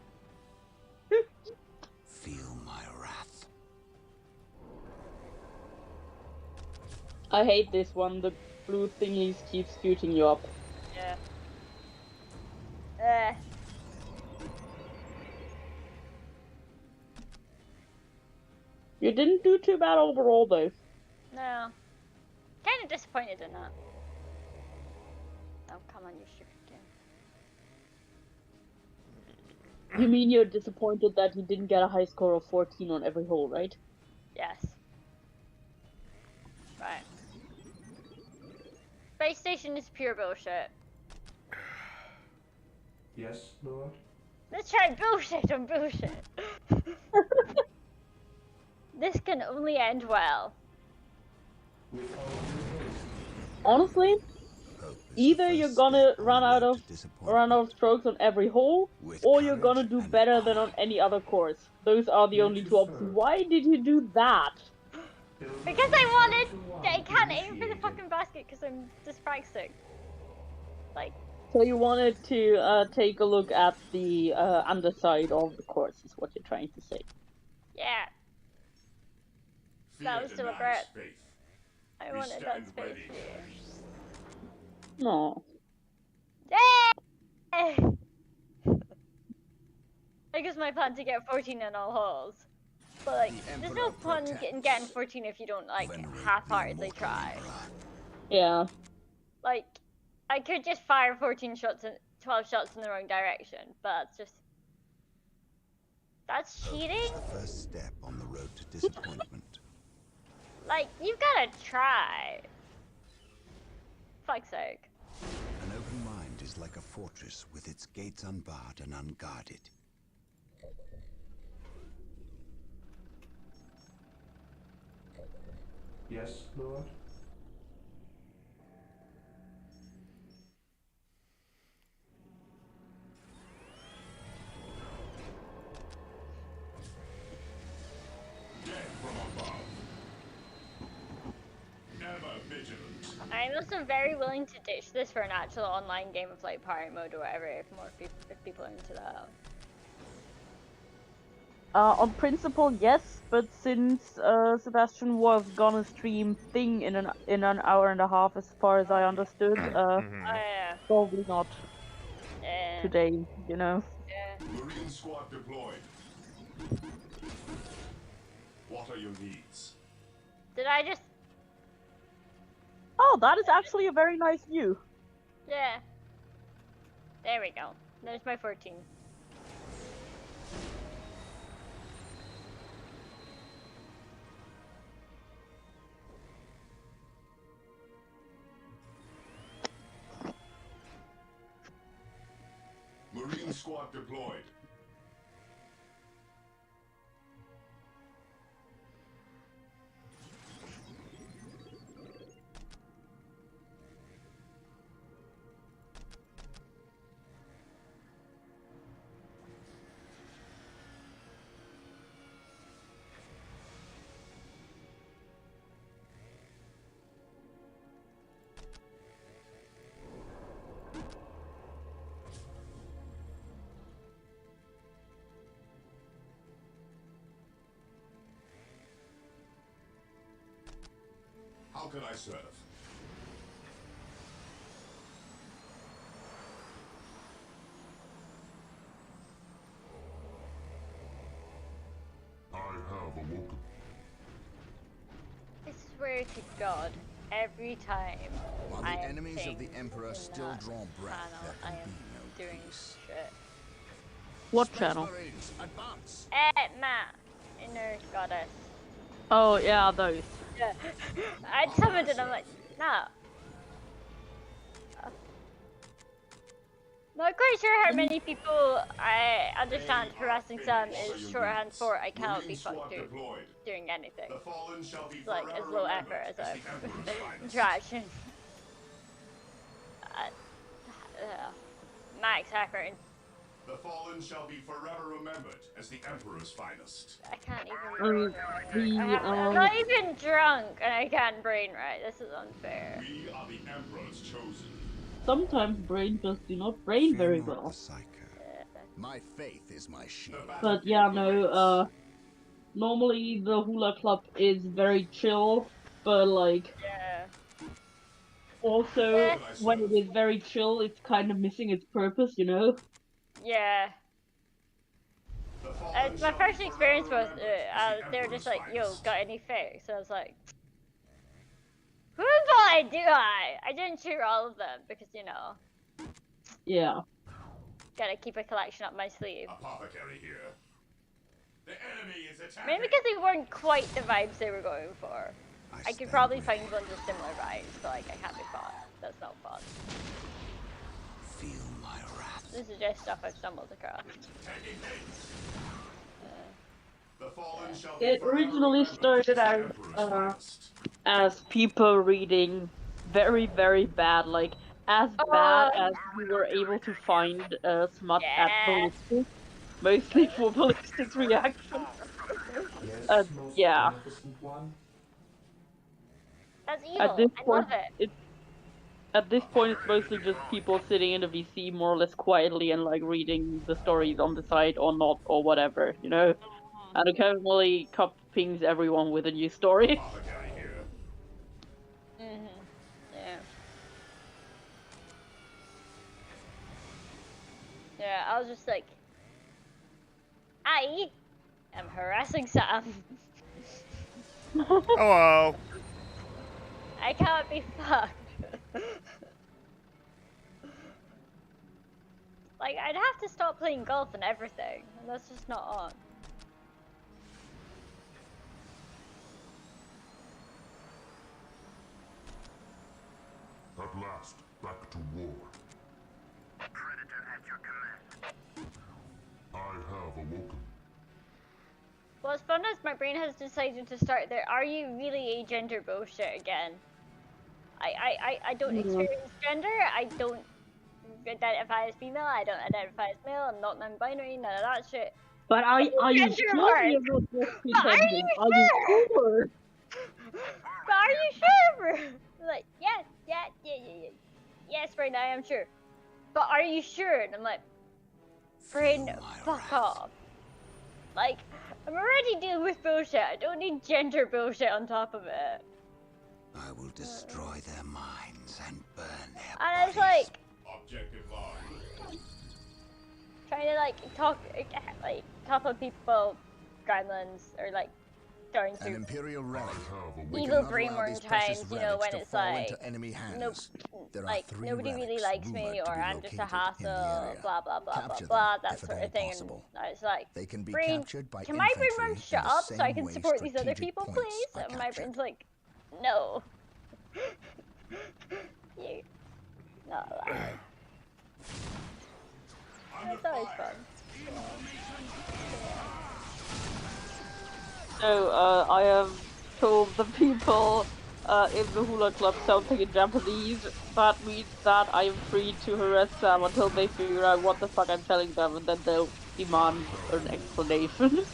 Feel my wrath. I hate this one. The blue thingies keep scooting you up. Yeah. You didn't do too bad overall, though. No. Kind of disappointed in that. Oh, come on, you stupid game. You mean you're disappointed that you didn't get a high score of 14 on every hole, right? Yes. Right. Space station is pure bullshit. Yes, Lord? Let's try bullshit on bullshit. This can only end well. Honestly, either you're gonna run out of strokes on every hole, or you're gonna do better than on any other course. Those are the only two options. Why did you do that? Because I can't aim for the fucking basket because I'm dyspraxic. Like. So you wanted to take a look at the underside of the course, is what you're trying to say. Yeah. That was deliberate. I wanted that space for you. No. Yay! I guess my plan to get 14 in all holes. But like, there's no fun getting 14 if you don't like half-heartedly try. Yeah. Like, I could just fire 12 shots in the wrong direction, but that's cheating. The first step on the road to disappointment. Like, you've gotta try. Fuck's sake. An open mind is like a fortress with its gates unbarred and unguarded. Yes, Lord? I'm also very willing to ditch this for an actual online game of like party mode or whatever if people are into that. On principle, yes, but since Sebastian was gonna stream Thing in an hour and a half, as far as I understood, probably not today. You know. Marine squad deployed. What are your needs? Did I just? Oh, that is actually a very nice view. Yeah. There we go. There's my 14. Marine squad deployed. How can I serve? I have awoken. I swear to God, every time While I the am enemies of the Emperor still draw breath, channel, I am doing shit. What channel? Matt, Inner Goddess. Oh yeah, those. Yeah. I summoned it, I'm like, no. Not quite sure how many people I understand harassing Sam is shorthand for I cannot be fucked doing anything. It's like as low effort as a interaction. Max effort. The fallen shall be forever remembered as the Emperor's finest. I can't even brain right. The I'm not even drunk and I can't brain right. This is unfair. We are the Emperor's chosen. sometimes brains just do not brain very well. My faith is my shield. But yeah, no, normally the Hula Club is very chill, but like, also when it is very chill, it's kind of missing its purpose, you know? Yeah. My first experience was, they were just like, yo, got any fakes? So I was like, who do I? I didn't shoot all of them because, you know. Yeah. Gotta keep a collection up my sleeve. Apothecary here. The enemy is attacking. Maybe because they weren't quite the vibes they were going for. I could probably find ones with similar vibes, but like I can't be fun. That's not fun. Feel my wrath. This is just stuff I've stumbled across. It originally started out as people reading very, very bad, like as bad as we were able to find smut at ballistics, mostly for ballistics reaction. Yeah. That's evil. I love it. At this point, it's mostly just people sitting in the VC more or less quietly and like reading the stories on the side or not or whatever, you know. And occasionally, Cup pings everyone with a new story. Yeah. Yeah, I was just like, I am harassing Sam. Hello. I can't be fucked. Like, I'd have to stop playing golf and everything, and that's just not on. At last, back to war. Predator at your command. I have awoken. Well, as fun as my brain has decided to start there, are you really agender bullshit again? I don't experience gender, I don't identify as female, I don't identify as male, I'm not non-binary, none of that shit. But are you sure you're not just pretending? Are you sure? But are you sure? Like, yes, yes, right now I'm sure. But are you sure? And I'm like, friend, fuck off. Like, I'm already dealing with bullshit. I don't need gender bullshit on top of it. I will destroy their minds and burn their And I was like, Objective line. trying to like talk on people, gremlins, or like going through An Imperial relic. evil brainworm times, you know, when it's like, nobody really likes me, or I'm just a hassle, blah blah blah blah blah, that sort of thing. And I was like, brain, can my brainworm shut up so I can support these other people, please? And my brain's like, no. You, not allowed. It's always fun. So, I have told the people in the Hula Club something in Japanese. That means that I am free to harass them until they figure out what the fuck I'm telling them, and then they'll demand an explanation.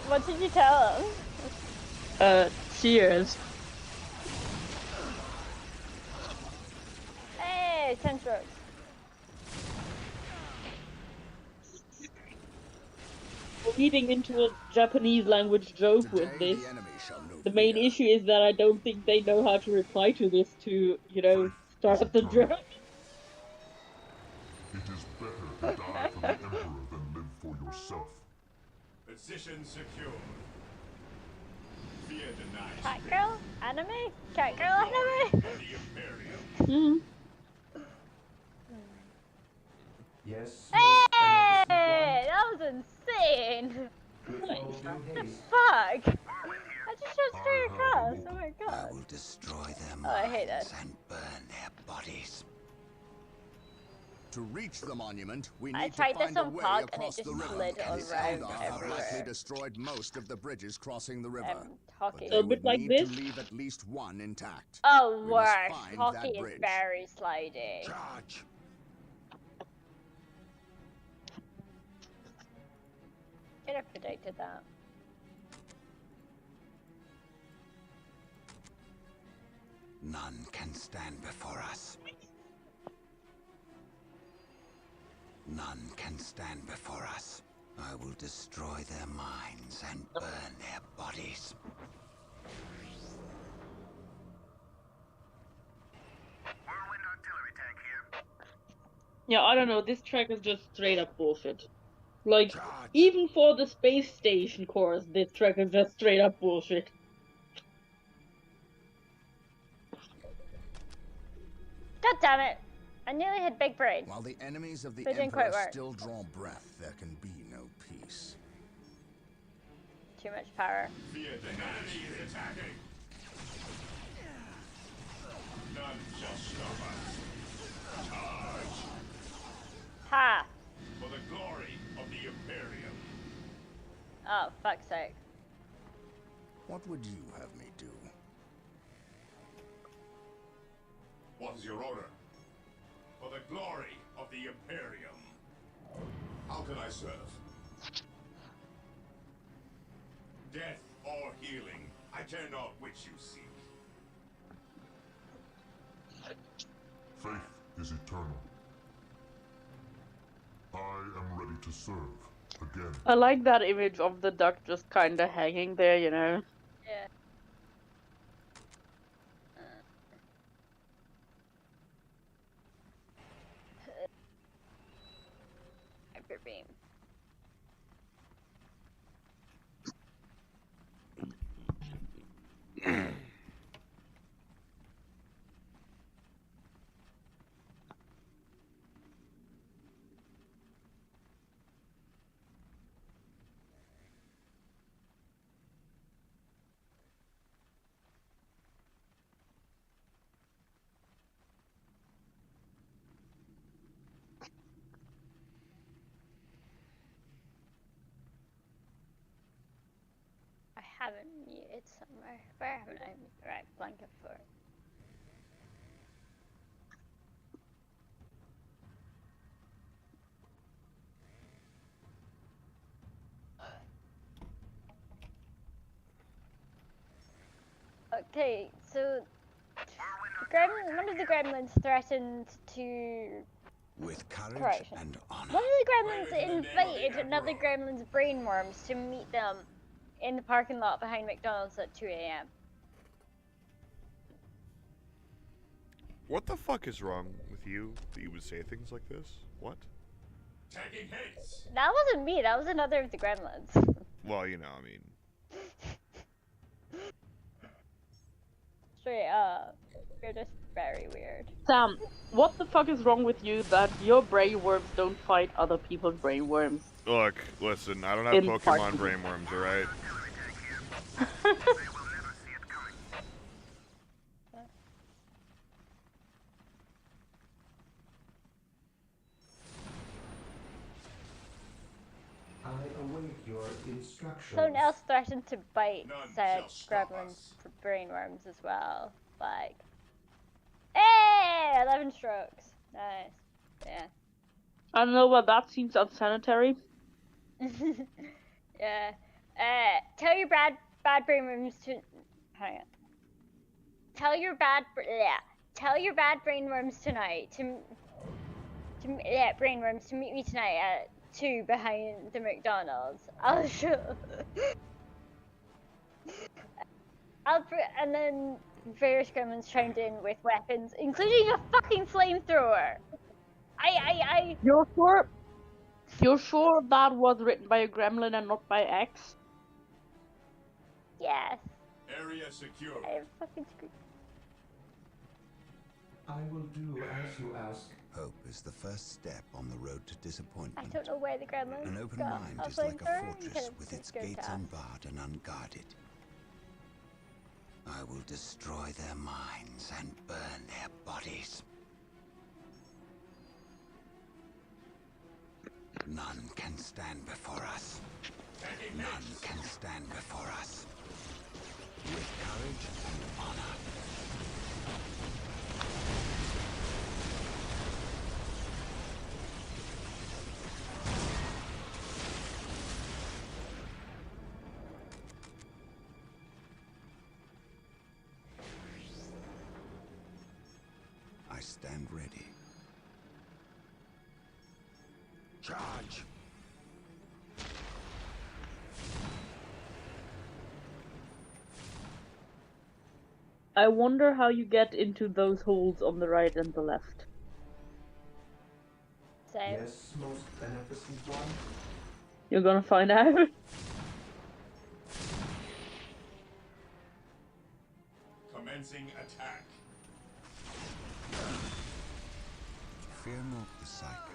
What did you tell them? Cheers. Hey, 10 strokes. Leading into a Japanese language joke with this. The main issue is that I don't think they know how to reply to this to, you know, start the joke. It is better to die for the Emperor than live for yourself. Position secure. Fear denies. Cat girl? Anime? Cat girl anime? Hmm. Yes. Hey! That was insane! What the fuck? I just shot straight across. Oh my god. I will destroy them I hate that. and burn their bodies. To reach the monument, we I need to tried find this a on way Pog and it across just the river. slid The around Eldar have likely everywhere. destroyed most of the bridges crossing the river. Hockey. But A they bit would like need this. to leave at least one intact. Oh, We must worse. find Hockey that is bridge. very slidey. Charge! Could have predicted that. None can stand before us. None can stand before us. I will destroy their minds and burn their bodies. Whirlwind artillery tank here. Yeah, I don't know. This track is just straight up bullshit. Like, even for the space station course, this track is just straight up bullshit. God damn it! I nearly had big brain. While the enemies of the But it didn't quite Emperor work. still draw breath, there can be no peace. Too much power. Fear the enemy is attacking. None shall stop us. Charge Ha! for the glory of the Imperium. Oh, fuck's sake. What would you have me do? What is your order? For the glory of the Imperium. How can I serve? Death or healing, I care not which you seek. Faith is eternal. I am ready to serve again. I like that image of the duck just kinda hanging there, you know? Yeah. Hyper beam. I haven't muted somewhere. Where haven't I? Right, blanket for it. Okay, so one of the gremlins threatened to. With courage Correction. and honor. One of the gremlins invited another gremlin's brainworms to meet them in the parking lot behind McDonald's at 2 a.m. What the fuck is wrong with you that you would say things like this? What? Taking hits. That wasn't me, that was another of the gremlins. Well, you know, I mean. Straight up. You're just very weird. Sam, what the fuck is wrong with you that your brainworms don't fight other people's brainworms? Look, listen, I don't have In Pokemon parking. brainworms, alright? I await your instructions. Someone else threatened to bite None said shall stop gremlin's brainworms as well. Like, hey, 11 strokes. Nice. Yeah. I don't know, but that seems unsanitary. Yeah. Tell your bad brainworms to. Hang on. Tell your bad brainworms tonight brainworms to meet me tonight at 2 behind the McDonald's. I'll show. And then various gremlins chimed in with weapons, including a fucking flamethrower. You're sure? You're sure that was written by a gremlin and not by X? Yes. Area secure. I have fucking screwed. I will do as you ask. Hope is the first step on the road to I disappointment. don't know where the gremlins An open got mind a is like a flamethrower. fortress with its gates unbarred and unguarded. I will destroy their minds and burn their bodies. None can stand before us. None can stand before us. With courage and honor. I stand ready. Charge! I wonder how you get into those holes on the right and the left. Same. Yes, most beneficent one. You're gonna find out. Commencing attack. Fear not the Psycho.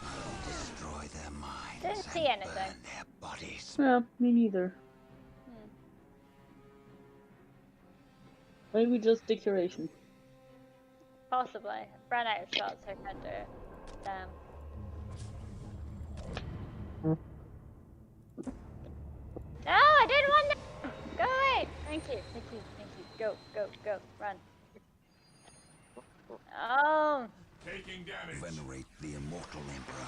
I will destroy their minds Didn't see and anything. burn their bodies. Yeah, me neither. Maybe just decoration. Possibly. Ran out of shots, so I can't do it. Damn. No, I didn't want that! Go away! Thank you, thank you, thank you. Go, go, go, run. Oh! Taking damage. Venerate the immortal Emperor.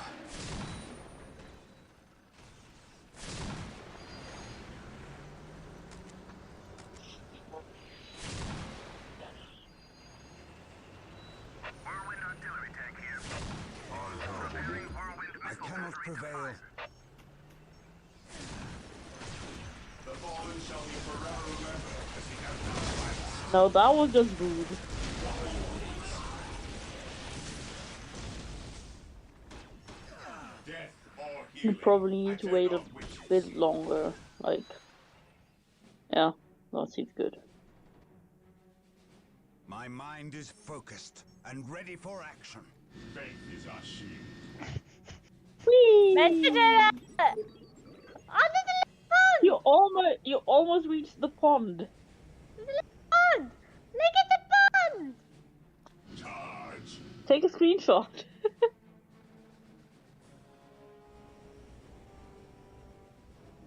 Whirlwind artillery tank here. I cannot prevail. The fallen shall be forever remembered as the Emperor. No, that was just rude. Death or You healing. probably need to wait a bit longer. Like, yeah, that seems good. My mind is focused and ready for action. Faith is our shield. Whee! Meant to do that! Under the pond! You almost reached the pond. The pond! Look at the pond! Charge. Take a screenshot.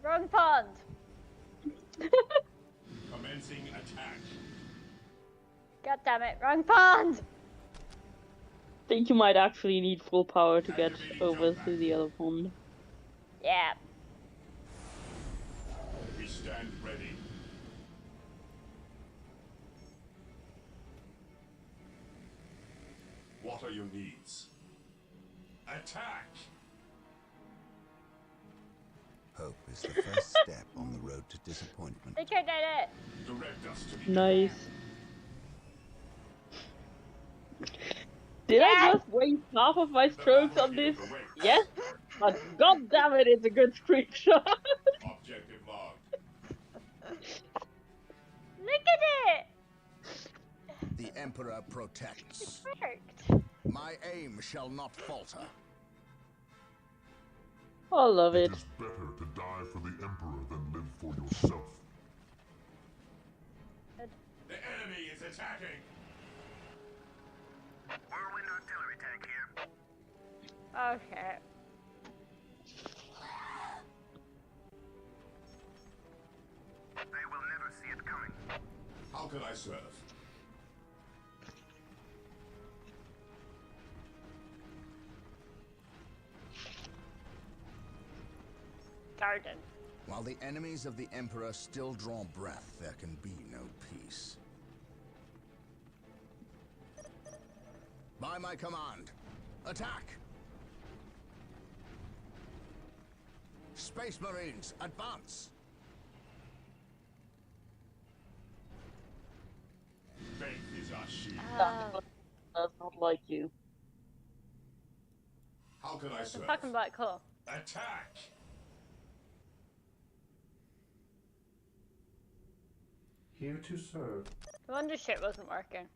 Wrong pond. Commencing attack. God damn it, wrong pond! Think you might actually need full power to get over to the other pond. Yeah. We stand ready. What are your needs? Attack! Hope is the first step on the road to disappointment. They could did it! Direct us to the Nice. Did I just waste half of my strokes on this? Yes, but god damn it, it's a good screenshot. Objective logged. Look at it! The Emperor protects. Worked. My aim shall not falter. I love it. It is better to die for the Emperor than live for yourself. The enemy is attacking. Whirlwind artillery tank here. Okay. They will never see it coming. How can I serve? Garden. While the enemies of the Emperor still draw breath, there can be no peace. By my command, attack! Space Marines, advance! Faith is our shield. Does not like you. How can I serve? Fucking black hole. Attack! Here to serve. No wonder shit wasn't working.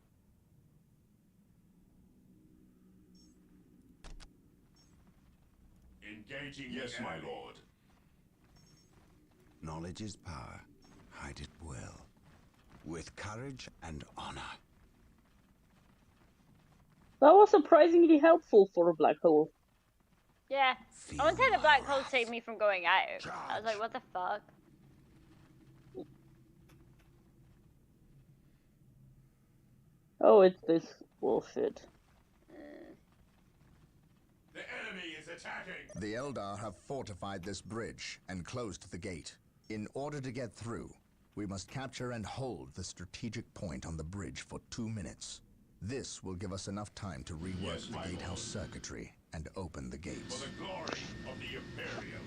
Engaging, yes, my lord. Knowledge is power. Hide it well. With courage and honor. That was surprisingly helpful for a black hole. Yeah. I once had a black hole save me from going out. I was like, what the fuck? Oh, it's this bullshit. The enemy is attacking! The Eldar have fortified this bridge and closed the gate. In order to get through, we must capture and hold the strategic point on the bridge for 2 minutes. This will give us enough time to rework the gatehouse circuitry and open the gates. For the glory of the Imperium.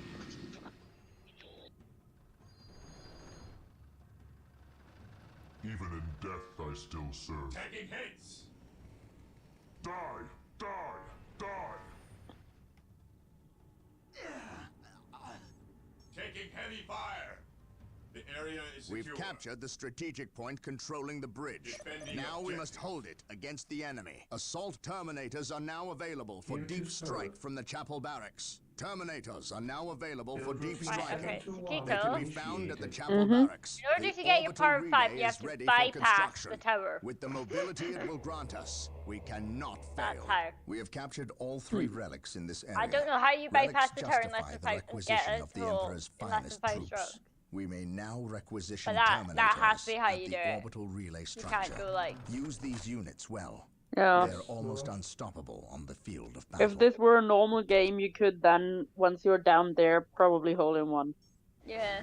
Even in death I still serve. Taking hits! Die! Die! Die! Taking heavy fire! The area is secure. We've captured the strategic point controlling the bridge. Defending Now we objective. must hold it against the enemy. Assault Terminators are now available for Here to deep serve. strike from the Chapel Barracks. Terminators are now available for deep Right, striking. okay, so They can be found at the Chapel Mhm. Barracks. In order The to get your orbital power 5, relay you have is to ready for bypass construction. the tower. With the mobility it will grant us, we cannot That's fail. how. We have captured all 3 relics in this area. I don't know how you Relics bypass the tower in justify less than the 5 requisition get of a the tool Emperor's in less than finest 5 troops. strokes. We may now requisition But Terminators that has to be how at you the do it. orbital relay You structure. can't go like... Use these units well. Yeah. They're almost unstoppable on the field of battle. If this were a normal game, you could then, once you're down there, probably hold in one. Yeah.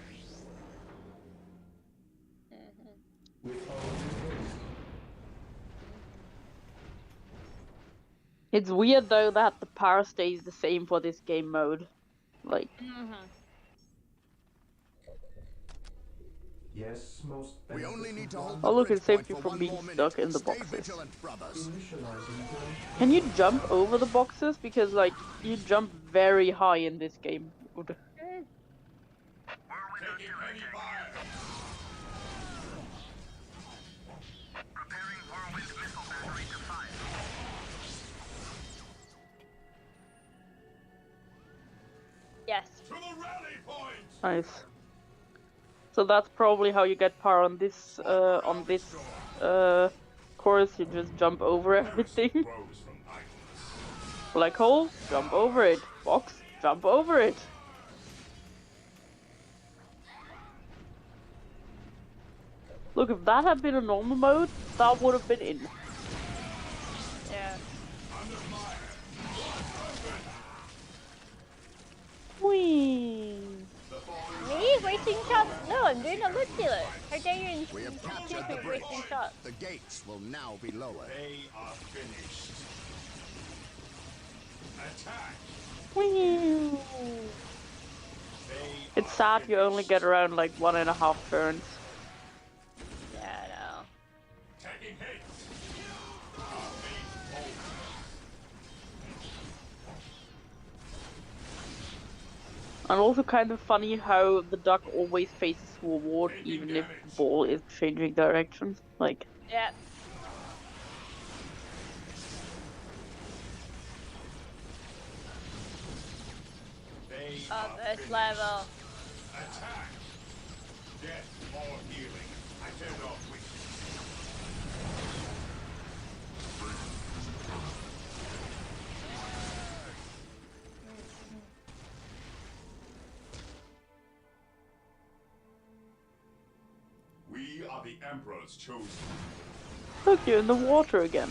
It's weird though that the power stays the same for this game mode. Like, Yes, most We only need to hold oh the look, bridge it saved point you for from 1 being more minute. stuck in the Stay boxes. vigilant, brothers. Can you jump over the boxes? Because like, you jump very high in this game. Taking heavy fire! Preparing whirlwind missile battery to fire. Yes. To the rally point! Nice. So that's probably how you get power on this course. You just jump over everything. Black hole, jump over it. Box, jump over it. Look, if that had been a normal mode, that would have been in. Yeah. Whee! Me? Wasting shots? No, I'm doing a loot-dealer. How dare you We have captured accuse the me of bridge. wasting shots? The gates will now be lowered. They are finished. Attack! Whee! It's sad you only get around like 1.5 turns. Yeah, I know. Taking hits! And also kind of funny how the duck always faces forward even if the ball is changing direction. Like, Yeah. They Of are this finished. level. Attack! Death or healing. I cannot wait. We are the Emperor's chosen. look, you're in the water again.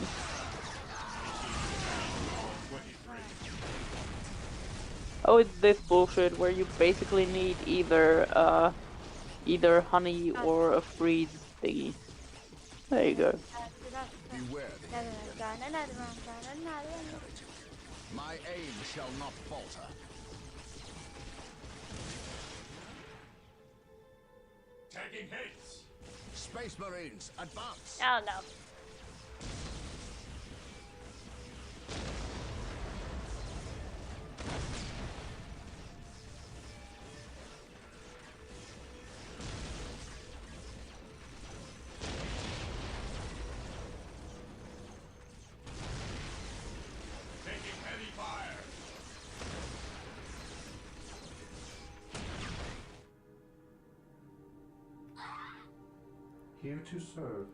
Oh, it's this bullshit where you basically need either honey or a freeze thingy. There you go. Beware my aim shall not falter. Taking hits! Space Marines, advance! Oh no. Taking heavy fire! Here to serve.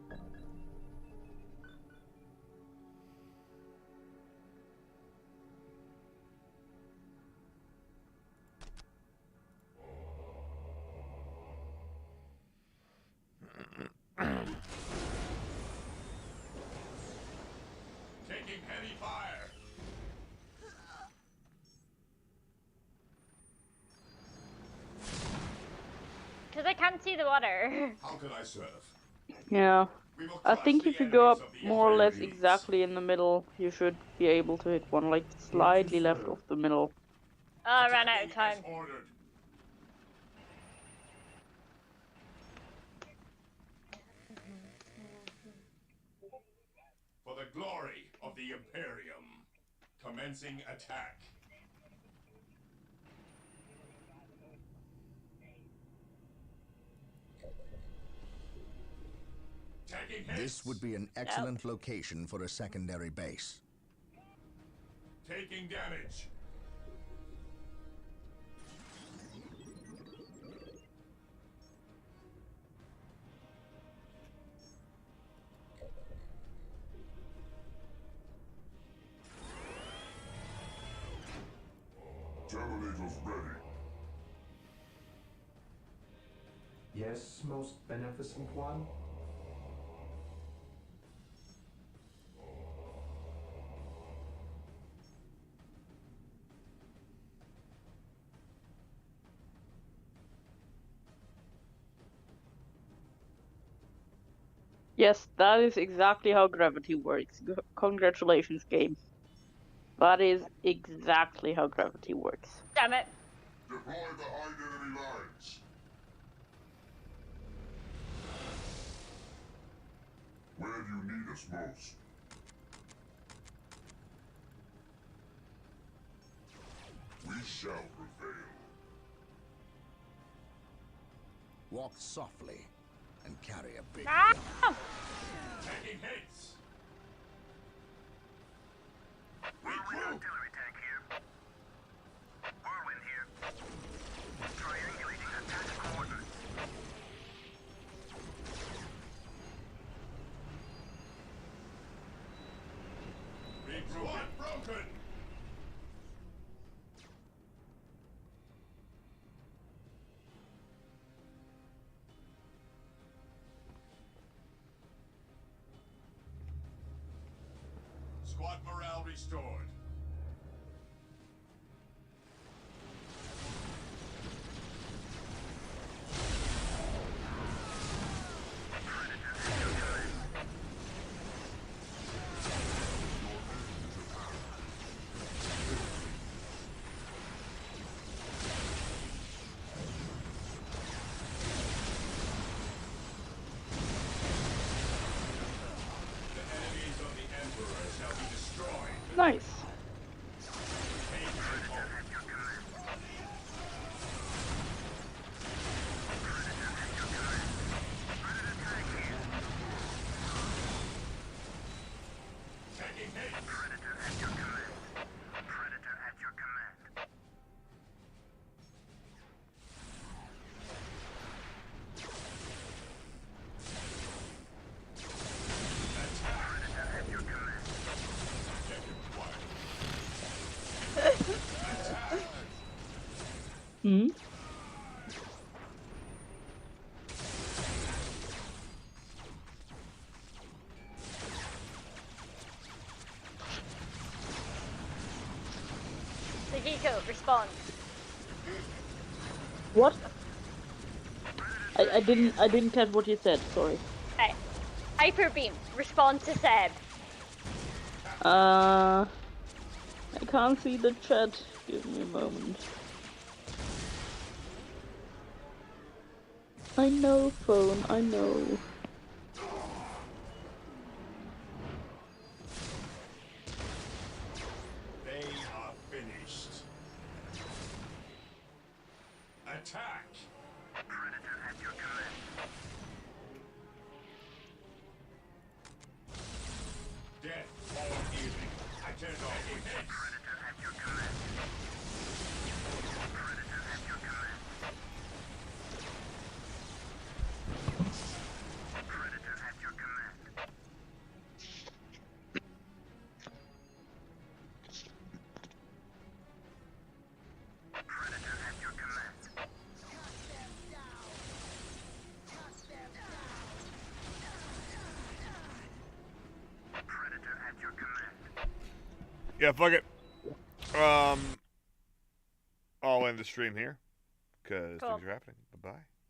Taking heavy fire. Because I can't see the water. How can I serve? Yeah. We will I crush think the if you go enemies up of the more or less Imperial. exactly in the middle, you should be able to hit one, like slightly left of the middle. Oh, I ran out of Attacking time. as ordered. For the glory of the Imperium. Commencing attack. Taking hits. This would be an excellent location for a secondary base. Taking damage. Terminators ready. Yes, most beneficent one. Yes, that is exactly how gravity works. Congratulations, game. That is exactly how gravity works. Damn it. Deploy behind enemy lines. Where do you need us most? We shall prevail. Walk softly and carry a big Ah! gun. Taking hits. Whirlwind artillery tank here. Whirlwind here. Triangulating attack coordinates. Squad broken. Squad morale restored. The enemies of the Emperor shall be destroyed. Nice. Taking hits. Predator at your command. Predator at your command. Predator at your command. Hmm? Sugiko, respond. What? I didn't catch what you said, sorry. Hey. Hyper beam, respond to Seb. I can't see the chat. Give me a moment. I know, phone, I know. They are finished. Attack. Predator at your command. Death or healing. Attend all hits. Predator at your command. Predator at your command. Predator at your command. Predator at your command. Predator at your command. Yeah, fuck it. I'll end the stream here because Cool. things are happening. Bye bye.